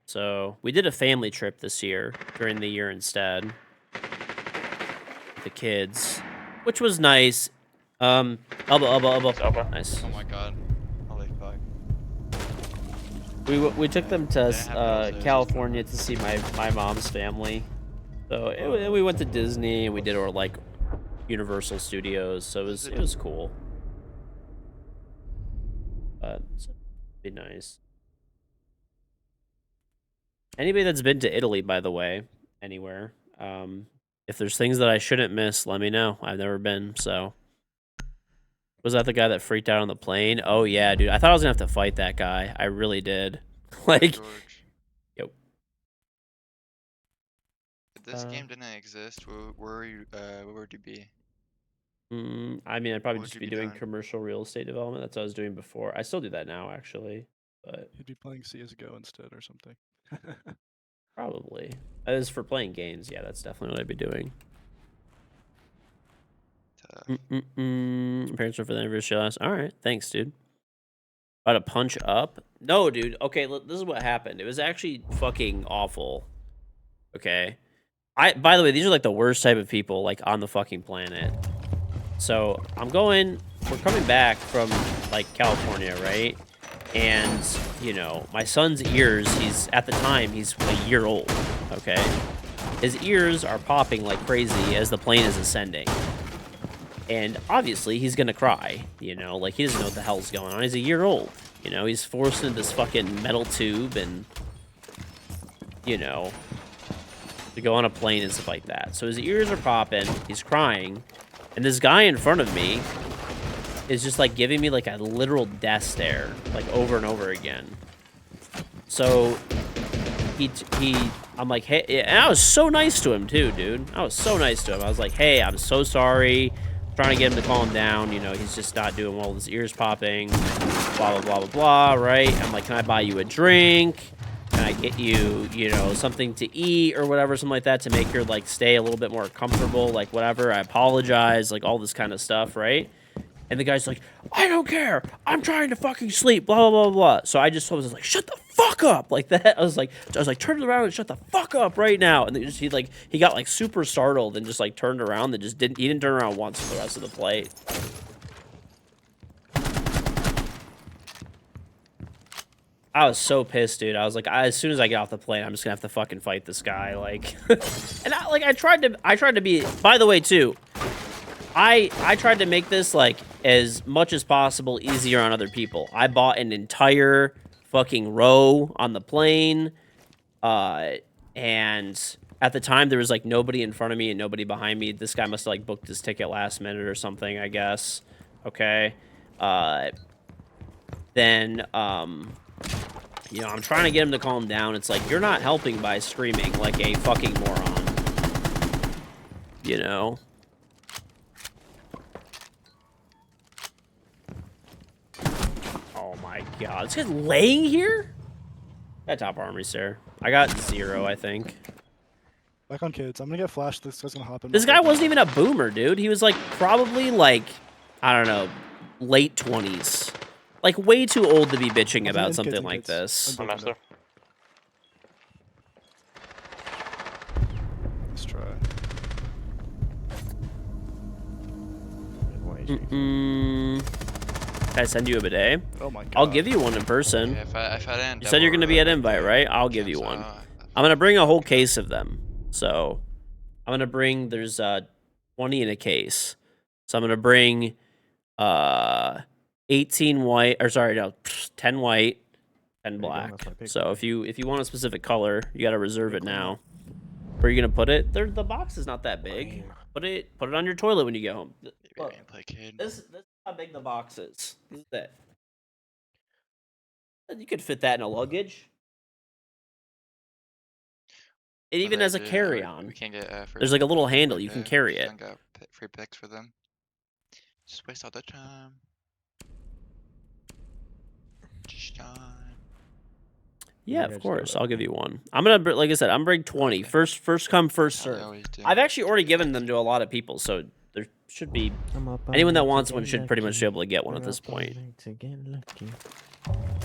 So we did a family trip this year during the year instead. The kids, which was nice. Elbow. It's elbow. Nice. Oh my god. Holy fuck. We took them to They have those, California to see my mom's family. So we went to Disney and we did our like Universal Studios. So it was cool. But it'd be nice. Anybody that's been to Italy, by the way, anywhere, if there's things that I shouldn't miss, let me know. I've never been, so. Was that the guy that freaked out on the plane? Oh yeah, dude. I thought I was gonna have to fight that guy. I really did. Like, George. Yep. If this game didn't exist, where would you be? I mean, I'd probably What would just you be be doing doing? commercial real estate development. That's what I was doing before. I still do that now, actually. But He'd be playing CS:GO instead or something. Probably. As for playing games, yeah, that's definitely what I'd be doing. Parents are for the anniversary last. All right, thanks, dude. About to punch up? No, dude. Okay, look, this is what happened. It was actually fucking awful. Okay. By the way, these are like the worst type of people like on the fucking planet. So we're coming back from like California, right? And you know, my son's ears, at the time he's a year old, okay? His ears are popping like crazy as the plane is ascending. And obviously he's gonna cry, you know, like he doesn't know what the hell's going on. He's a year old, you know, he's forced into this fucking metal tube and, you know, to go on a plane and stuff like that. So his ears are popping, he's crying, and this guy in front of me is just like giving me like a literal death stare, like over and over again. So I'm like, hey, and I was so nice to him too, dude. I was so nice to him. I was like, hey, I'm so sorry. Trying to get him to calm down. You know, he's just not doing well with his ears popping. Blah, blah, blah, blah, blah, right? I'm like, can I buy you a drink? Can I get you, you know, something to eat or whatever, something like that to make your, like, stay a little bit more comfortable, like, whatever. I apologize, like, all this kind of stuff, right? And the guy's like, I don't care. I'm trying to fucking sleep, blah, blah, blah, blah. So I just was like, shut the fuck up, like that. I was like, turn around and shut the fuck up right now. And he got like super startled and just like turned around and he didn't turn around once for the rest of the flight. I was so pissed, dude. I was like, as soon as I get off the plane, I'm just gonna have to fucking fight this guy, like. And I tried to be. By the way, too, I tried to make this like as much as possible easier on other people. I bought an entire fucking row on the plane, and at the time there was like nobody in front of me and nobody behind me. This guy must have like booked his ticket last minute or something, I guess. Okay, then you know, I'm trying to get him to calm down. It's like, you're not helping by screaming like a fucking moron. You know? Oh my god. This guy's laying here? Got top armory, sir. I got 0, I think. Back on kids. I'm gonna get flashed. This guy's gonna hop in. This guy wasn't even a boomer, dude. He was like probably like, I don't know, late 20s. Like, way too old to be bitching about something like this. I'm master. Let's try. Can I send you a bidet? Oh my god. I'll give you one in person. Yeah, if I didn't You said you're going to be at Invite, right? I'll give you one. I'm going to bring a whole case of them. So, I'm going to bring, there's 20 in a case. So, I'm going to bring 18 white, or sorry, no, 10 white, 10 black. So if you want a specific color, you gotta reserve it now. Where are you gonna put it? The box is not that big. Put it on your toilet when you get home. Look, this is how big the box is. This is it. You could fit that in a luggage. It even has a carry-on. We can't get There's like a little handle, you can carry it. Got free picks for them. Just waste all the time. Yeah, of course. I'll give you one. I'm gonna, like I said, I'm bringing 20. First come, first serve. I've actually already given them to a lot of people, so there should be anyone that wants one should pretty much be able to get one at this point.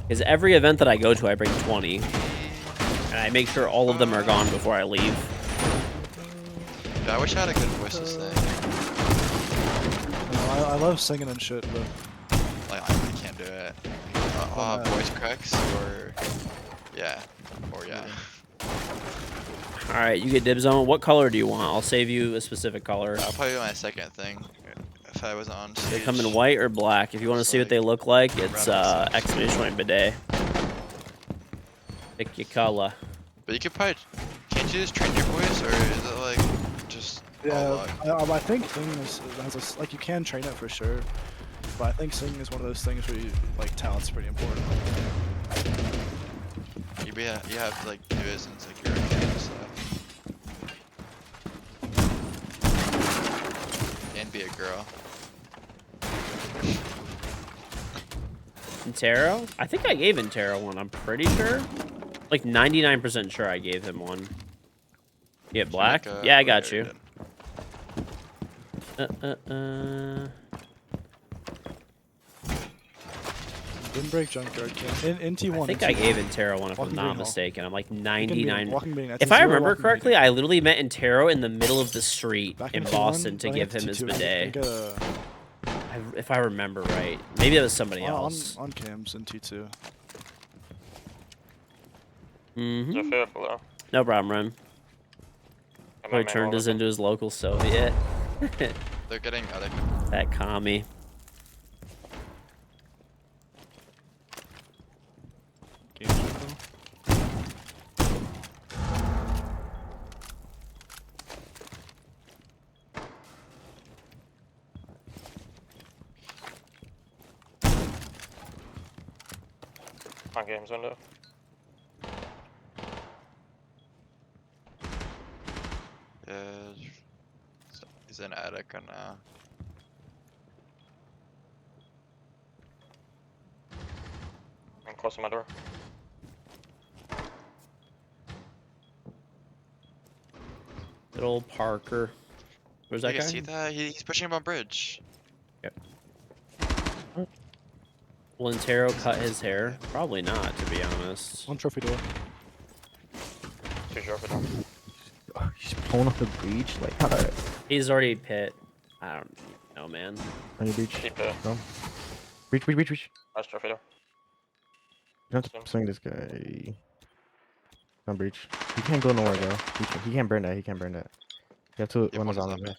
Because every event that I go to, I bring 20, and I make sure all of them are gone before I leave. Dude, I wish I had a good voice to sing. I love singing and shit, but like I can't do it. I'll have voice cracks or yeah. All right, you get dibs on. What color do you want? I'll save you a specific color. I'll probably do my second thing if I wasn't on stage. They come in white or black. If you want to see what they look like, it's exclamation point bidet. Pick your color. But you could probably, can't you just train your voice, or is it like just yeah, I think singing has like you can train it for sure, but I think singing is one of those things where you, like, talent's pretty important. You have to like do it since like you're a kid and stuff. And be a girl. Intero? I think I gave Intero one, I'm pretty sure. Like 99% sure I gave him one. You get black? Like, Yeah, I oh, got you're you. good. Didn't break junkyard camp. In T1. I think in I T1. gave Intero one if I'm Walking not green hall. mistaken. I'm like Walking 99. green, If I remember correctly, I literally met Intero in the middle of the street Back in in T1, Boston to running give up him his T2, bidet. I get If I remember right. Maybe it was somebody on else. cams in T2. Mm-hmm. Just here below. No problem, Ren. I'm Probably not turned us main into his local Soviet. They're getting other. That commie. Game check, on games window. Yeah, he's in attic now. I'm close to my door. Good old Parker. Where's that You guy? guys see that? He's pushing him on bridge. Will Intero cut his hair? Probably not, to be honest. One trophy door. Too short for them. Oh, he's pulling up the breach. Like, how the He's already pit. I don't know, man. on your breach? Keep it. Go. Breach. Last trophy door. You have to swing this guy. On breach. He can't go nowhere, bro. He can't burn that. He can't burn that. You have to Yeah, run one us is on up. him.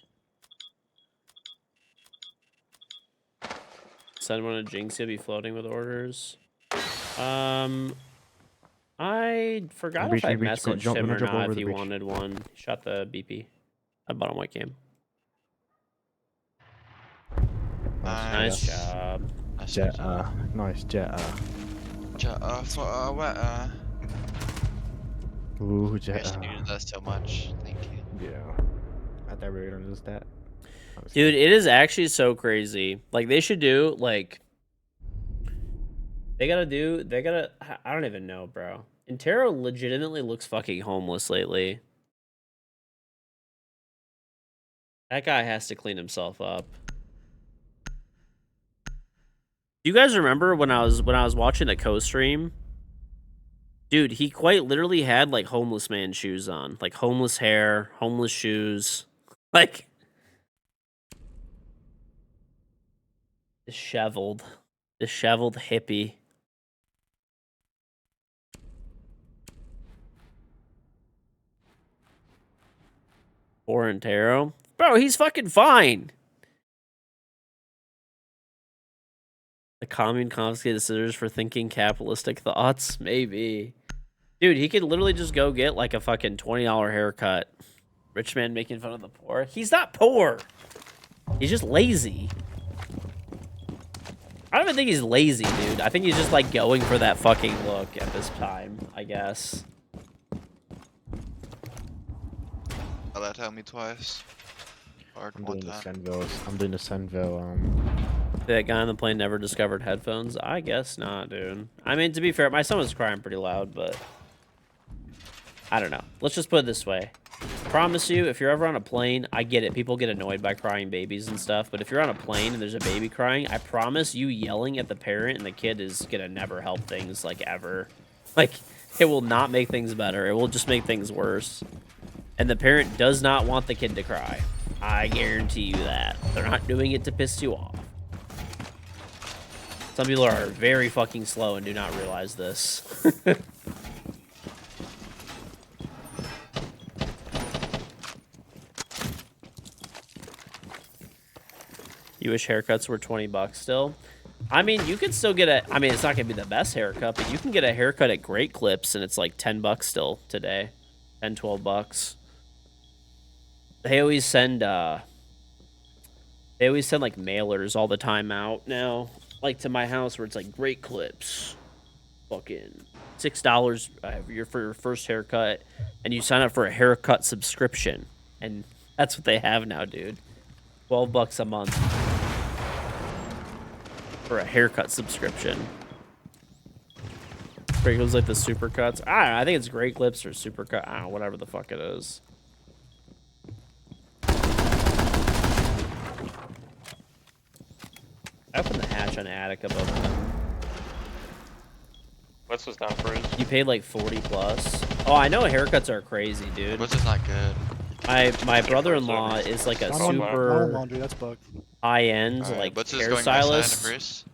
Send one to Jinx, he'll be floating with orders. I forgot Breach, if I breach, go, messaged jump, him gonna or jump not over if the he breach. wanted one. He shot the BP. I bought him white cam. Nice Nice. job. Nice Jet, job. nice jet, For what? Ooh, You jet, guys needed that so much. Thank you. yeah. I thought we were gonna lose that. Dude, it is actually so crazy. Like, they should do, like... They gotta... I don't even know, bro. Intero legitimately looks fucking homeless lately. That guy has to clean himself up. Do you guys remember when I was watching the co-stream? Dude, he quite literally had like homeless man shoes on, like homeless hair, homeless shoes, like disheveled hippie. Foreign Tarot, bro, he's fucking fine. The commune confiscated scissors for thinking capitalistic thoughts, maybe. Dude, he could literally just go get like a fucking $20 haircut. Rich man making fun of the poor. He's not poor. He's just lazy. I don't even think he's lazy, dude. I think he's just like going for that fucking look at this time, I guess. Oh, that hit me twice. Or I'm one doing the time. Senville. I'm doing the Senville. That guy on the plane never discovered headphones? I guess not, dude. I mean, to be fair, my son was crying pretty loud, but... I don't know. Let's just put it this way. Promise you, if you're ever on a plane, I get it. People get annoyed by crying babies and stuff, but if you're on a plane and there's a baby crying, I promise you yelling at the parent and the kid is gonna never help things, like, ever. Like, it will not make things better. It will just make things worse. And the parent does not want the kid to cry. I guarantee you that. They're not doing it to piss you off. Some people are very fucking slow and do not realize this. You wish haircuts were $20 still? I mean, you could still get a... I mean, it's not going to be the best haircut, but you can get a haircut at Great Clips, and it's like $10 still today. 10, 12 bucks. They always send, like, mailers all the time out now. Like, to my house, where it's like, Great Clips. Fucking $6 for your first haircut, and you sign up for a haircut subscription. And that's what they have now, dude. $12 a month for a haircut subscription. Great clips like the super cuts. I don't know. I think it's great clips or super cut. I don't know. Whatever the fuck it is. I opened the hatch on attic above them. Blitz was down freeze. You paid like 40 plus. Oh, I know haircuts are crazy, dude. What's is not good. My brother-in-law is like a Not Not on super laundry, that's bugged. high-end Alright, like Blitz is going right side hairstylist. first.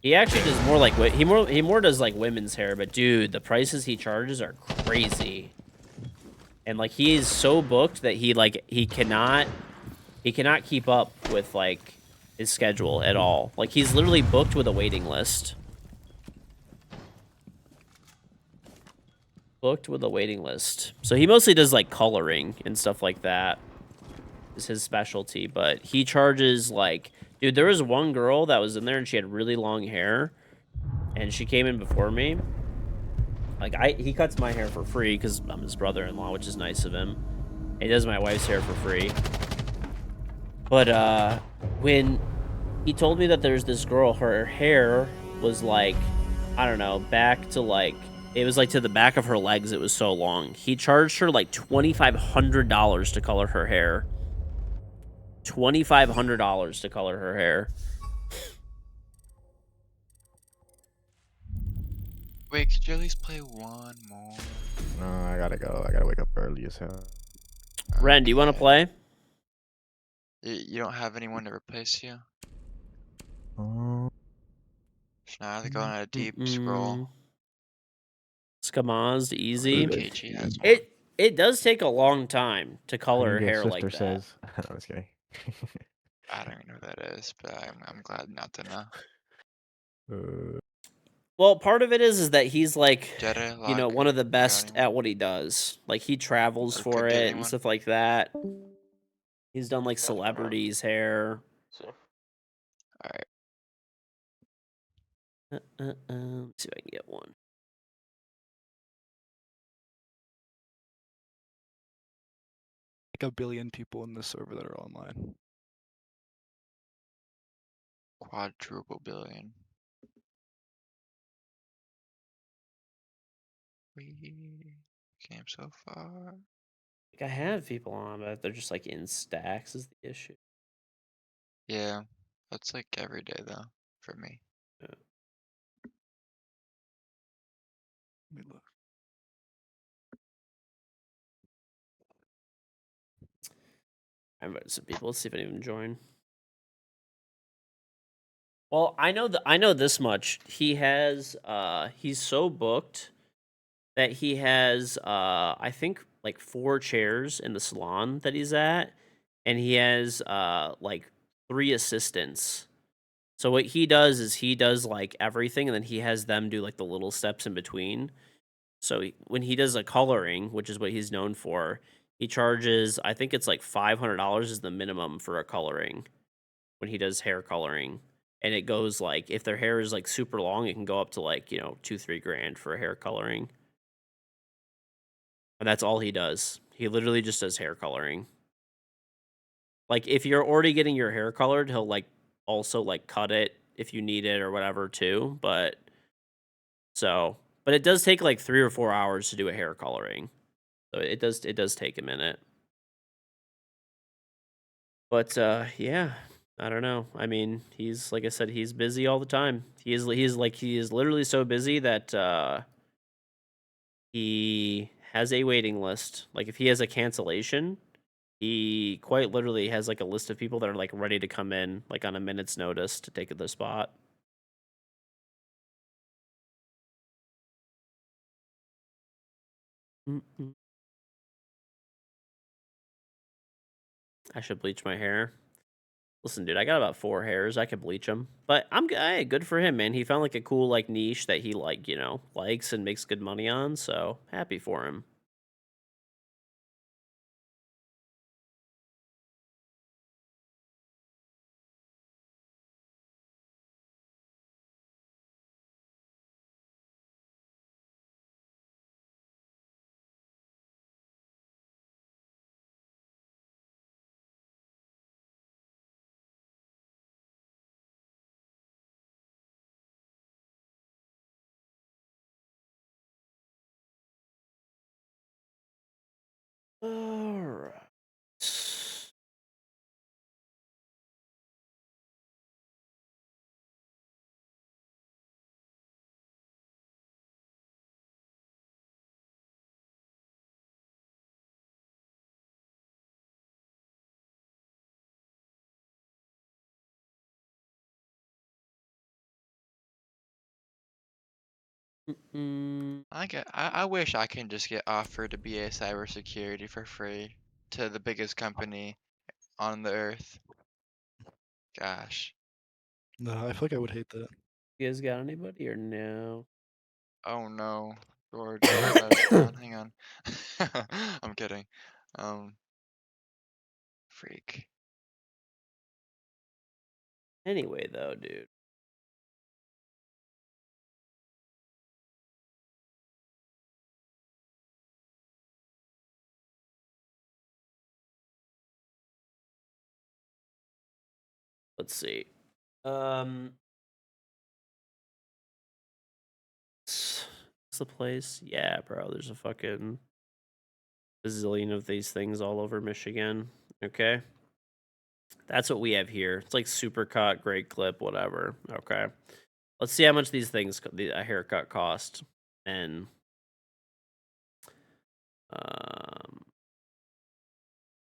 He actually does more like he more does like women's hair, but dude, the prices he charges are crazy. And like he is so booked that he cannot keep up with like his schedule at all. Like he's literally booked with a waiting list. Booked with a waiting list. So he mostly does like coloring and stuff like that. Is his specialty, but he charges like, dude, there was one girl that was in there and she had really long hair and she came in before me. Like he cuts my hair for free because I'm his brother-in-law, which is nice of him. And he does my wife's hair for free. But when he told me that there's this girl, her hair was like, I don't know, back to like, it was like to the back of her legs. It was so long. He charged her like $2,500 to color her hair. $2,500 to color her hair. Wait, could you at least play one more? No, I gotta go. I gotta wake up early as hell. Ren, do you want to Okay. play? You don't have anyone to replace you? Oh, So now they're going on a deep scroll. Skamazed, easy. KG has one. It does take a long time to color her Your hair sister like that. says. No, I'm just kidding. I don't even know who that is, but I'm glad not to know. Well, part of it is that he's like, Jetta, you know, Locker, one of the you got best anyone? at what he does. Like he travels Or for could get it and anyone? stuff like that. He's done like Definitely. celebrities' hair. See. Alright. Let's see if I can get one. Like a billion people in this server that are online. Quadruple billion. We came so far. Like I have people on, but they're just like in stacks is the issue. Yeah, that's like every day though, for me. Let me look. I invited some people. Let's see if any of them join. Well, I know this much. He has he's so booked that he has I think like 4 chairs in the salon that he's at, and he has like 3 assistants. So what he does is he does like everything, and then he has them do like the little steps in between. So when he does a coloring, which is what he's known for, he charges, I think it's like $500 is the minimum for a coloring when he does hair coloring. And it goes like, if their hair is like super long, it can go up to like, you know, 2-3 grand for a hair coloring. And that's all he does. He literally just does hair coloring. Like if you're already getting your hair colored, he'll like also like cut it if you need it or whatever too. But it does take like 3 or 4 hours to do a hair coloring. So it does take a minute. But yeah, I don't know. I mean, he's like I said, he's busy all the time. He is literally so busy that he has a waiting list. Like if he has a cancellation, he quite literally has like a list of people that are like ready to come in like on a minute's notice to take the spot. I should bleach my hair. Listen, dude, I got about 4 hairs. I could bleach them, but hey, good for him, man. He found like a cool like niche that he like, you know, likes and makes good money on. So happy for him. Mm, I wish I can just get offered to be a cybersecurity for free to the biggest company on the earth. Gosh. No, I feel like I would hate that. you guys got anybody or no? Oh no, George, I might have gone. Hang on. I'm kidding. Freak. Anyway, though, dude. Let's see. What's the place? Yeah, bro. There's a fucking bazillion of these things all over Michigan. Okay. That's what we have here. It's like Supercut, Great Clip, whatever. Okay. Let's see how much these things, a haircut cost. And,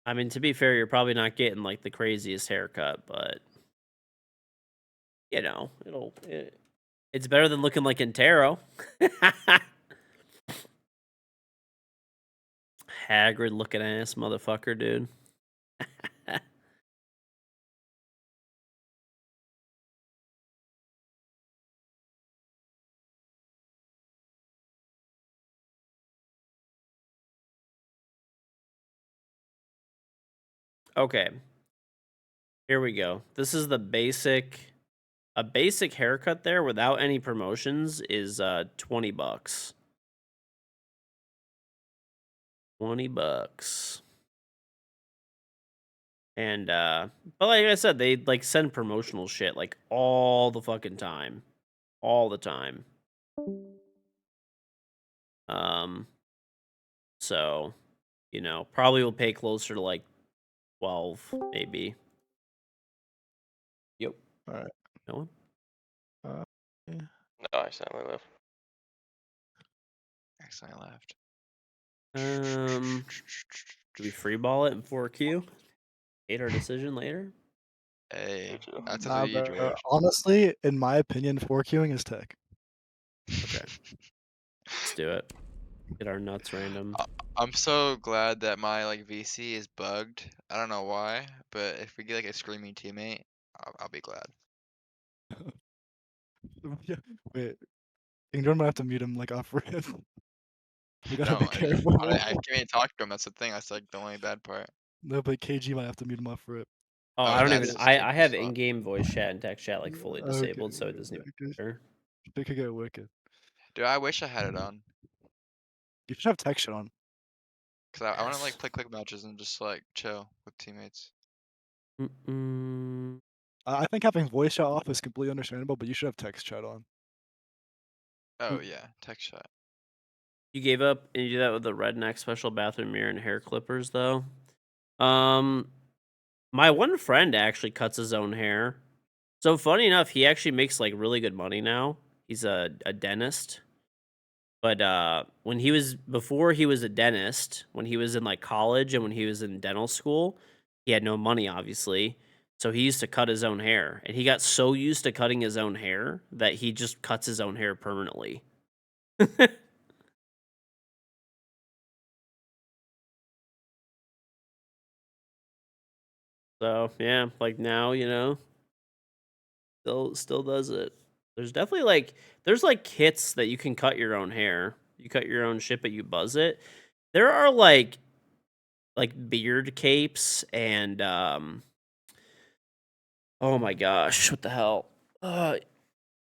I mean, to be fair, you're probably not getting like the craziest haircut, but you know, it's better than looking like Intero. Haggard looking ass motherfucker, dude. Okay. Here we go. This is the basic. A basic haircut there without any promotions is $20. $20. And but like I said, they like send promotional shit like all the fucking time. All the time. So, you know, probably will pay closer to like 12, maybe. Yep. Alright. No one? Yeah. No, I accidentally left. Accidentally left. Do we free ball it in 4Q? Made our decision later? Hey, Me too. that's up Nah, to you, bro. George. Honestly, in my opinion, 4Qing is tech. Okay. Let's do it. Get our nuts random. I'm so glad that my like VC is bugged. I don't know why, but if we get like a screaming teammate, I'll be glad. Yeah. Wait, KingGeorge might have to mute him like off rip. We gotta No, be careful. I can't even talk to him. That's the thing. That's like the only bad part. No, but KG might have to mute him off rip. Oh, Oh, I don't that even. is I have stupid. in-game voice chat and text chat like fully Okay, disabled, so it doesn't even matter. They could get wicked. Dude, I wish I had it on. You should have tech shit on. Cause I want to like Yes. play quick matches and just like chill with teammates. Mm-mm. I think having voice chat off is completely understandable, but you should have text chat on. Oh yeah, tech shot. You gave up and you do that with the redneck special bathroom mirror and hair clippers, though. My one friend actually cuts his own hair. So funny enough, he actually makes like really good money now. He's a dentist. But when he was before he was a dentist, when he was in like college and when he was in dental school, he had no money obviously. So he used to cut his own hair, and he got so used to cutting his own hair that he just cuts his own hair permanently. So, yeah, like now, you know, still does it. There's definitely like there's like kits that you can cut your own hair. You cut your own shit, but you buzz it. There are like beard capes and oh my gosh, what the hell?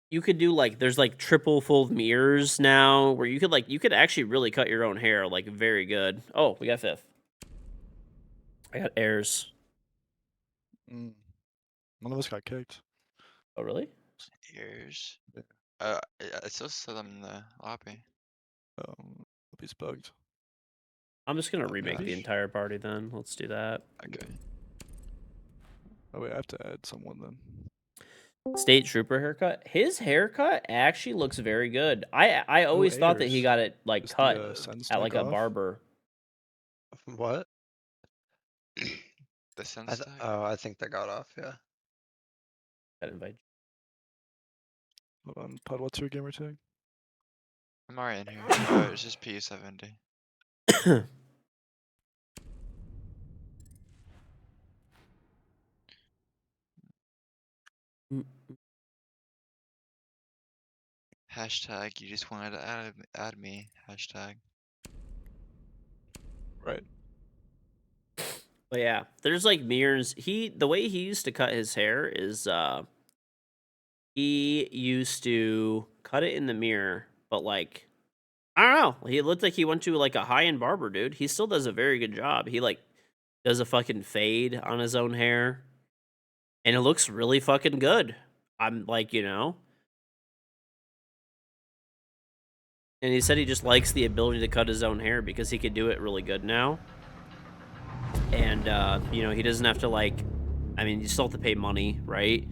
You could do like there's like triple fold mirrors now where you could actually really cut your own hair like very good. Oh, we got fifth. I got airs. Mm. One of us got kicked. Oh really? Ears. Yeah. I still saw them in the lobby. Hope he's bugged. I'm just gonna Oh, remake the gosh. entire party then. Let's do that. Okay. Oh wait, I have to add someone then. State trooper haircut. His haircut actually looks very good. I always thought that he airs. got it like Is cut the sense at like tech a off? barber. What? The sense tag? Oh, I think they got off, yeah. That invite. Hold on, Pud, what's your gamer tag? I'm alright in here. Oh, it's just P70. Hashtag, you just wanted to add me. Hashtag. Right. But yeah, there's like mirrors. The way he used to cut his hair is he used to cut it in the mirror, but like I don't know. He looked like he went to like a high-end barber, dude. He still does a very good job. He like does a fucking fade on his own hair, and it looks really fucking good. I'm like, and he said he just likes the ability to cut his own hair because he could do it really good now. And he doesn't have to you still have to pay money, right?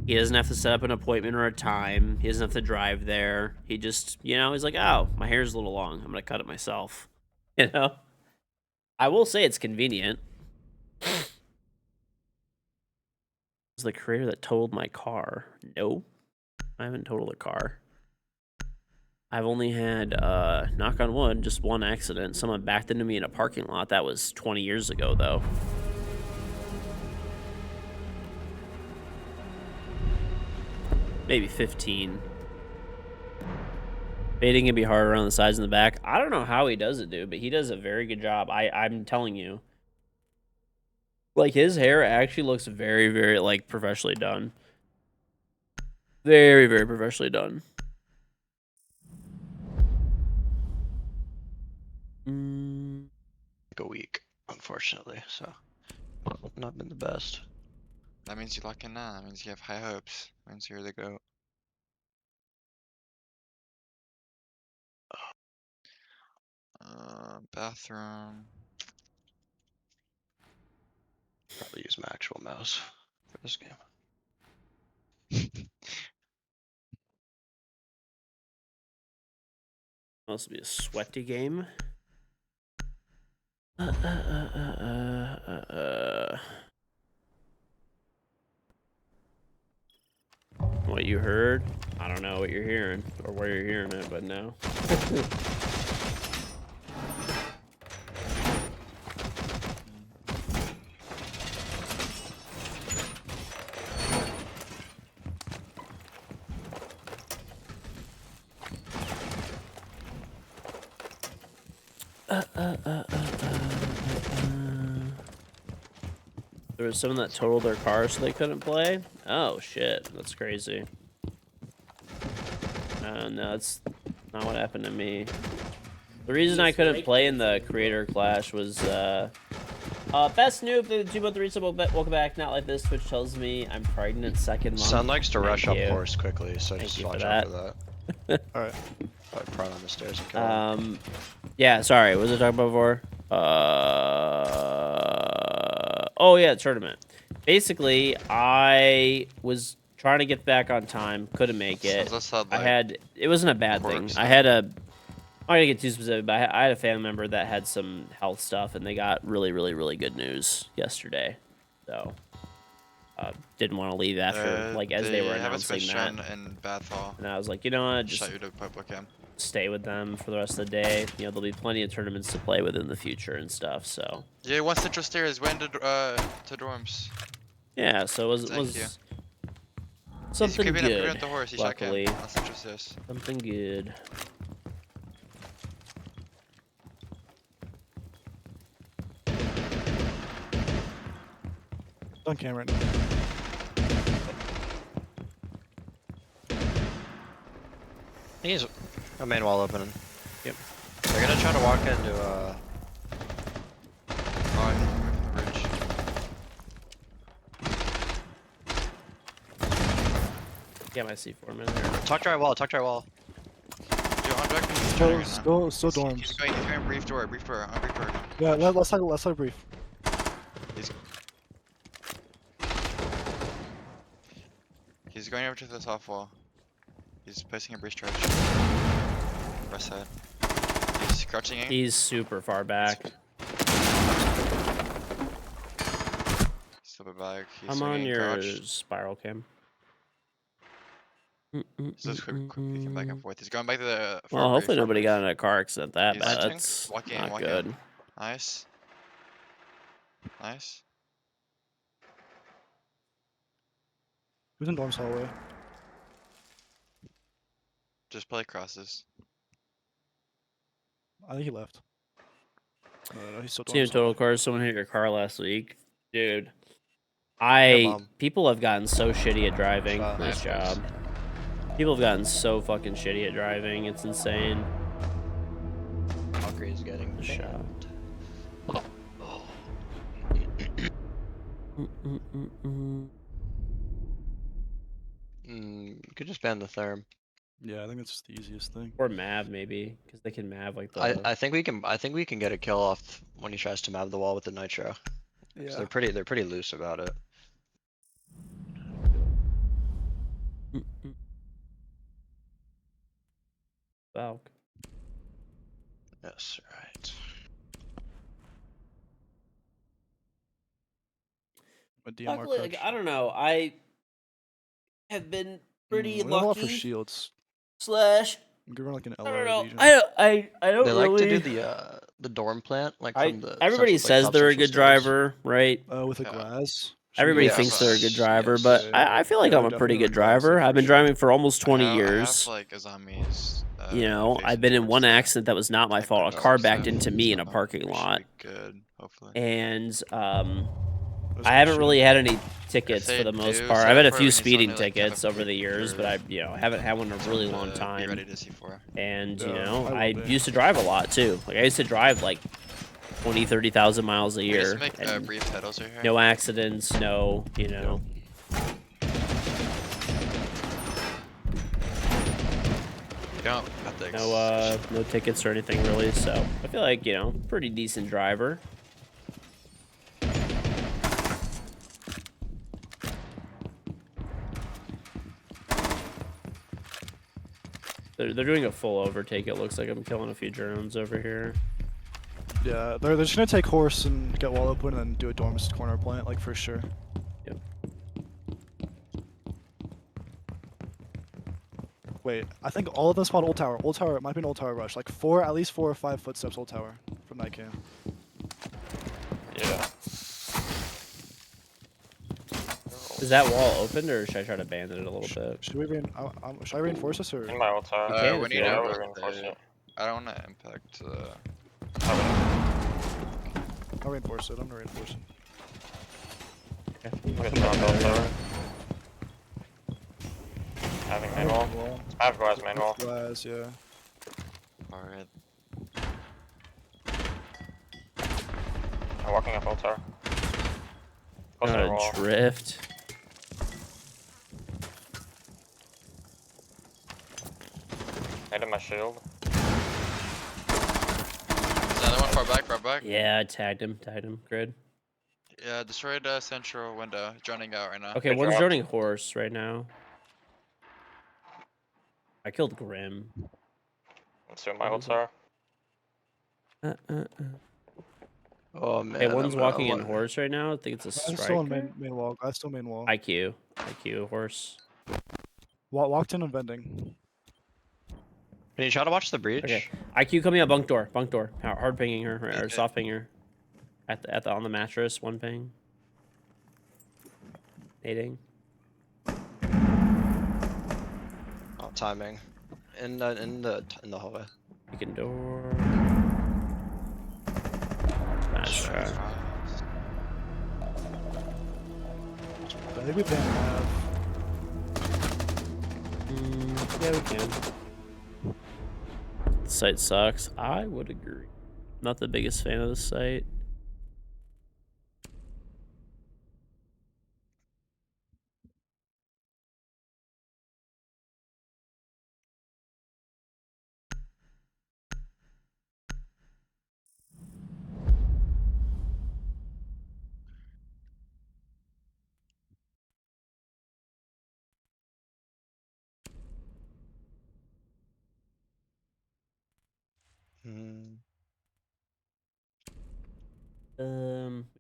He doesn't have to set up an appointment or a time. He doesn't have to drive there. He just, he's like, oh, my hair's a little long. I'm gonna cut it myself. I will say it's convenient. Is the creator that totaled my car? No, I haven't totaled a car. I've only had, knock on wood, just one accident. Someone backed into me in a parking lot. That was 20 years ago, though. Maybe 15. Fading can be hard around the sides and the back. I don't know how he does it, dude, but he does a very good job. I'm telling you. Like, his hair actually looks very, very, like, professionally done. Very, very professionally done. Like a week, unfortunately. So not been the best. That means you lock in now. That means you have high hopes. That means you're the GOAT. Bathroom. Probably use my actual mouse for this game. Must be a sweaty game. What you heard? I don't know what you're hearing or where you're hearing it, but no. There was someone that totaled their car so they couldn't play? Oh, shit. That's crazy. No, that's not what happened to me. The reason I couldn't play in the creator clash was, best noob, the 2.3 welcome back. Not like this, which tells me I'm pregnant second month. Son likes to rush up you. horse quickly, so Thank just you for watch out for that. Alright. Probably prone on the stairs and kill him. Yeah, sorry, what was I talking about before? Oh yeah, tournament. Basically, I was trying to get back on time, couldn't make it. It wasn't a bad thing. I'm not gonna get too specific, but I had a family member that had some health stuff, and they got really, really, really good news yesterday. So, didn't want to leave after, as they were announcing that. In Bath Hall. And I was like, you know what, just Shot you to public cam. stay with them for the rest of the day. There'll be plenty of tournaments to play with in the future and stuff. So Yeah, one central stairs went to dorms. yeah, so it was something He's creeping good. up the horse. He Luckily, shot cam on central stairs. something good. On camera now. He's a main wall opening. Yep. They're gonna try to walk into Oh, I think from the bridge. Yeah, my C4 in there. Tuck dry wall, tuck dry wall. Yo, on deck. Still He's dorms. going brief door, on brief door. Yeah, let's talk brief. He's going over to the top wall. He's placing a breach charge. West side. He's crouching in. He's super far back. Still back. He's I'm on swinging your crouched. spiral cam. He's just quick peeking back and forth. He's going back to the. Well, hopefully nobody got in a car accident that He's bad. planting, That's walking, not walking. good. Nice. Nice. Who's in Dorm's hallway? Just play crosses. I think he left. No, he's still Team Dorm's total hallway. cars. Someone hit your car last week, dude. Mom. People have gotten so shitty at driving. Shot. Nice Nice, job. People have gotten so fucking shitty at driving. It's insane. Valkyrie's getting Nice shot. banned. You could just ban the therm. Yeah, I think that's just the easiest thing. Or Mav maybe, because they can Mav like the. I think we can get a kill off when he tries to map the wall with the nitro. 'Cause Yeah. they're pretty loose about it. Valk. Yes, right. A DMR Luckily, like, crutch. I don't know. I have been pretty We don't allow for lucky. shields. Slash, We could run like an I don't LR know. Legion. I don't They really. like to do the dorm plant like from the Everybody central, like, says top they're a central good stairs. driver, right? With a Yeah. glass. Everybody Yeah, thinks they're a good yes, driver, yes. but Yeah, I feel like yeah, I'm a pretty definitely good with glass, driver. like, I've for been sure. driving for almost 20 I have years. like Azami's. You know, I've facing been in towards one the accident that was not my tech fault. A window car and backed stuff, into me in a so parking we should lot, be good, hopefully. and That's I good haven't shit. really had any If tickets for they the most do part. set I've up had a for it, few we need someone speeding to, like, kind tickets of over the years, but or I haven't had one in a really someone long to time. Be ready to C4. And you Yeah, know, I will I be. used to drive a lot too. Like I used to drive like 20-30,000 miles a We just year. make and brief titles right here. no accidents, no, you know. You don't ethics. No tickets or anything really, so I feel like, you know, pretty decent driver. They're doing a full overtake. It looks like I'm killing a few drones over here. Yeah, they're just gonna take horse and get wall open and then do a Dorm's corner plant, like for sure. Yep. Wait, I think all of them spawned old tower. Old tower, it might be an old tower rush. Like at least 4 or 5 footsteps old tower from that cam. Yeah. Is that wall opened or should I try to abandon it a little bit? Should I reinforce this or? In my ult tower. can We if need you yeah, I want. would to reinforce it. I don't want to impact. I'll reinforce it. I'm gonna reinforce it. I'm gonna drop ult tower. Having main wall. I have glass main wall. Glass, yeah. Alright. I'm walking up ult tower. Close to the wall. Drift. Made him my shield. Is another one far back, far back? Yeah, I tagged him. Grid. Yeah, destroyed central window. Joining out right now. Okay, Good one's job. joining horse right now. I killed Grim. Let's do my ult tower. Oh man. Hey, one's I'm gonna walking in let- horse right now. I think it's a Guy's still on striker. main wall. Guy's still main wall. IQ horse. Walked in and vending. Can you try to watch the breach? Okay, IQ coming up bunk door. Hard pinging her or Yeah. soft pinging her. At the on the mattress, one ping. Nading. Oh, timing. In the hallway. Beacon door. Nice try. I think we ban have. Yeah, we can. The site sucks. I would agree. Not the biggest fan of the site. We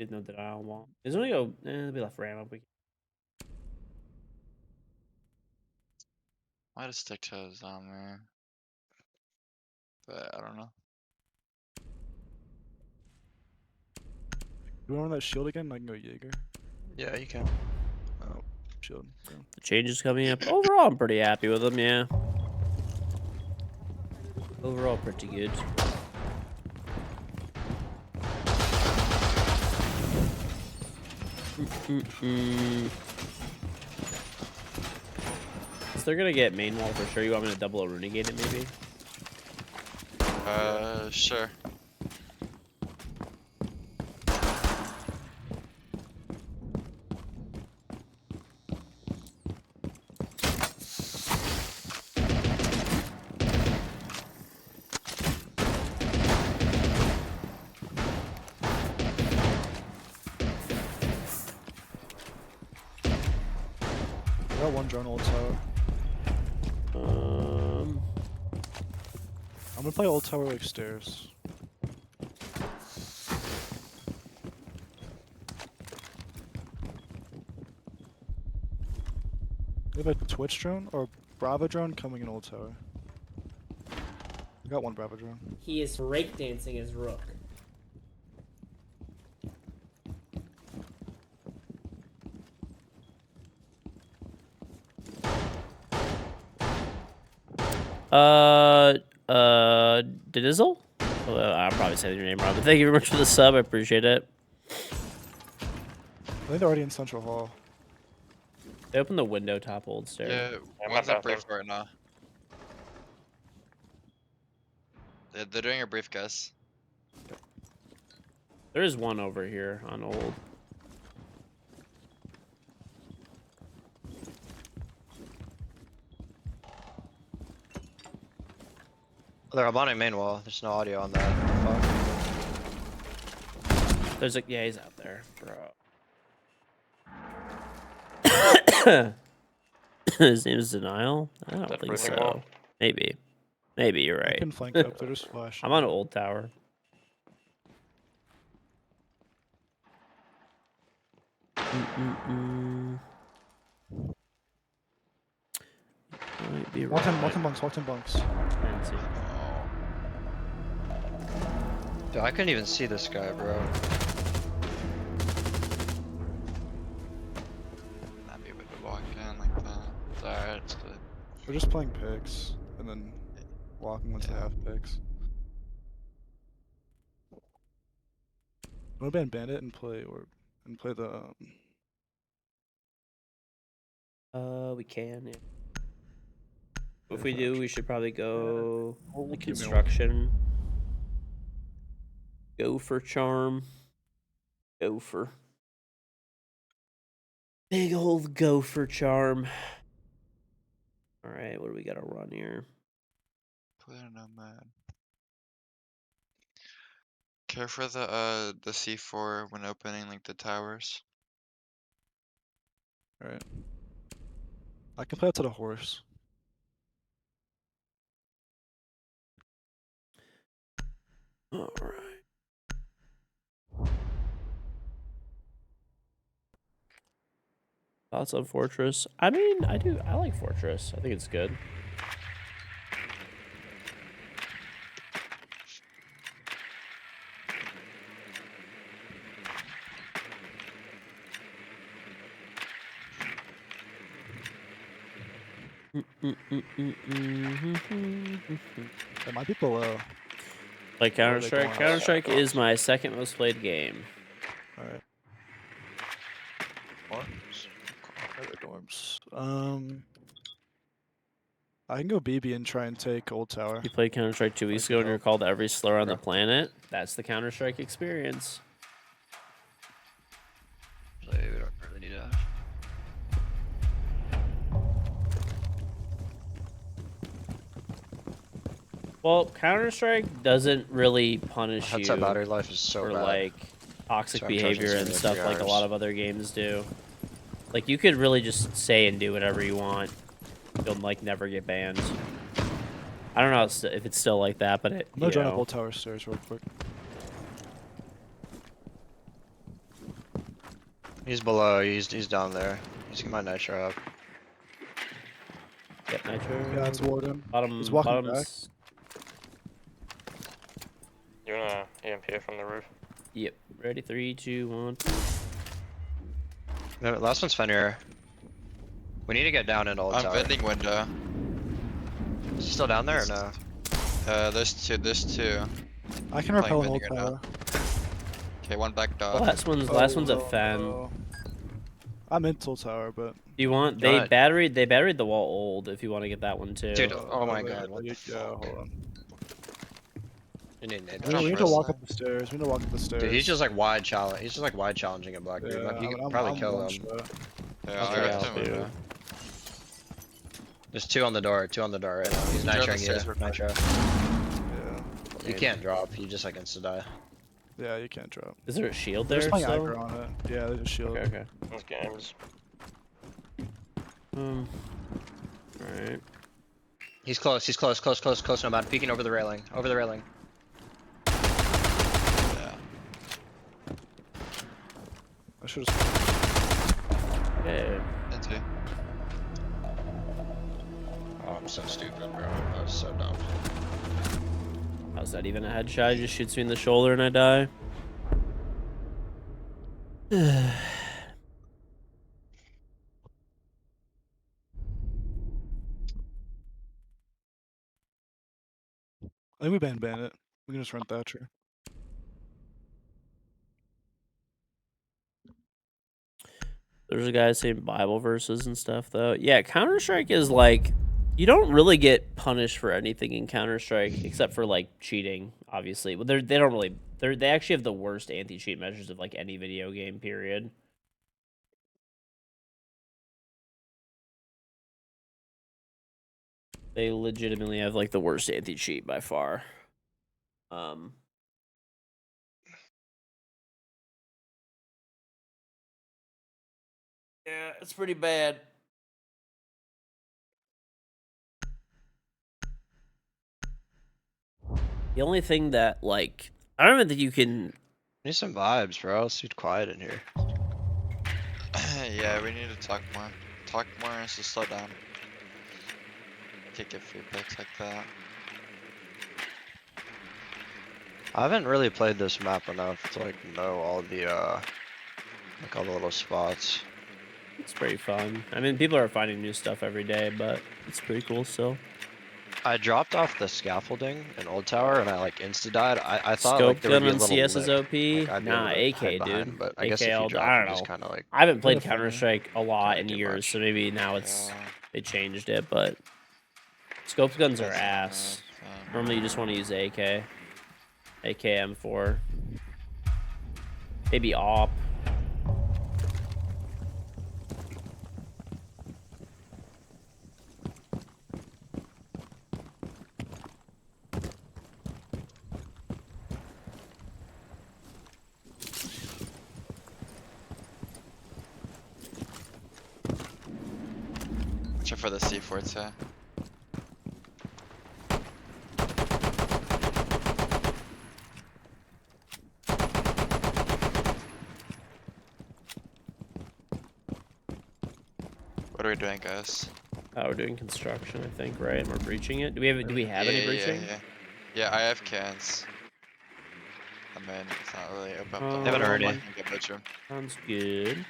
have no denial wall. There's only go. We left ram up. Might just stick to a zombie. But I don't know. You want to run that shield again? I can go Jaeger. Yeah, you can. Oh, shield. Yeah. The changes coming up. Overall, I'm pretty happy with them. Yeah. Overall, pretty good. So they're gonna get main wall for sure. You want me to double a renegade it maybe? Sure. I got one drone old tower. I'm gonna play old tower like stairs. We have a Twitch drone or Brava drone coming in old tower. I got one Brava drone. He is breakdancing his rook. Denizzle? Well, I'll probably say your name wrong, but thank you very much for the sub. I appreciate it. I think they're already in Central Hall. They opened the window top old stair. Yeah, my one's at bathroom. brief right now. They're doing a brief, guys. There is one over here on old. They're abounding main wall. There's no audio on that. Fuck. There's a yeah, he's out there, bro. His name is Denial? I don't That think breathing so. wall? Maybe. Maybe you're I right. can flank up. They're just flashing. I'm on old tower. Might be Walk in right. bunks. Walk in bunks. Fancy. Dude, I couldn't even see this guy, bro. Not be able to walk in like that. It's alright, it's good. We're just playing picks and then walking once they Yeah. have picks. I'm gonna ban bandit and play the We can, yeah. If Yeah, we for do, action. we should probably go We'll like keep it open. construction. Go for charm. Gopher. Big old gopher charm. Alright, what do we gotta run here? Player nomad. Care for the C4 when opening like the towers. Alright. I can play out to the horse. Alright. Thoughts on Fortress? I mean, I like Fortress. I think it's good. It might be below. Like Where are Counter they Strike. going? Counter Strike is my second most played game. Alright. Dorms. Where are the dorms? I can go BB and try and take old tower. You played Counter Strike 2 weeks Like ago and you're help. called every slur on the Okay. planet. That's the Counter Strike experience. So we don't really need to. Well, Counter Strike doesn't really punish you Headset battery life is so for bad. like toxic So I'm charging behavior and somebody stuff 3 like a hours. lot of other games do. Like you could really just say and do whatever you want. You'll like never get banned. I don't know if it's still like that, but it. I'm gonna join up know. old tower stairs real quick. He's below. He's down there. He's got my nitro up. Yep, Nitro. Yeah, it's Warden. Bottom, He's walking back. bottoms. You wanna EMP it from the roof? Yep. Ready? 3, 2, 1. No, last one's Fenrir. We need to get down into old I'm tower. vending window. Is he still down there or no? There's two. I can Playing repel an old vending right now. tower. Okay, one back The dog. last one's a fen. no. I'm in old tower, but Do you want? Do you wanna- They batteried the wall old. If you want to get that one too. Dude, oh my wait, god, what the yeah, fuck? hold on. You need nade We dash. need to walk up the stairs. We need to walk up the stairs. Dude, he's just like wide challenge. He's just like wide challenging at Black. Yeah, Dude. You I'm- can probably I'm kill one him. shot. Yeah, I'll I check got out two too. window. There's two on the door right now. He's Two on the nitroing stairs you, real quick. nitro. Yeah. You can't drop, you just like insta-die. Yeah, you can't drop. Is there a shield They're there? just playing still? aggro on it. Yeah, there's a shield. Okay. Okay. These games. Alright. He's close, nomad. Peeking over the railing. Yeah. I should have. Yeah. That's it. Oh, I'm so stupid, bro. I was so dumb. How's that even a headshot? He just shoots me in the shoulder and I die. I think we ban Bandit. We can just run Thatcher. There's a guy saying Bible verses and stuff though. Yeah, Counter-Strike is like you don't really get punished for anything in Counter-Strike except for like cheating, obviously. But they don't really they actually have the worst anti-cheat measures of like any video game, period. They legitimately have like the worst anti-cheat by far. Yeah, it's pretty bad. The only thing that like I don't even think you can. Need some vibes, bro. It's too quiet in here. Yeah, we need to talk more. Talk more and just slow down. Can't get feedbacks like that. I haven't really played this map enough to like know all the like all the little spots. It's pretty fun. I mean, people are finding new stuff every day, but it's pretty cool still. I dropped off the scaffolding in Old Tower and I like insta died. I thought Scope like there would gun be a on little CS is lick. OP. Like, I'd be able Nah, to AK, hide behind, dude. but I guess if you AKL, drop, I you don't just know. kind of like. I haven't played Kinda funny. Counter-Strike a lot in get years, much. so maybe now it's Yeah. they changed it, but scope guns are That's not ass. enough, Normally you just want to use AK. AKM4. Maybe AWP. Watch out for the C4 too. What are we doing, guys? We're doing construction, I think, right? And we're breaching it. Do we have any breaching? Yeah, I have cans. I mean, it's not really open. Haven't heard I it. can get butcher. Sounds good.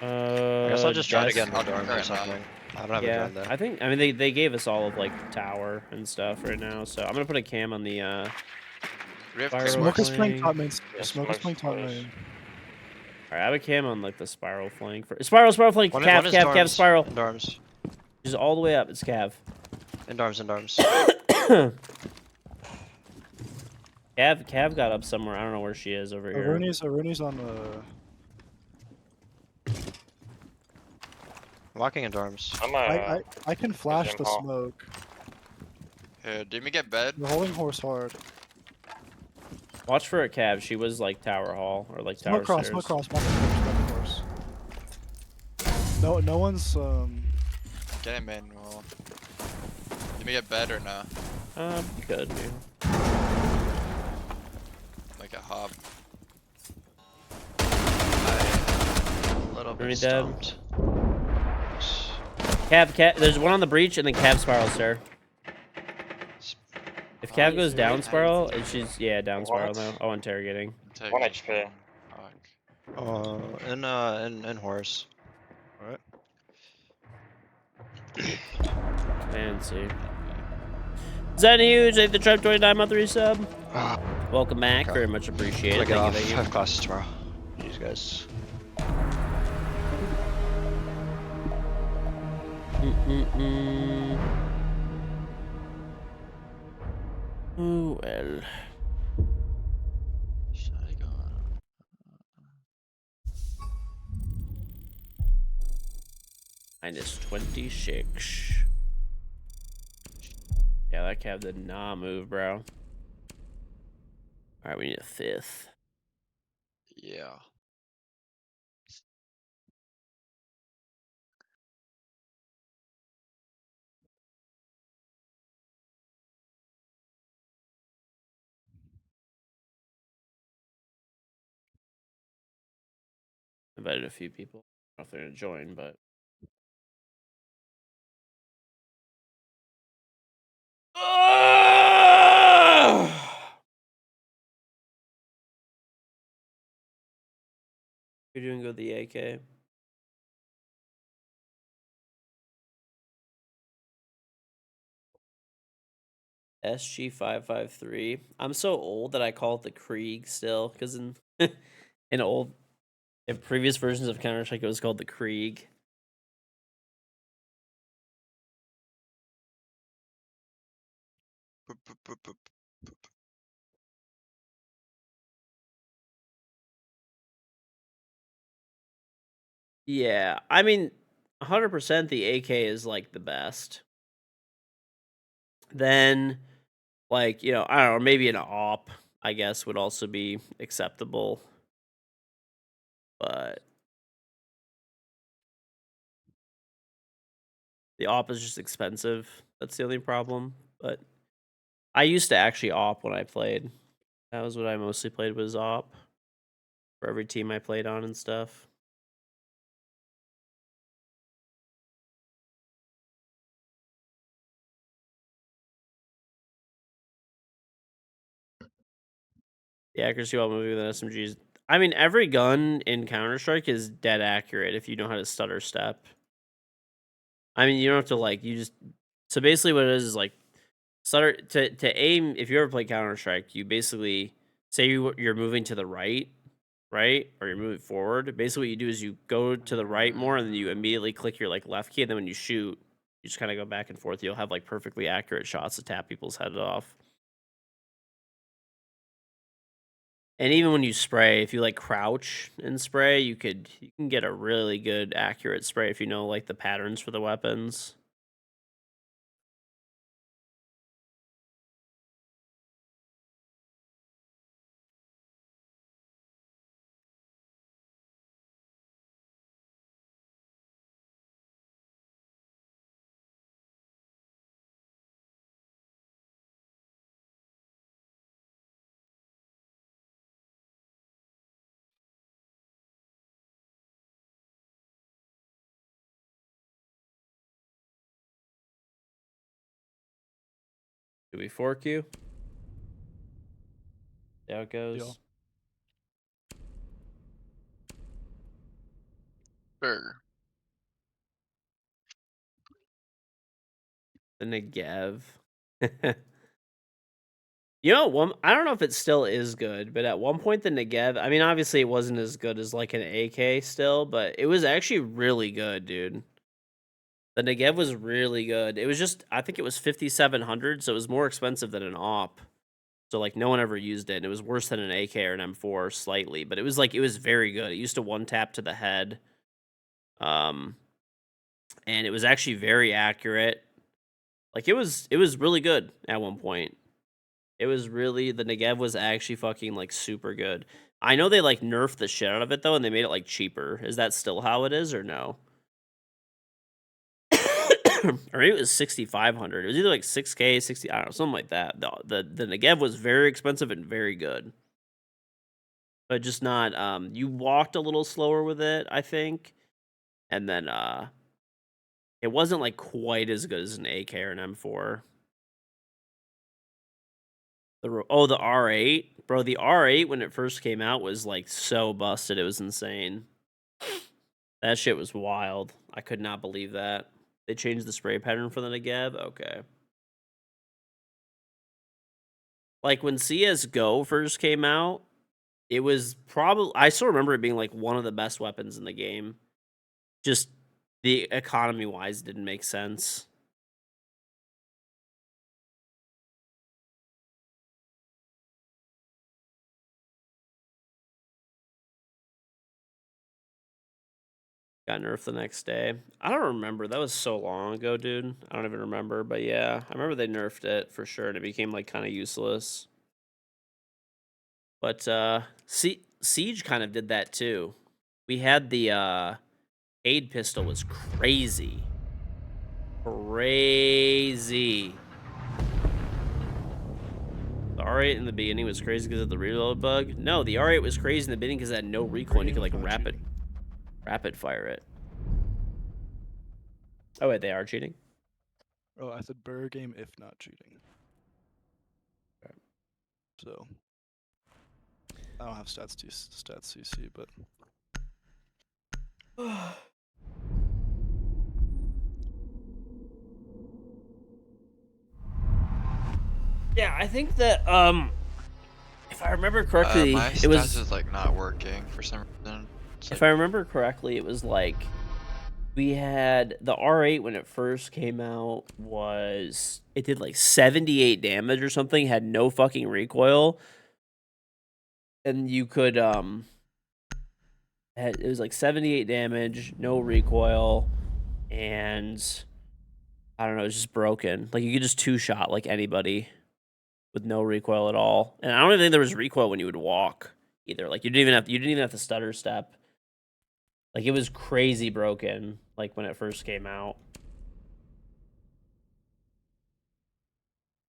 I guess I'll just try to get in the I'll dorms try or it now. something. I don't have a Yeah, gun there. I think. I mean, they gave us all of like tower and stuff right now, so I'm gonna put a cam on the. Do we have Fire clear Smoke is marks? playing top main. Yeah, Smoke is playing top smoke's main. All right, I have a cam on like the spiral flank. Spiral flank. One Cav, is Cav, Cav, dorms. spiral. In dorms. She's all the way up. It's Cav. In dorms. Cav got up somewhere. I don't know where she is over here. Aruni's on Walking in dorms. I'm I can flash Jim the Hall. smoke. Here, did we get bed? We're holding horse hard. Watch for a Cav. She was like tower hall or like tower Smoke stairs. cross, back and horse. No one's Get him in. Well, did we get bed or no? Good. Yeah. Like a hop. A little Already bit dead. stumped. Cav, there's one on the breach and then Cav spiral stair. If Oh, Cav he's goes very down spiral, high. she's down spiral What? now. Oh, interrogating. One HP. Fuck. In horse. Alright. Fancy. Is that huge? Thank the Trap 29 month resub. Ah, Welcome back. Okay. Very much I'm appreciated. gonna get Thank off. you. I have classes tomorrow. These guys. Oh, well. -26. Yeah, that cab did not move, bro. Alright, we need a 5th. Yeah. Invited a few people. I don't know if they're gonna join, but. You're doing good with the AK. SG553. I'm so old that I call it the Krieg still, because in in previous versions of Counter-Strike it was called the Krieg. Boop, boop, boop, boop. Yeah, I mean, 100% the AK is like the best. Then, like, I don't know, maybe an AWP, I guess, would also be acceptable. But the AWP is just expensive. That's the only problem. But I used to actually AWP when I played. That was what I mostly played, was AWP. For every team I played on and stuff. The accuracy while moving with an SMG is. I mean, every gun in Counter-Strike is dead accurate if you know how to stutter step. I mean, you don't have to, like, you just. So basically, what it is like, stutter to aim. If you ever play Counter-Strike, you basically say you're moving to the right, or you're moving forward. Basically, what you do is you go to the right more, and then you immediately click your like left key, and then when you shoot, you just kind of go back and forth. You'll have like perfectly accurate shots to tap people's heads off. And even when you spray, if you like crouch and spray, you can get a really good accurate spray if you know like the patterns for the weapons. Do we fork you? See how it goes. Deal. Sure. The Negev. I don't know if it still is good, but at one point the Negev, I mean, obviously it wasn't as good as like an AK still, but it was actually really good, dude. The Negev was really good. It was just, I think it was 5,700, so it was more expensive than an AWP. So like no one ever used it, and it was worse than an AK or an M4 slightly, but it was very good. It used to one tap to the head. And it was actually very accurate. Like it was really good at one point. It was really, the Negev was actually fucking like super good. I know they like nerfed the shit out of it though, and they made it like cheaper. Is that still how it is or no? Or maybe it was 6,500. It was either like 6K, 60, I don't know, something like that. The Negev was very expensive and very good. But just not, you walked a little slower with it, I think. And then It wasn't like quite as good as an AK or an M4. The R8, bro. The R8 when it first came out was like so busted. It was insane. That shit was wild. I could not believe that. They changed the spray pattern for the Negev? Okay. Like, when CS:GO first came out, it was probably... I still remember it being, like, one of the best weapons in the game. Just, the economy-wise didn't make sense. Got nerfed the next day. I don't remember. That was so long ago, dude. I don't even remember. But yeah, I remember they nerfed it for sure, and it became like kind of useless. But Siege kind of did that too. We had the aid pistol was crazy. Crazy. The R8 in the beginning was crazy because of the reload bug. No, the R8 was crazy in the beginning because it had no recoil and you could like rapid fire it. Oh wait, they are cheating? Oh, I said burr game if not cheating. So I don't have stats CC, but yeah, I think that if I remember correctly, My it stats was is like not working for some reason. It's if like, I remember correctly, it was like we had the R8 when it first came out was it did like 78 damage or something, had no fucking recoil. And you could it was like 78 damage, no recoil, and I don't know, it's just broken. Like you could just two-shot like anybody with no recoil at all. And I don't even think there was recoil when you would walk either. Like you didn't even have to stutter step. Like it was crazy broken like when it first came out.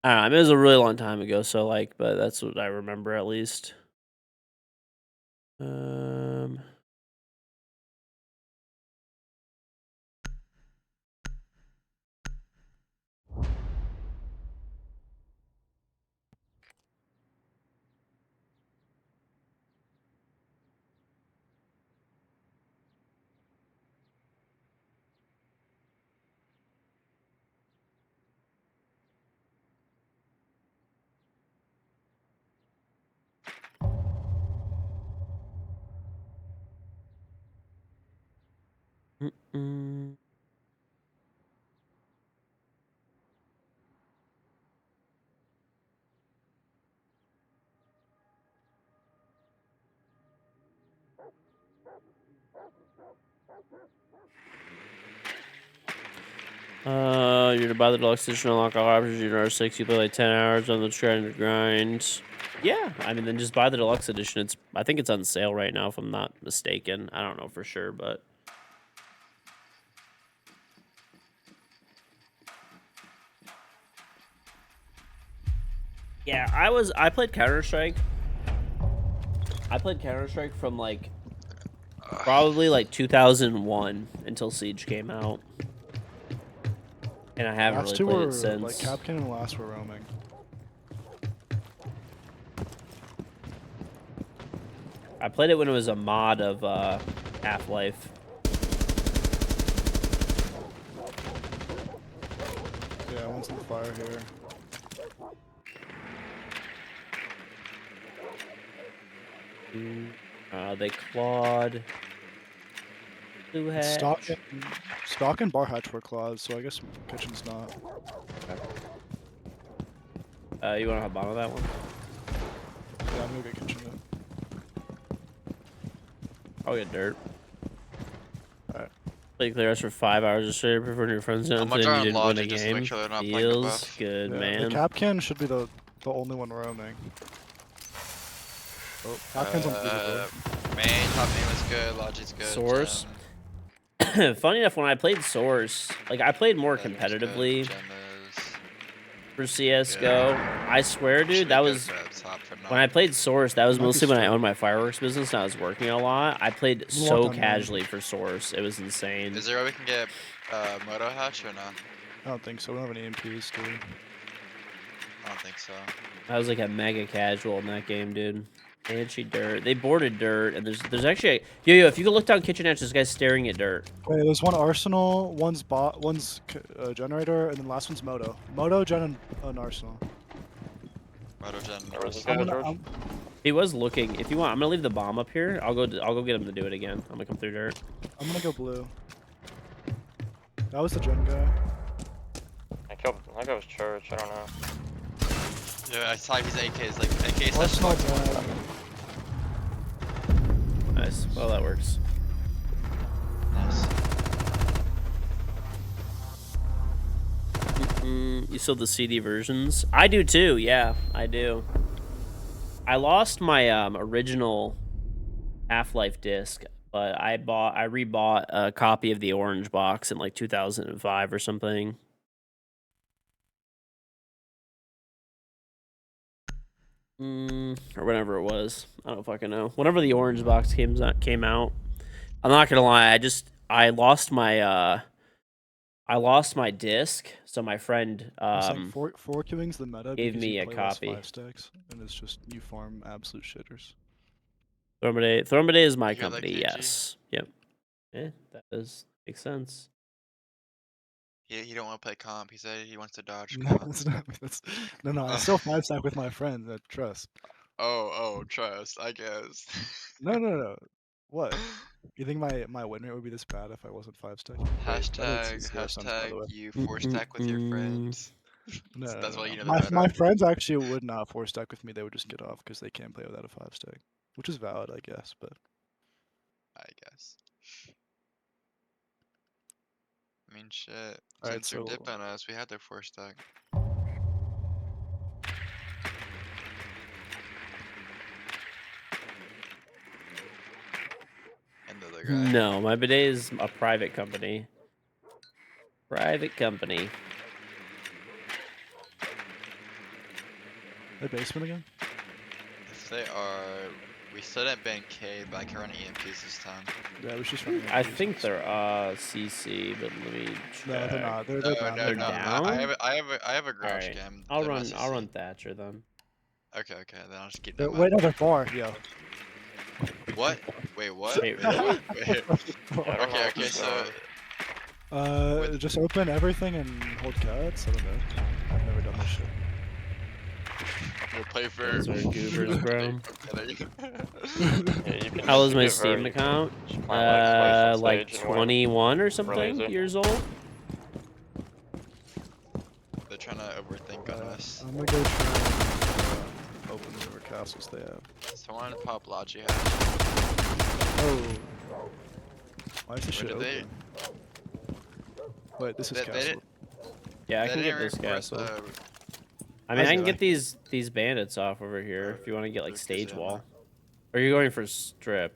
I don't know, I mean, it was a really long time ago, so like, but that's what I remember at least. Mm-mm. You're to buy the deluxe edition, unlock all options. You're R6. You play like 10 hours on the trend and grind. Yeah, I mean, then just buy the deluxe edition. I think it's on sale right now, if I'm not mistaken. I don't know for sure, but yeah, I played Counter-Strike. I played Counter-Strike from like probably like 2001 until Siege came out. And I haven't last really two played were it since. like Capcan and last were roaming. I played it when it was a mod of Half-Life. Yeah, one's on fire here. They clawed. Blue hatch. Stock and bar hatch were claws, so I guess kitchen's not. You want to hop on that one? Yeah, I'm gonna get kitchen then. I'll get dirt. Alright. Play clear for 5 hours straight before your friends don't much say are you didn't win a unlocked just to make game. sure they're not playing the Feels buff? good, Yeah, man. the Capcan should be the only one roaming. Oh, Capcan's on the main, top main was good, Logi's good. Source. Funny enough, when I played Source, like I played more Gem is competitively good, Gem is for CS:GO. I swear, actually dude, that good was for a top for when I not. played Source. That was Might be mostly when I straight. owned my fireworks business and I was working a lot. I played Walk so on main. casually for Source. It was insane. Is there a way we can get Moto hatch or no? I don't think so. We don't have any EMPs, do we? I don't think so. I was like a mega casual in that game, dude. And she dirt. They boarded dirt, and there's actually yo. If you can look down kitchen edge, this guy's staring at dirt. Wait, there's one arsenal, one's generator, and then last one's moto. Moto, gen, and an arsenal. Moto gen. Where is this I'm guy, gonna, George? He was looking. If you want, I'm gonna leave the bomb up here. I'll go get him to do it again. I'm gonna come through dirt. I'm gonna go blue. That was the gen guy. I think it was Church, I don't know. Yeah, I saw his AKs, like, AKs. Arsenal dead. Nice. Well, that works. Nice. You sold the CD versions? I do too. Yeah, I do. I lost my original Half-Life disc, but I rebought a copy of the orange box in like 2005 or something. Or whenever it was. I don't fucking know. Whenever the orange box came out. I'm not gonna lie. I lost my disc. So my friend It's like four queuing's the meta. gave because me you a play less copy. 5 stacks, and it's just you farm absolute shitters. Thrombade is my You hear that, company. KG? Yes. Yep. Yeah, that does make sense. He don't want to play comp. He said he wants to dodge No, comp. that's not. No. I still 5 stack with my friends. Trust. Oh, trust, I guess. No. What? You think my win rate would be this bad if I wasn't 5 stacking? Hashtag you 4-stack with your friends. No, That's no, why no. you know the My meta. friends actually would not 4 stack with me. They would just get off because they can't play without a 5 stack, which is valid, I guess. But I guess. I mean, shit. Alright, Since you're so- dipping us, we had their 4-stack. And the other guy. No, my bidet is a private company. Private company. the basement again. If they are, we still didn't ban K, but I can run EMPs this time. Yeah, we should just run. I EMPs. think they're CC, but let me check. No, they're not. They're No, down. no, They're no. down? I have a garage Alright. cam. I'll They're not run CC. Thatcher then. Okay, then I'll just keep them. Wait, no, they're bar. Yo. What? Wait, what? Wait, Wait, really? Wait. I don't know Okay, if this, so Just open everything and hold cuts. I don't know. I've never done this shit. we'll play for. Those are goobers, bro. yeah, you can How was just my get Steam very- account? just kinda like slice on Like stage and win. 21 or something easy. years old. They're trying to overthink on us. I'm gonna go try and open whatever castles they have. Someone pop Logi hat. Oh. Why is this Where shit did they- open? Wait, this is They castle. didn't- Yeah, I they can get didn't this request, castle. I I mean, I see can that. get these bandits off over here if you want to get like Lucas stage ammo. wall. Or you're going for strip.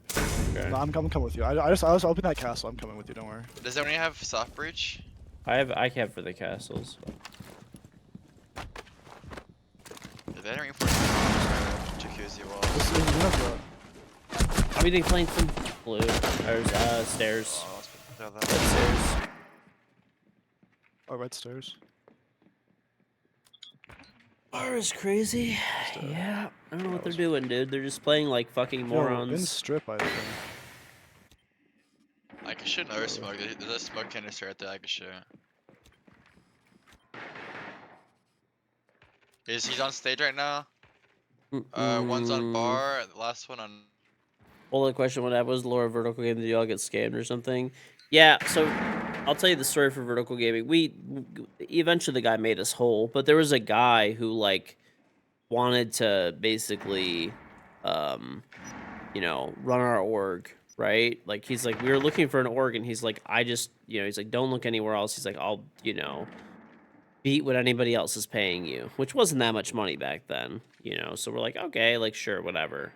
Okay. No, I'm coming with you. I was open that castle. I'm coming with you. Don't worry. Does anyone have soft breach? I have for the castles. Did they reinforce the jacuzzi walls? This is you know, I'll be declining from blue. There's stairs. Oh, let's throw Red that. stairs. red stairs. Bar is crazy. Yeah, I don't know what they're doing, dude. They're just playing like fucking Yo, in morons. strip, I think. I can shoot another smoke. There's a smoke canister right there I can shoot. He's on stage right now. One's on bar, the last one on. Well, the question when that was Laura Vertical Gaming, did y'all get scammed or something? Yeah, so I'll tell you the story for Vertical Gaming. Eventually the guy made us whole, but there was a guy who like wanted to basically, you know, run our org, right? Like he's like, we were looking for an org, and he's like, he's like, don't look anywhere else. He's like, I'll, you know, beat what anybody else is paying you, which wasn't that much money back then, you know. So we're like, okay, like sure, whatever,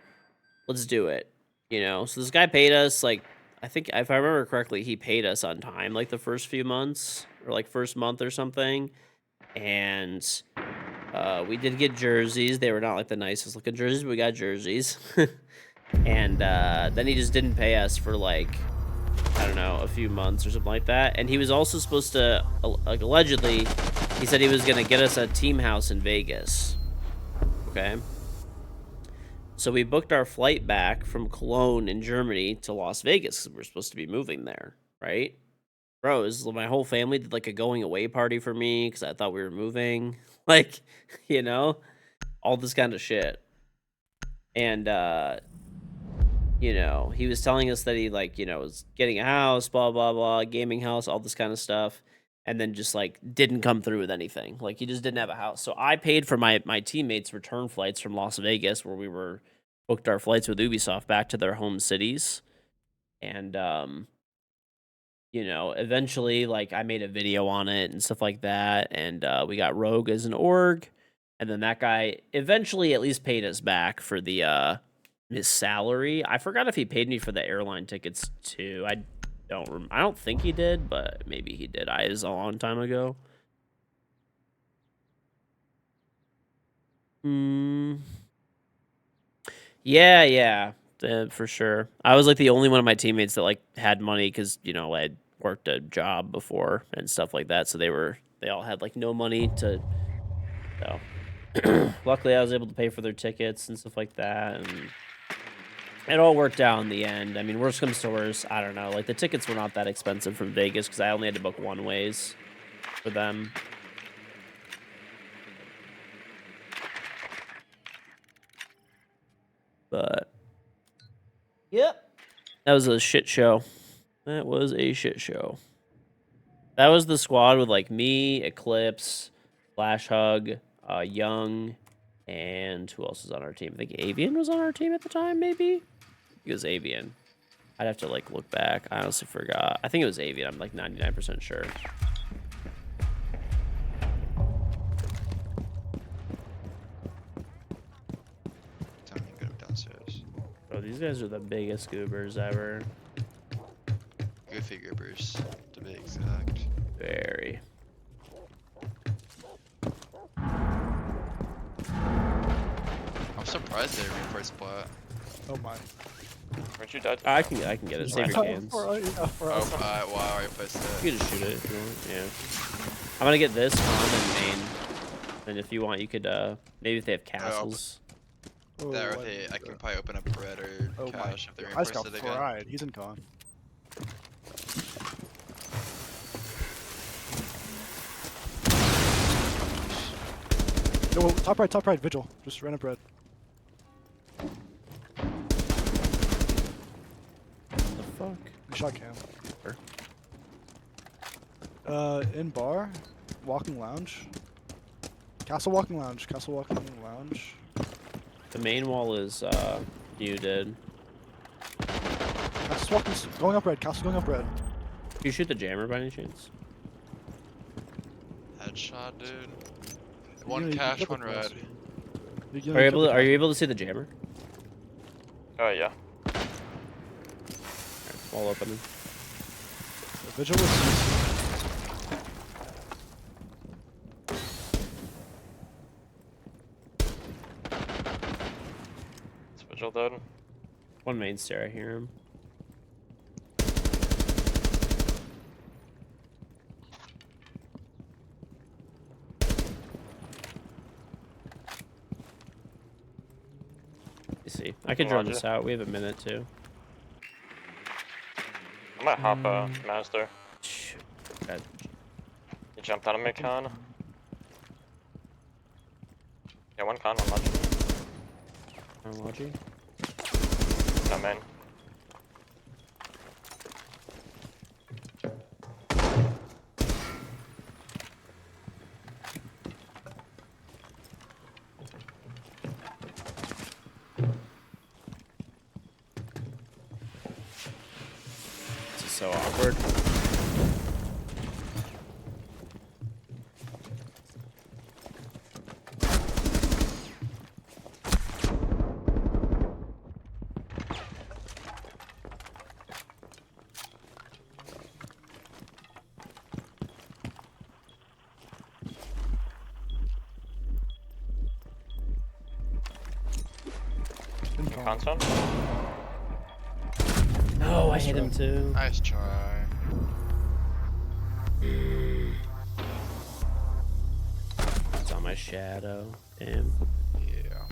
let's do it, you know. So this guy paid us like, I think if I remember correctly, he paid us on time, like the first few months or like first month or something, and we did get jerseys. They were not like the nicest looking jerseys, but we got jerseys. And then he just didn't pay us for like I don't know, a few months or something like that. And he was also supposed to, like, allegedly, he said he was gonna get us a team house in Vegas. Okay. So we booked our flight back from Cologne in Germany to Las Vegas because we're supposed to be moving there, right? Bro, my whole family did like a going away party for me because I thought we were moving. Like, you know, all this kind of shit. And you know, he was telling us that he like, you know, was getting a house, blah blah blah, gaming house, all this kind of stuff, and then just like didn't come through with anything. Like he just didn't have a house. So I paid for my teammates' return flights from Las Vegas, where we were booked our flights with Ubisoft back to their home cities, and you know, eventually like I made a video on it and stuff like that, and we got Rogue as an org, and then that guy eventually at least paid us back for the his salary. I forgot if he paid me for the airline tickets too. I don't think he did, but maybe he did. It was a long time ago. Yeah, for sure. I was like the only one of my teammates that like had money because you know I had worked a job before and stuff like that. So they all had like no money to. So luckily I was able to pay for their tickets and stuff like that, and it all worked out in the end. I mean, worst comes to worst, I don't know. Like the tickets were not that expensive from Vegas because I only had to book one ways for them. But yep, that was a shit show. That was a shit show. That was the squad with like me, Eclipse, Flash Hug, Young, and who else was on our team? I think Avian was on our team at the time, maybe? It was Avian. I'd have to like look back. I honestly forgot. I think it was Avian. I'm like 99% sure. Tell me to go downstairs. Bro, these guys are the biggest goobers ever. Goofy groupers, to be exact. Very. I'm surprised they reinforced plot. Oh my. Where'd you die? I can get it. Save your cans. For us. Wow, I placed You it. can just shoot it if you want. Yeah. I'm gonna get this on and main. And if you want, you could maybe if they have castles. Oh, That or what they, is I can that? probably open up bread or Oh my. cash if they I just reinforced got it again. fried. He's in con. No, top right, vigil. Just ran a bread. The fuck? We shot cam. Sure. In bar, walking lounge. Castle walking lounge. Castle walking lounge. The main wall is muted. Castle's walking. Going up red. Castle going up red. Can you shoot the jammer by any chance? Headshot, dude. You One know, you cash, killed one the red. boss. You Are you killed able the to, are you castle. able to see the jammer? Oh yeah. Alright, wall opening. Vigil was. It's Vigil dead. One main stair, I hear him. You see, I could drone Roger. this out. We have a minute too. I might hop master. God. You jumped out of mid con. Yeah, one con, one much. Chronology. No main. This is so awkward. In con. Con son? Oh, I Nice hit try. him too. Nice try. It's on my shadow. Damn. Yeah.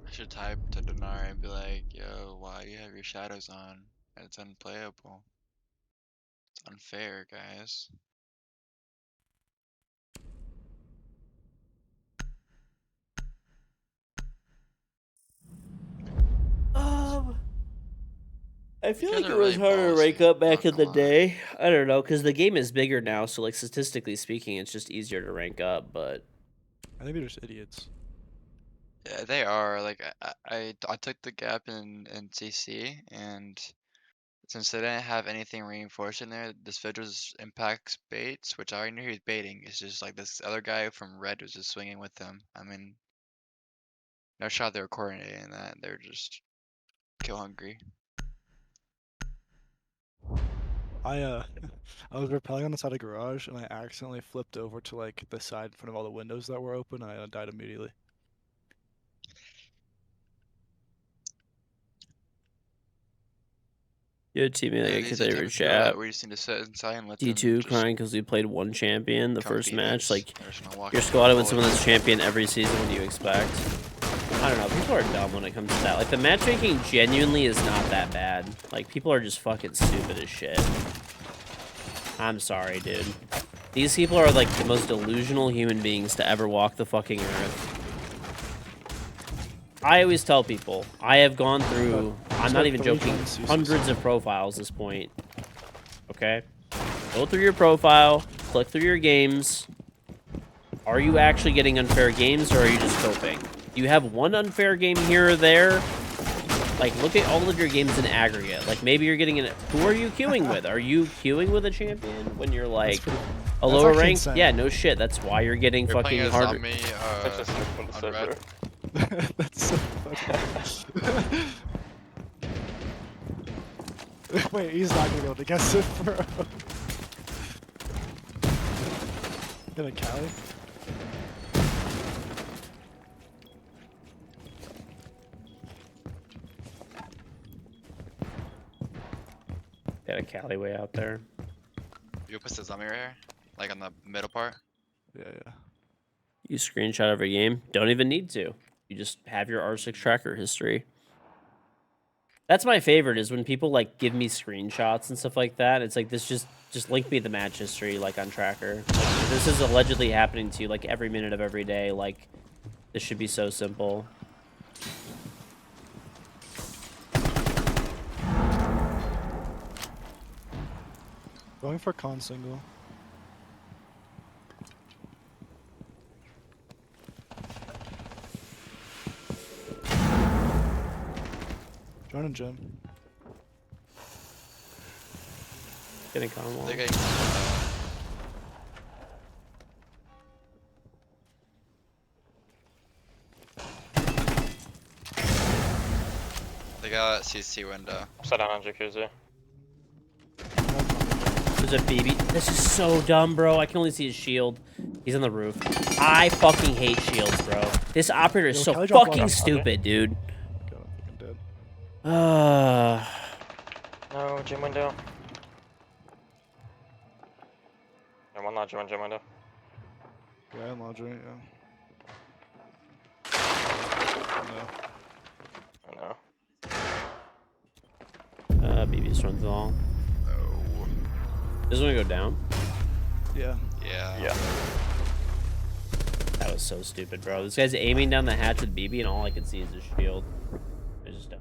I should type to Denari and be like, yo, why you have your shadows on? It's unplayable. It's unfair, guys. I feel guys like are it was really harder to rank ballsy, up back not in the gonna lie. day. I don't know, because the game is bigger now, so like statistically speaking, it's just easier to rank up. But I think they're just idiots. Yeah, they are. Like I took the gap in CC, and since they didn't have anything reinforced in there, this Vidro's impacts baits, which I already knew he was baiting. It's just like this other guy from Red was just swinging with them. I mean, no shot they were coordinating that. They're just kill hungry. I I was rappelling on the side of garage and I accidentally flipped over to like the side in front of all the windows that were open. I died immediately. your teammate like Yeah, a these are the type favorite of people that chat. we just need to sit inside and let them D2 just crying because we played one champion the become first match. demons. Like They're just gonna walk you're into a squatted with bullet. someone that's champion every season. What do you expect? I don't know. People are dumb when it comes to that. Like the matchmaking genuinely is not that bad. Like people are just fucking stupid as shit. I'm sorry, dude. These people are like the most delusional human beings to ever walk the fucking earth. I always tell people, I have gone through, I'm not even joking, hundreds of profiles at this point. Okay? Go through your profile, click through your games. Are you actually getting unfair games or are you just coping? You have one unfair game here or there. Like, look at all of your games in aggregate. Like, maybe you're getting in. Who are you queuing with? Are you queuing with a champion when you're like pretty- a that's lower actually rank? insane. Yeah, no shit. That's why you're getting We're playing fucking as harder. Zombie It's just from the on server. Red. That's so funny. Wait, he's not gonna be able to guess it, bro. Get a Cali? Got a Cali way out there. You put the zombie right here, like on the middle part. Yeah, yeah. You screenshot every game. Don't even need to. You just have your R6 tracker history. That's my favorite is when people like give me screenshots and stuff like that. It's like this just link me the match history like on tracker. Like, this is allegedly happening to you like every minute of every day. Like this should be so simple. Going for con single. Joining gym. Getting con wall. They got CC window. Upside down on jacuzzi. There's a BB. This is so dumb, bro. I can only see his shield. He's on the roof. I fucking hate shields, bro. This operator is Yo, so Kelly dropped fucking one. stupid, dude. God, I'm fucking dead. No, gym window. Yeah, one large one, gym window. Yeah, I'm laundry, yeah. No. I know. BB's run through the wall. Oh. Doesn't want to go down. Yeah. Yeah. Yeah. That was so stupid, bro. This guy's aiming down the hatch with BB, and all I can see is his shield. I just don't.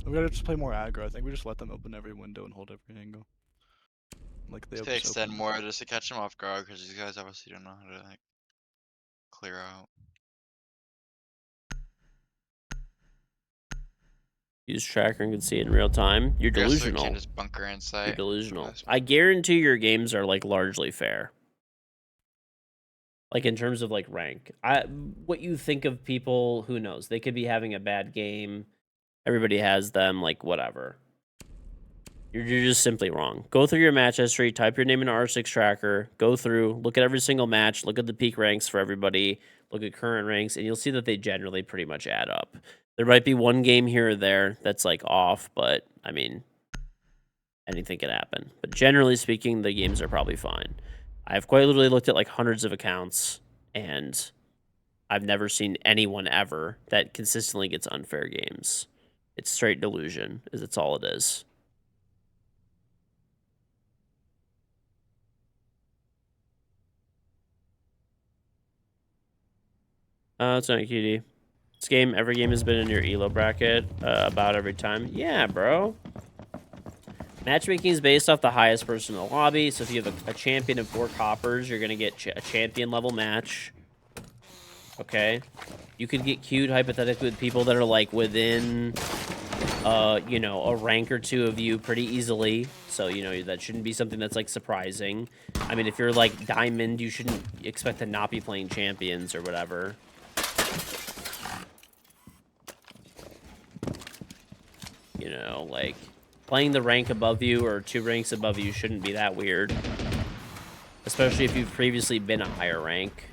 We gotta just play more aggro. I think we just let them open every window and hold every angle. Like they Just to extend more, just to catch them off guard, because these guys obviously don't know how to like clear out. Use tracker and can see it in real time. You're You guys delusional. can just bunker inside. You're delusional. I guarantee your games are like largely fair. Like in terms of like rank. What you think of people, who knows? They could be having a bad game. Everybody has them, like whatever. You're just simply wrong. Go through your match history, type your name into R6 tracker, go through, look at every single match, look at the peak ranks for everybody, look at current ranks, and you'll see that they generally pretty much add up. There might be one game here or there that's like off, but I mean, anything can happen. But generally speaking, the games are probably fine. I've quite literally looked at like hundreds of accounts, and I've never seen anyone ever that consistently gets unfair games. It's straight delusion, is it's all it is. It's not QD. This game, every game has been in your elo bracket about every time. Yeah, bro. Matchmaking is based off the highest person in the lobby. So if you have a champion of 4 coppers, you're gonna get a champion level match. Okay. You could get queued hypothetically with people that are like within, you know, a rank or 2 of you pretty easily. So, you know, that shouldn't be something that's like surprising. I mean, if you're like diamond, you shouldn't expect to not be playing champions or whatever. You know, like, playing the rank above you or 2 ranks above you shouldn't be that weird. Especially if you've previously been a higher rank.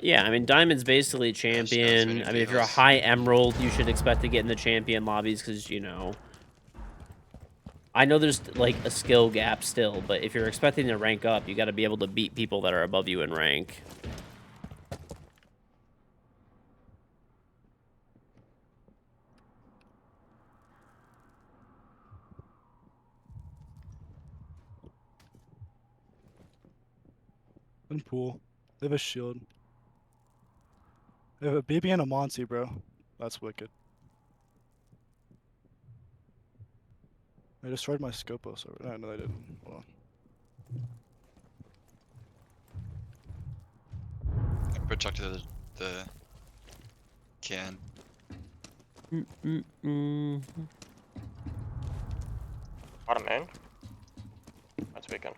Yeah, I mean, Diamond's basically champion. I mean, if you're a high emerald, you should expect to get in the champion lobbies because, you know... I know there's, like, a skill gap still, but if you're expecting to rank up, you got to be able to beat people that are above you in rank. And pool. They have a shield. They have a baby and a Monty, bro. That's wicked. They destroyed my Scopos over. No, they didn't. Hold on. I protected the can. Bottom main? That's weekend.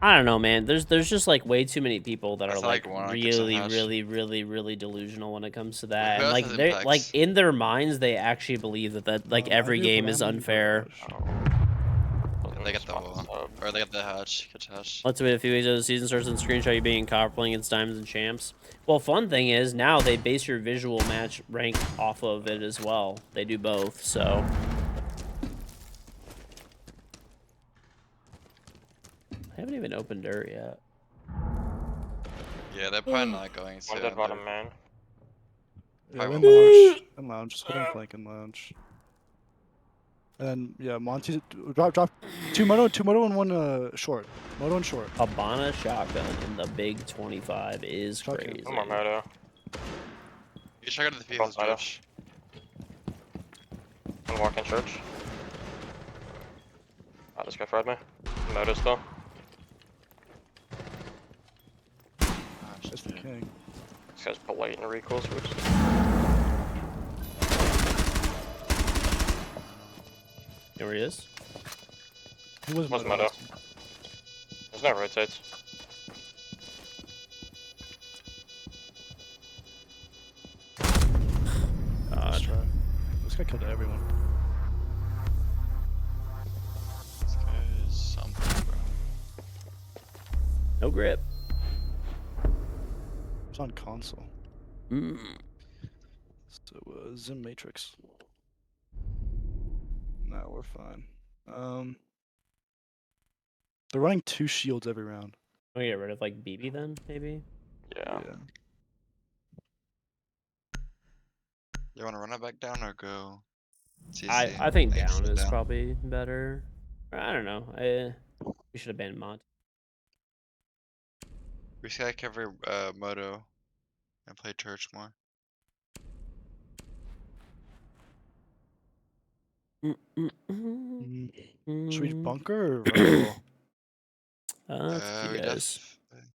I don't know, man. There's just like way too many people that I are feel like like one on Kitchen really delusional when it comes to that. Who And else like has they're like impacts? in their minds they actually believe that like I every do, game but is I'm in unfair. garage. They got the wall. Or they got the hatch. Kitchen hatch. Let's wait a few weeks as the season starts and screenshot you being copper playing against diamonds and champs. Well, fun thing is now they base your visual match rank off of it as well. They do both, so. I haven't even opened dirt yet. Yeah, they're probably not going to. One dead bottom main. Yeah, Probably in won't lounge. In lounge. Just holding flank in lounge. And yeah, Monty drop 2 moto and 1 short. Moto and short. Habana shotgun in the big 25 is Shotgun. crazy. One more moto. You check out the people's Both moto. George. One walk in church. Oh, this guy fried me. Moto still. That's the king. This guy's blatant recoil switch. You know where he is? Who was Was moto? moto. last time? There's no rotates. Let's God. try. This guy killed everyone. This guy is something, bro. No grip. It's on console. Mm. So Zim Matrix. No, we're fine. They're running 2 shields every round. Oh, get rid of like BB then, maybe? Yeah. You want to run it back down or go? CC? I think Thanks, down sit is probably better. I don't know. We should have banned Mont. We should cover Moto and play Church more. Should we bunker or run the wall? It's up to you We guys. def-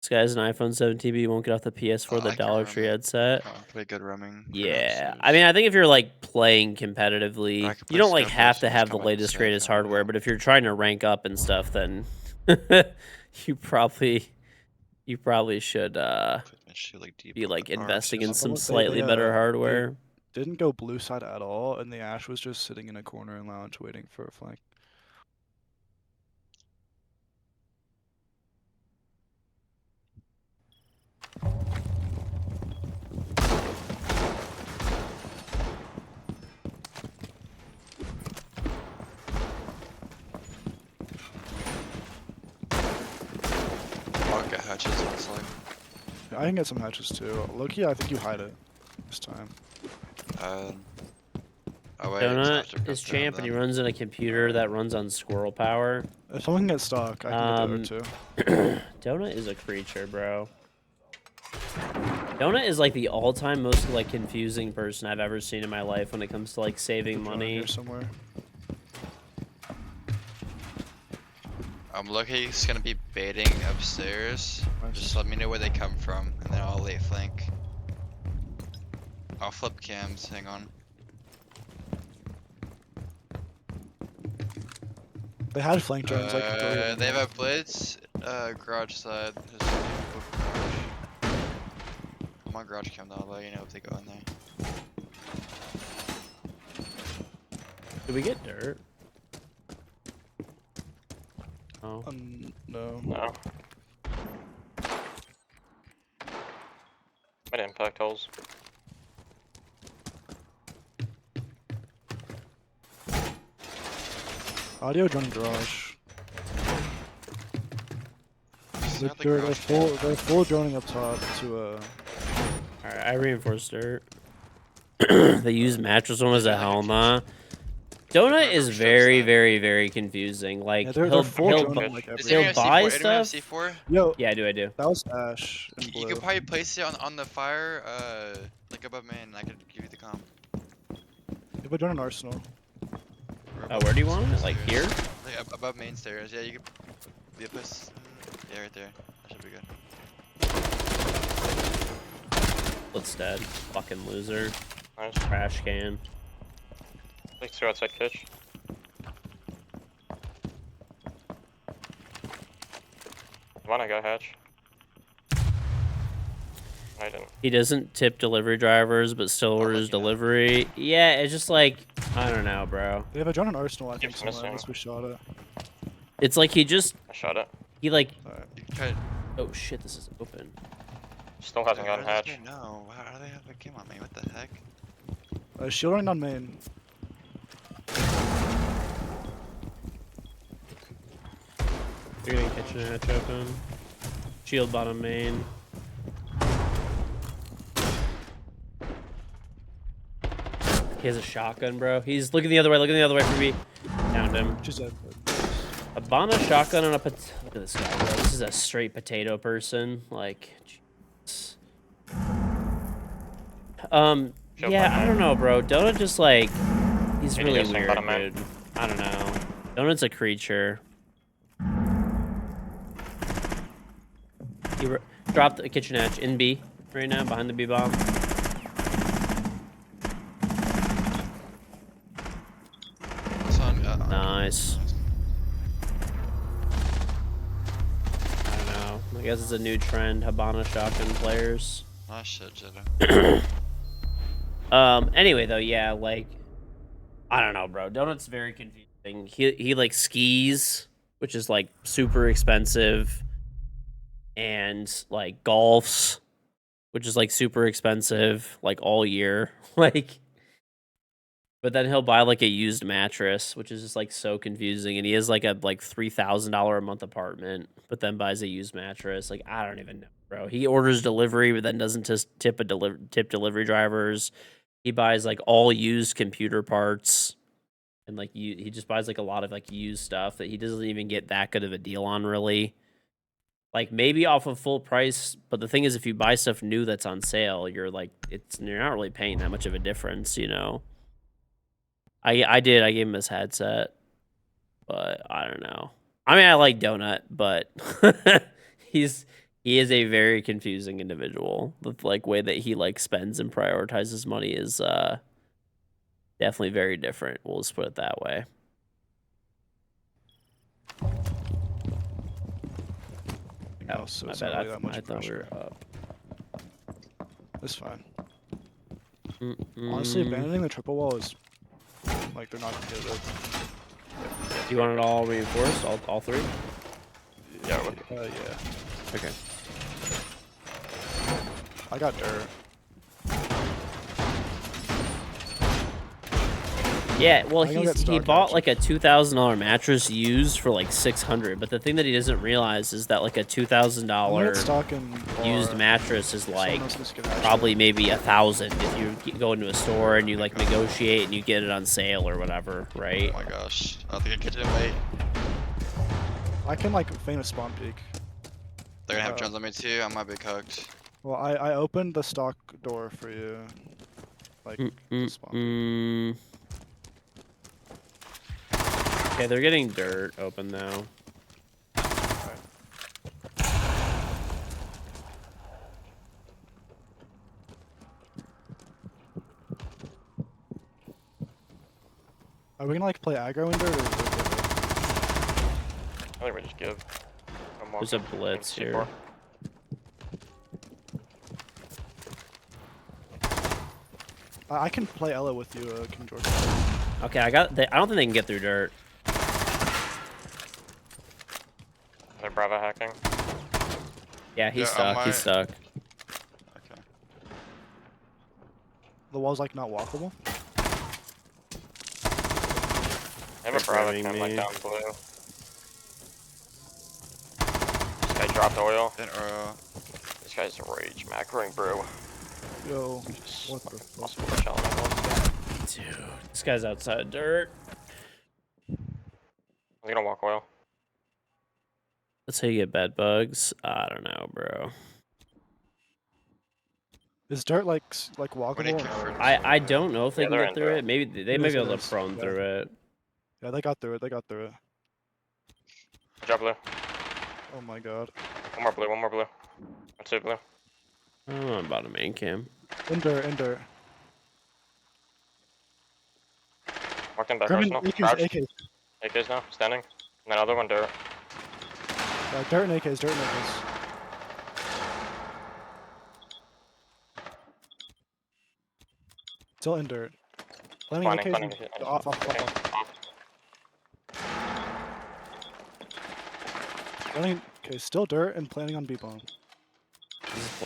guy's an iPhone 17, but he won't get off the PS4, the I can Dollar run Tree it. headset. Pretty good roaming. Yeah, I mean, I think if you're like playing competitively, I could you play don't like Skyfall, have so to it's have the kinda like latest, safe, greatest I don't hardware. know. But if you're trying to rank up and stuff, then you probably should Shoot, like, deep be on the like investing in arches. some They- slightly better they hardware. didn't go blue side at all, and the Ash was just sitting in a corner and lounge waiting for a flank. I'll get hatches on side. I can get some hatches too. Loki, I think you hide it this time. Oh wait, it's Donut after cut is down champ, and he then. runs in a computer that runs on squirrel power. If someone can get stock, I can get the other two. Donut is a creature, bro. Donut is like the all-time most like confusing person I've ever seen in my life when it comes to like saving They're drawing money. here somewhere. Loki's gonna be baiting upstairs. Just let me know where they come from, and then I'll late flank. I'll flip cams, hang on. They had flank drones like earlier. They have a blitz, garage side. There's some people garage. I'm on garage cam though, I'll let you know if they go in there. Did we get dirt? Oh. No. No. Might impact holes. Audio drone garage. Just They're, have the they're garage full. cam. They're full droning up top to Alright, I reinforced dirt. They use mattress one was a Like a hell kitchen. nah. Donut Whoever is strips very, that. very, very confusing. Like Yeah, they're he'll full he'll, droning bu- like Does he'll everything. anyone have buy C4? Anyone have stuff. C4? Yo, Yeah, I do. that was Ash in blue. You could probably place it on the fire, like above main, and I could give you the comp. If we join an arsenal, Or Oh, above where do you main want it? Like stairs. here? Like above main stairs. Yeah, you could. Yeah, place. Yeah, right there. That should be good. Let's dead. Fucking loser. Nice. Trash can. Like 2 outside kitch. One I got hatch. I didn't. He doesn't tip delivery drivers, but still orders let you know. delivery. Yeah, it's just like I don't know, bro. they have a drone an arsenal. I think Keeps somewhere. missing. Unless we shot it. It's like he just I shot it. he like Alright. You can try. oh shit, this is open. Still hasn't How gotten does hatch. they know? How do they have a game on me? What the heck? Shield running on main. You're getting kitchen hatch open. Shield bottom main. He has a shotgun, bro. He's looking the other way. Looking the other way for me. Downed him. Which is a A Bana shotgun and a look at this guy, bro. This is a straight potato person. Like, jeez. Shield yeah, bottom I don't know, bro. Donut just like he's Maybe really just like weird, bottom man. dude. I don't know. Donut's a creature. He dropped the kitchen hatch in B right now, behind the B bomb. It's on. Nice. I don't know. I guess it's a new trend, Habana shotgun players. Oh shit, Jetta. Anyway though, yeah, like I don't know, bro. Donut's very confusing. He like skis, which is like super expensive, and like golfs, which is like super expensive, like all year. Like but then he'll buy like a used mattress, which is just like so confusing. And he has like a like $3,000 a month apartment, but then buys a used mattress. Like I don't even know, bro. He orders delivery, but then doesn't just tip delivery drivers. He buys like all used computer parts, and like he just buys like a lot of like used stuff that he doesn't even get that good of a deal on, really. Like maybe off of full price, but the thing is, if you buy stuff new that's on sale, you're not really paying that much of a difference, you know. I gave him his headset, but I don't know. I mean, I like Donut, but he's He is a very confusing individual. The like way that he like spends and prioritizes money is definitely very different. We'll just put it that way. Oh, So my it's bad. not really that much I thought we pressure. were up. It's fine. Honestly, abandoning the triple wall is like they're not gonna get it. Do you want it all reinforced? All three? Yeah, Yeah. Okay. I got dirt. Yeah, well, I can get he stock bought matches. like a $2,000 mattress used for like 600, but the thing that he doesn't realize is that like a I'm gonna $2,000 get stock in used bar. mattress is Someone like else just get hatched probably up. maybe 1,000 if you go into a store and you like negotiate and you get it on sale or whatever, right? Oh my gosh. I don't think I catch it late. I can like feign a spawn peek. They're gonna have drones on me too. I might be cooked. Well, I opened the stock door for you. Like the spawn peek. Okay, they're getting dirt open now. Are we gonna like play aggro in dirt or? I think we just give. There's a blitz here. I can play Ella with you, KingGeorge. Okay, I don't think they can get through dirt. They're Bravo hacking. Yeah, he's Yeah, stuck. He's stuck. Okay. The wall's like not walkable. I have a Bravo grabbing cam like me. down blue. This guy dropped oil. Then This guy's rage macroing brew. Yo, what the fuck? Also chilling on one. Dude, this guy's outside dirt. I'm gonna walk oil. That's how you get bed bugs. I don't know, bro. Is dirt like we need walkable? kick Or... for I don't know if they Yeah, can they're get in through through. it. Maybe they It may is, be it able to is. prone Yeah. through it. Yeah, they got through it. They got through it. Drop blue. Oh my god. One more blue. One more blue. That's two blue. I don't know about a main cam. In dirt, in dirt. Walked in back Grimmon, arsenal. AKs, Crouched. AKs. AKs now. Standing. And then other one dirt. Dirt and AKs, dirt and AKs. Still in dirt. Planning Planning, AKs. planning. Off. Okay. Planning, okay, still dirt and planning on B-bomb.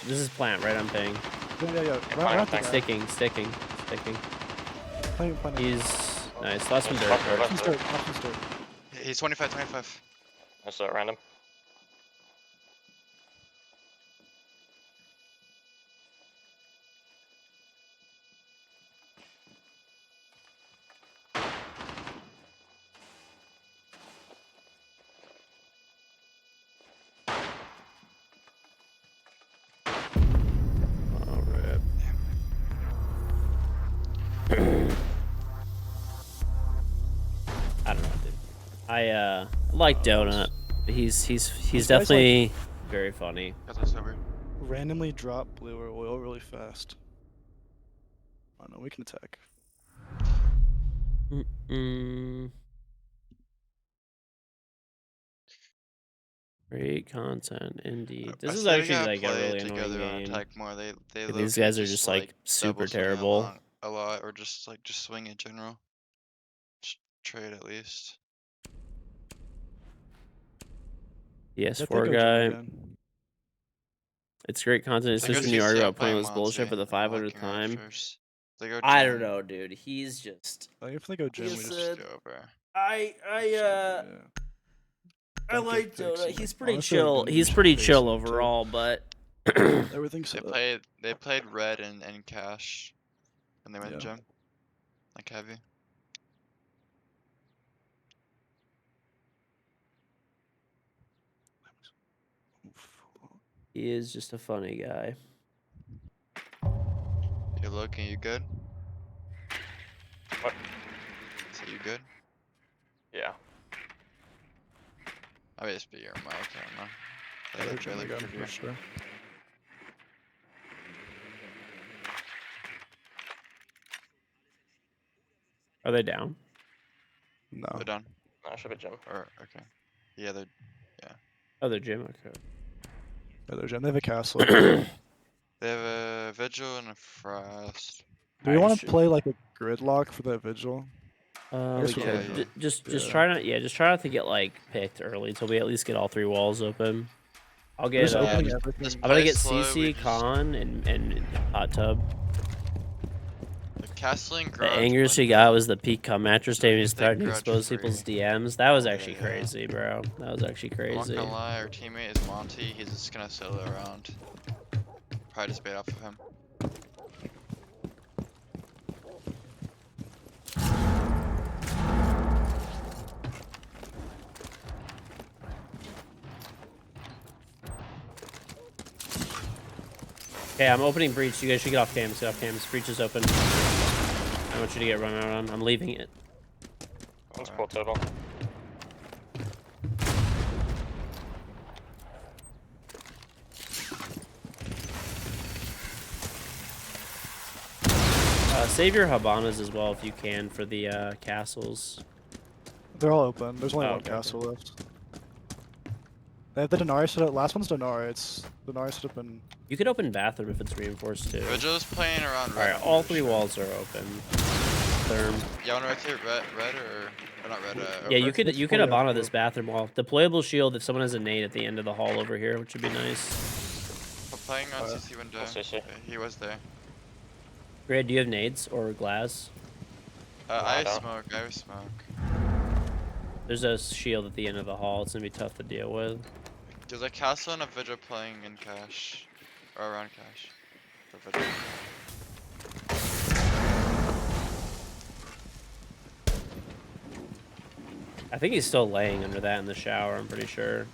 This is plant, right? I'm paying. Yeah. fine, Right thanks. Sticking. Planning. He's nice. Last one dirt. Left dirt, dirt. left He's dirt. dirt. He's dirt. he's 25. That's random. Oh, rip. I don't know, dude. I like Donut. He's guy's, definitely very funny. Got this over. Randomly drop blue or oil really fast. I don't know, we can attack. Great content, indeed. This I is say we actually gotta like a play really together annoying and game. attack more. They These low-key guys are just like double super swing terrible. a lot, or just swing in general. Just trade at least. Yes, Let four they go guy. again. It's great content, They go especially when you argue CC, about playing pointless bullshit Monty, for the I'm 500th walking around time. first. They go I gym, don't know, dude. He's just. Like if they go gym, we Just, just go over. I Don't give like picks Donut. and, He's like, pretty honestly, chill. like, He's just pretty face chill him, too. overall, but Everything's They played red and cash when they went Yeah. gym. Like heavy. he is just a funny guy. Hey Loki, you good? What? So you good? Yeah. I may just be your mic, I don't know. They They're look gym really again, pretty. for sure. Are they down? No. They're done. That should be gym. Or okay. Yeah, they're Oh, they're gym. Okay. Yeah, they're gym. They have a castle. they have a vigil and a frost. Do we Alright, want to play like a gridlock for that vigil? guess we we could. could. Just Yeah. try not. Yeah, just try not to get like picked early until we at least get all 3 walls open. I'll We're get. just opening just- everything. just I'm gonna play get slow, we CC, just- Con, and Hot Tub. The castle and The garage. angriest we went got down. was the peak cum mattress So day. we He's can take starting to garage expose free. people's DMs. That was Yeah, actually yeah. crazy, bro. That was actually I'm not crazy. gonna lie, our teammate is Monty. He's just gonna solo around. Probably just bait off of him. Okay, I'm opening breach. You guys should get off cams. Get off cams. Breach is open. I want you to get run out on. I'm leaving it. One's cool total. Save your Habanas as well if you can for the castles. They're all open. There's only Oh, one okay, castle left. They have the Denari set up. Last one's Denari. It's Denari set up in. You could open bathroom if it's reinforced too. Vigil's playing around red. Alright, all 3 walls are open. Therm. Yeah, wanna rotate red or not red? Yeah, you over? could Let's you could play Habana up this bathroom wall. Deployable shield if someone has a nade at the end of the hall over here, which would be nice. I'm playing on Alright. CC window. CC. He was there. Greg, do you have nades or glass? I have don't. smoke. I have smoke. There's a shield at the end of the hall. It's gonna be tough to deal with. There's a castle and a vigil playing in cash. Or around cash. For vigil. I think he's still laying under that in the shower. I'm pretty sure.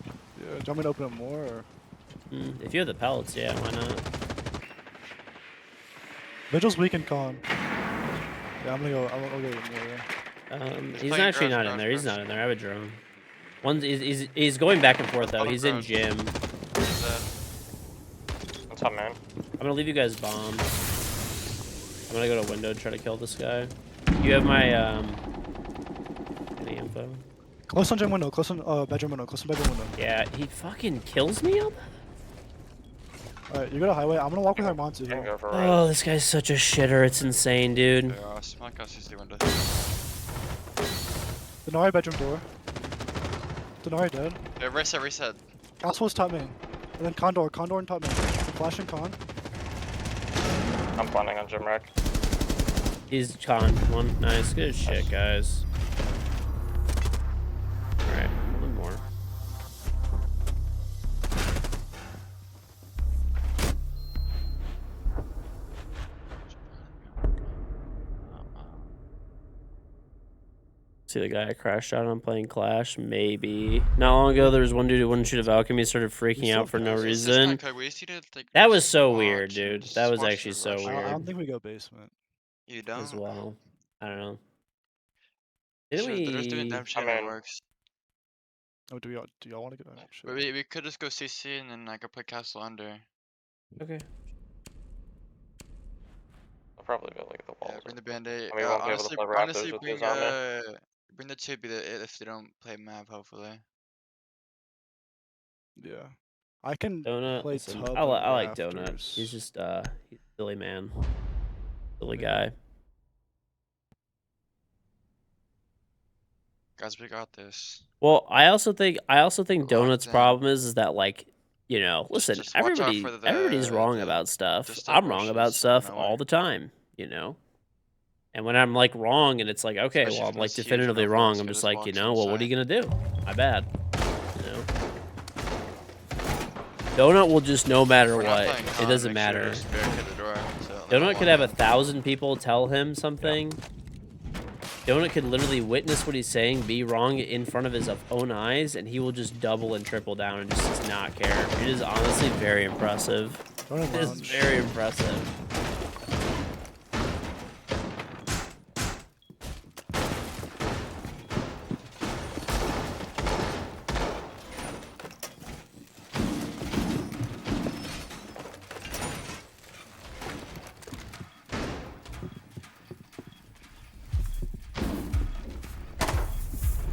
Yeah, do you want me to open it more? Or... If you have the pellets, yeah, why not? Vigil's weak and con. Yeah, I'm gonna go. I'm gonna go with more. Yeah. He's playing actually garage, not in there. He's garage. not in there. I have a drone. He's going back and forth though. Bottom He's in garage. gym. He's What's up, man? I'm gonna leave you guys bomb. I'm gonna go to window and try to kill this guy. You have my any info? Close on gym window. Close on bedroom window. Close on bedroom window. Yeah, he fucking kills me on that. Alright, you go to highway. I'm gonna walk with Armand Can here. go for red. Oh, this guy's such a shitter. It's insane, dude. Yeah, smoke out CC window. Denari bedroom door. Denari dead. Yeah, reset. Castle's top main. And then Condor and top main. Flash and con. I'm planning on gym rack. He's con one. Nice, good shit, guys. All right, one more. See the guy I crashed out on playing Clash? Maybe. Not long ago, there was one dude who wouldn't shoot a Valkyrie, started freaking out for no It's just not reason. good. We just need to, like, That was just so watch weird, and dude. just That was watch actually the so rush. I weird. don't think we go basement. You don't? As well. I don't know. Sure, Didn't they're just doing we? dumb shit I and it mean- works. Oh, do y'all want to get? Oh, shit. We could just go CC and then I could play castle under. Okay. I'll probably go like the Yeah, walls. bring the band-aid. And we won't be able to play Raptors honestly, with bring these on there. bring the 2B if they don't play map. Hopefully. Yeah. I can Donut. play Listen, tub. I and like Donut. rafters. He's just he's a silly man. Silly Yeah. guy. Guys, we got this. Well, I also think Donut's in. problem is that like, you know, listen, just watch out everybody for the- everybody's wrong the- about stuff. still I'm wrong about pushes stuff in a all way. the time, you know. And when I'm like wrong and it's like, okay, Especially well, if I'm like it's huge definitively enough, wrong. it's I'm good just as like, walks you know, well, what are you inside. gonna do? My bad. You know. Donut will just no matter We're not what. playing It con, doesn't make sure matter. just barricade the door, so, like, Donut walk could have in. 1,000 people tell him something. Donut could literally witness what he's saying, be wrong in front of his own eyes, and he will just double and triple down and just does not care. It is honestly very impressive. Donut It is lounge. very impressive.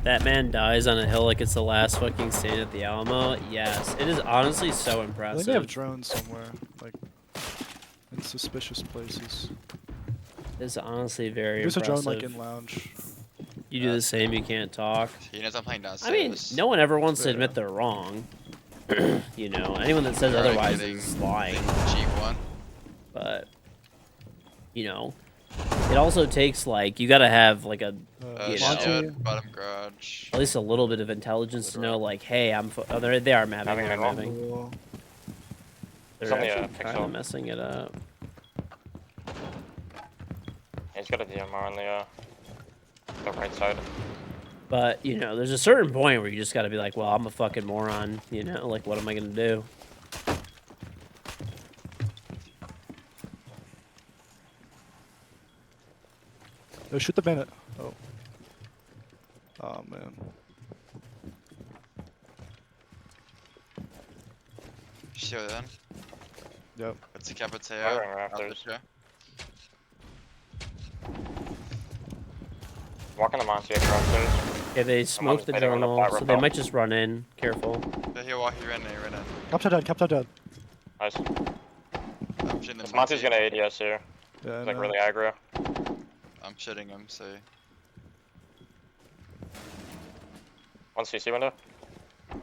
That man dies on a hill like it's the last fucking stand at the Alamo. Yes, it is honestly so I impressive. think they have drones somewhere, like in suspicious places. It's honestly very There's a impressive. drone like in lounge. You do the same, you can't talk. He knows I'm playing I downstairs. mean, no one ever wants to Yeah. admit they're wrong. You know, anyone that says Alright, otherwise getting is lying. G1. But, you know, it also takes, like, you gotta have, like, a, you Monty, know, Shield, bottom garage. at least a little bit of intelligence to know, like, hey, oh, they are mapping, Mapping they're middle. mapping. Well, They're Somebody, actually kind pixel. of messing it up. He's got a DMR on the right side. But, you know, there's a certain point where you just gotta be like, well, I'm a fucking moron, you know? Like, what am I gonna do? no, shoot the bandit. Oh. Oh man. Shield then. Yep. Let's decapitate. Firing rafters. Walking the Monty across there. Yeah, they smoked the waiting on the journal, flat so they rappel. might just run in. Careful. Yeah, he walk, he ran in, he ran in. Capture dead. Capture dead. Nice. I'm shitting This him. Monty's gonna ADS here. Yeah. He's like no. really aggro. I'm shitting him, so. One CC window.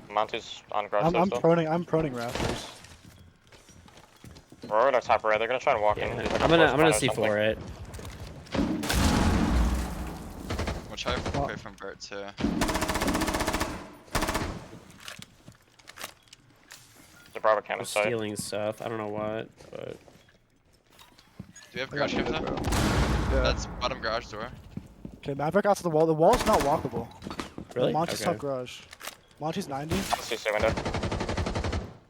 Monty's on garage I'm still. proning rafters. We're at our top right. They're gonna try and walk in. Yeah, He's like a I'm gonna force plant or C4 something. it. I'm gonna try to fuck away from Bert too. The Bravo cam I'm in sight. stealing stuff. I don't know what, but Do we have I garage got cams bandit, up? bro. Yeah. That's bottom garage door. Okay, Maverick out to the wall. The wall's not walkable. really? Monty's top Okay. garage. Monty's 90. CC window.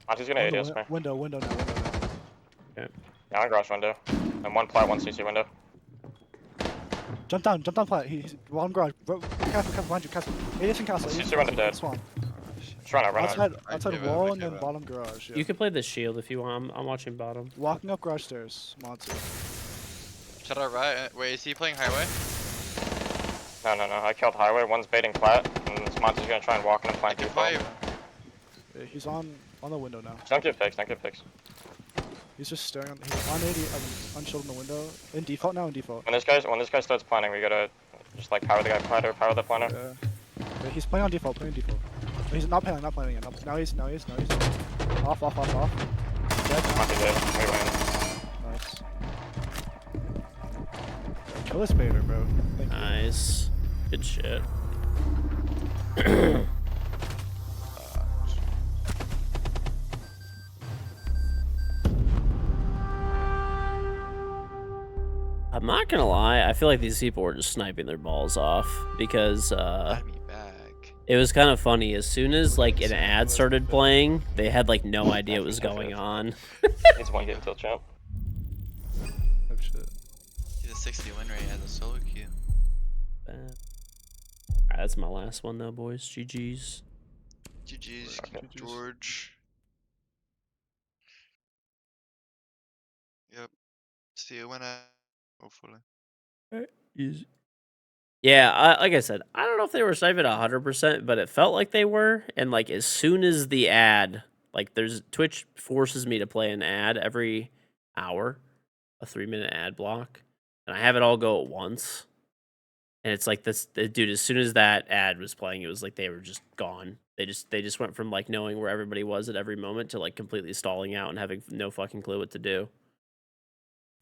Monty's gonna Window, ADS me. window now. Okay. Yeah, on garage window. And one plat, one CC window. Jump down plat. He's bottom garage. Castle behind you, castle. Aviation castle. CC aviation window castle, dead. Swan. Just run out, run out. Outside give up, wall I and then give up. bottom garage. Yeah. You can play the shield if you want. I'm watching bottom. Walking up garage stairs, Monty. Shut our right. Wait, is he playing highway? No. I killed highway. One's baiting plat. And this Monty's gonna try and walk in and plant If default. Yeah, he's on the window now. Don't get fixed, don't get fixed. He's just staring on. He's on 80, unshielded in the window. In default now. In default. When this guy starts planning, we gotta just like power the guy plat or power the planner. Yeah, he's playing on default. Playing default. No, he's not planning yet. Now he's. Off. Dead. Monty did. We win. Nice. Kill this baiter, bro. Thank you. Nice. Good shit. I'm not gonna lie, I feel like these people were just sniping their balls off because Add me back. it was kind of funny. As soon as like an ad started playing, they had like no idea what was going on. Needs one get till champ. Oh shit. He's a 60 win rate as a solo queue. Alright, that's my last one though, boys. GG's. GG's, Okay. George. Yep. See you when hopefully. Yeah, like I said, I don't know if they were sniping 100%, but it felt like they were. And like as soon as the ad, like Twitch forces me to play an ad every hour, a 3-minute ad block, and I have it all go at once. And it's like this, dude. As soon as that ad was playing, it was like they were just gone. They just went from like knowing where everybody was at every moment to like completely stalling out and having no fucking clue what to do.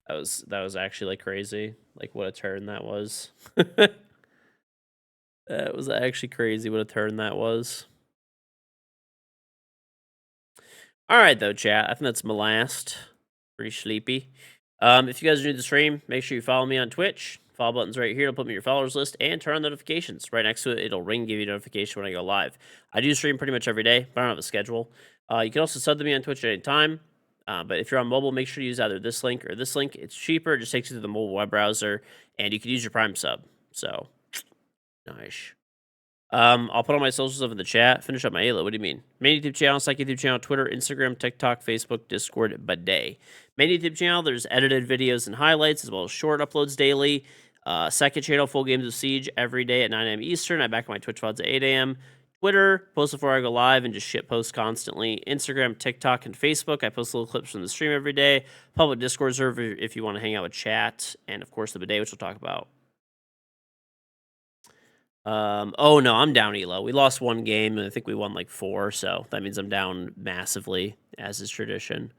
That was actually like crazy. Like what a turn that was. That was actually crazy what a turn that was. All right though, chat. I think that's my last. Pretty sleepy. If you guys are new to the stream, make sure you follow me on Twitch. Follow button's right here. It'll put me in your followers list and turn on notifications. Right next to it, it'll ring, give you a notification when I go live. I do stream pretty much every day, but I don't have a schedule. You can also sub to me on Twitch at any time. But if you're on mobile, make sure to use either this link or this link. It's cheaper. It just takes you to the mobile web browser, and you can use your Prime sub. So, nice. I'll put all my socials over in the chat. Finish up my Halo. What do you mean? Main YouTube channel, Psych YouTube channel, Twitter, Instagram, TikTok, Facebook, Discord, Bidet. Main YouTube channel, there's edited videos and highlights, as well as short uploads daily. Second channel, full games of Siege every day at 9 a.m. Eastern. I back my Twitch VODs at 8 a.m. Twitter, post before I go live and just shit post constantly. Instagram, TikTok, and Facebook. I post little clips from the stream every day. Public Discord server if you want to hang out with chat. And of course, the bidet, which we'll talk about. Oh no, I'm down Elo. We lost one game and I think we won like 4, so that means I'm down massively, as is tradition.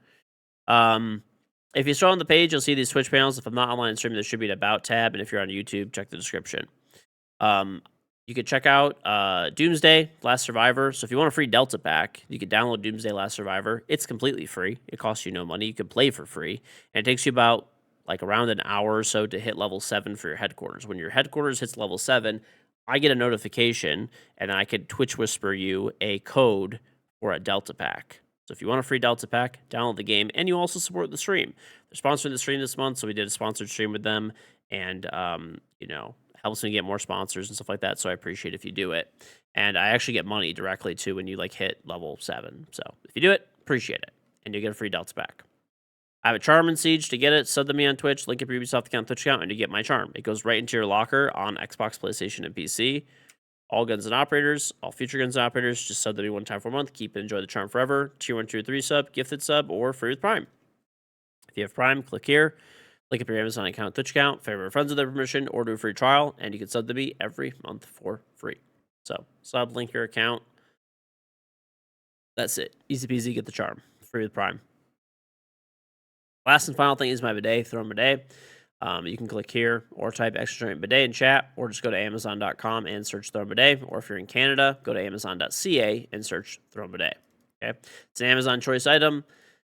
If you scroll on the page, you'll see these Twitch panels. If I'm not online streaming, there should be an About tab, and if you're on YouTube, check the description. You could check out Doomsday Last Survivor. So if you want a free Delta pack, you could download Doomsday Last Survivor. It's completely free. It costs you no money. You can play for free, and it takes you about like around an hour or so to hit level 7 for your headquarters. When your headquarters hits level 7, I get a notification, and I could Twitch whisper you a code for a Delta pack. So if you want a free Delta pack, download the game, and you also support the stream. They're sponsoring the stream this month, so we did a sponsored stream with them, and helps me get more sponsors and stuff like that. So I appreciate if you do it, and I actually get money directly too when you like hit level 7. So if you do it, appreciate it, and you get a free Delta pack. I have a charm in Siege. To get it, sub to me on Twitch, link up your Ubisoft account, Twitch account, and you get my charm. It goes right into your locker on Xbox, PlayStation, and PC. All guns and operators, all future guns and operators, just sub to me one time for a month. Keep and enjoy the charm forever. Tier 1, Tier 3 sub, gifted sub, or free with Prime. If you have Prime, click here. Link up your Amazon account, Twitch account, favorite friends with their permission, or do a free trial, and you can sub to me every month for free. So, sub, link your account. That's it. Easy peasy, get the charm. Free with Prime. Last and final thing is my bidet, Throne Bidet. You can click here or type extra bidet in chat, or just go to Amazon.com and search Throne Bidet. Or if you're in Canada, go to Amazon.ca and search Throne Bidet. Okay, it's an Amazon choice item.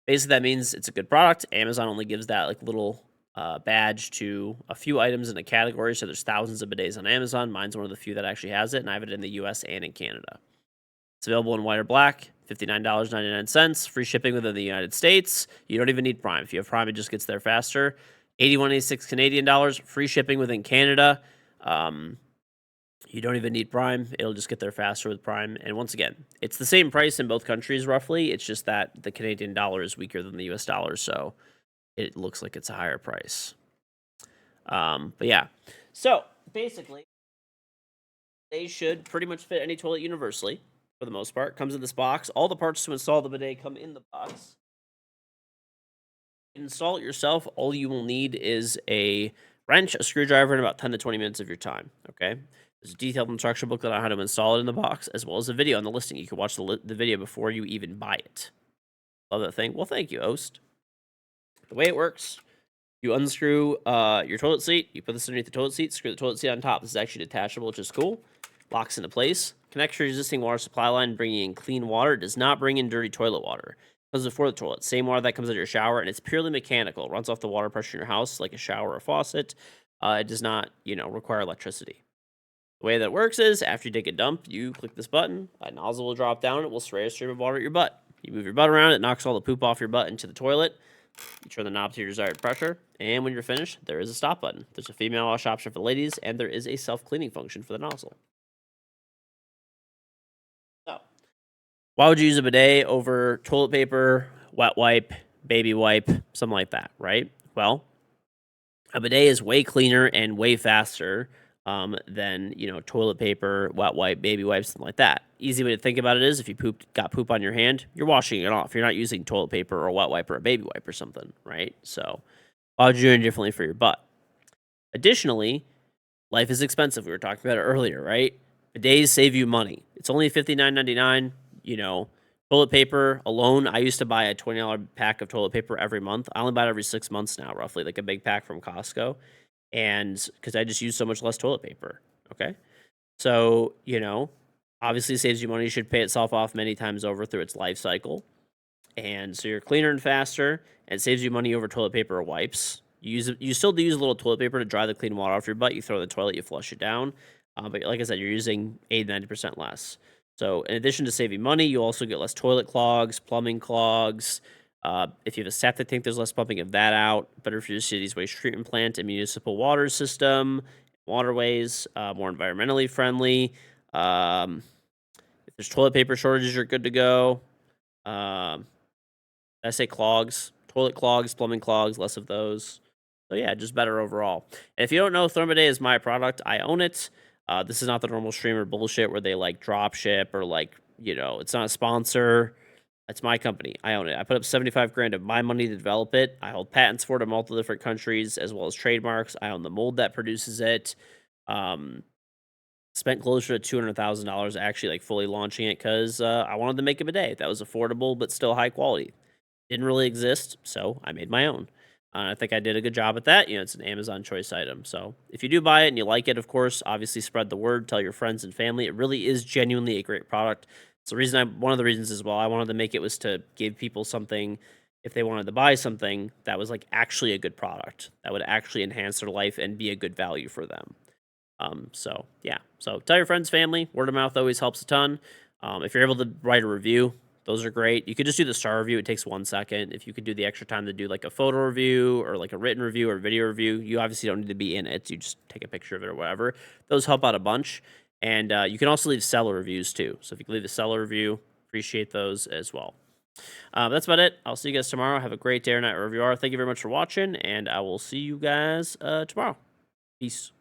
Basically, that means it's a good product. Amazon only gives that like little badge to a few items in a category. So there's thousands of bidets on Amazon. Mine's one of the few that actually has it, and I have it in the US and in Canada. It's available in white or black, $59.99, free shipping within the United States. You don't even need Prime. If you have Prime, it just gets there faster. $81.86 Canadian dollars, free shipping within Canada. You don't even need Prime. It'll just get there faster with Prime. And once again, it's the same price in both countries roughly. It's just that the Canadian dollar is weaker than the US dollar, so it looks like it's a higher price. But yeah. So basically, they should pretty much fit any toilet universally for the most part. Comes in this box. All the parts to install the bidet come in the box. Install it yourself. All you will need is a wrench, a screwdriver, and about 10 to 20 minutes of your time. Okay. There's a detailed instruction booklet on how to install it in the box, as well as a video on the listing. You can watch the video before you even buy it. Love that thing. Well, thank you, Oast. The way it works, you unscrew your toilet seat. You put this underneath the toilet seat. Screw the toilet seat on top. This is actually detachable, which is cool. Locks into place. Connects your existing water supply line, bringing in clean water. It does not bring in dirty toilet water. Comes before the toilet. Same water that comes out of your shower, and it's purely mechanical. It runs off the water pressure in your house like a shower or faucet. It does not, require electricity. The way that works is, after you take a dump, you click this button. A nozzle will drop down. It will spray a stream of water at your butt. You move your butt around. It knocks all the poop off your butt into the toilet. You turn the knob to your desired pressure, and when you're finished, there is a stop button. There's a female wash option for ladies, and there is a self-cleaning function for the nozzle. So, why would you use a bidet over toilet paper, wet wipe, baby wipe, something like that, right? Well, a bidet is way cleaner and way faster than toilet paper, wet wipe, baby wipe, something like that. Easy way to think about it is if you got poop on your hand, you're washing it off. You're not using toilet paper or a wet wipe or a baby wipe or something, right? So why would you do it differently for your butt? Additionally, life is expensive. We were talking about it earlier, right? Bidets save you money. It's only $59.99. Toilet paper alone, I used to buy a $20 pack of toilet paper every month. I only buy it every 6 months now, roughly, like a big pack from Costco. And because I just use so much less toilet paper. Okay. So, obviously it saves you money. You should pay itself off many times over through its life cycle. And so you're cleaner and faster, and it saves you money over toilet paper or wipes. You still do use a little toilet paper to dry the clean water off your butt. You throw it in the toilet, you flush it down. But like I said, you're using 80-90% less. So in addition to saving money, you also get less toilet clogs, plumbing clogs. If you have a septic tank, there's less pumping of that out. Better for your city's waste treatment plant and municipal water system, waterways, more environmentally friendly. If there's toilet paper shortages, you're good to go. I say clogs, toilet clogs, plumbing clogs, less of those. So yeah, just better overall. And if you don't know, Thermidate is my product. I own it. This is not the normal streamer bullshit where they like drop ship or like, it's not a sponsor. It's my company. I own it. I put up 75 grand of my money to develop it. I hold patents for it in multiple different countries as well as trademarks. I own the mold that produces it. Spent closer to $200,000 actually like fully launching it because I wanted to make a bidet that was affordable but still high quality. Didn't really exist, so I made my own. I think I did a good job at that. It's an Amazon choice item. So if you do buy it and you like it, of course, obviously spread the word, tell your friends and family. It really is genuinely a great product. It's one of the reasons as well I wanted to make it was to give people something if they wanted to buy something that was like actually a good product that would actually enhance their life and be a good value for them. So yeah, so tell your friends, family. Word of mouth always helps a ton. If you're able to write a review, those are great. You could just do the star review. It takes 1 second. If you could do the extra time to do like a photo review or like a written review or video review, you obviously don't need to be in it. You just take a picture of it or whatever. Those help out a bunch. And you can also leave seller reviews too. So if you can leave a seller review, appreciate those as well. That's about it. I'll see you guys tomorrow. Have a great day or night wherever you are. Thank you very much for watching, and I will see you guys tomorrow. Peace.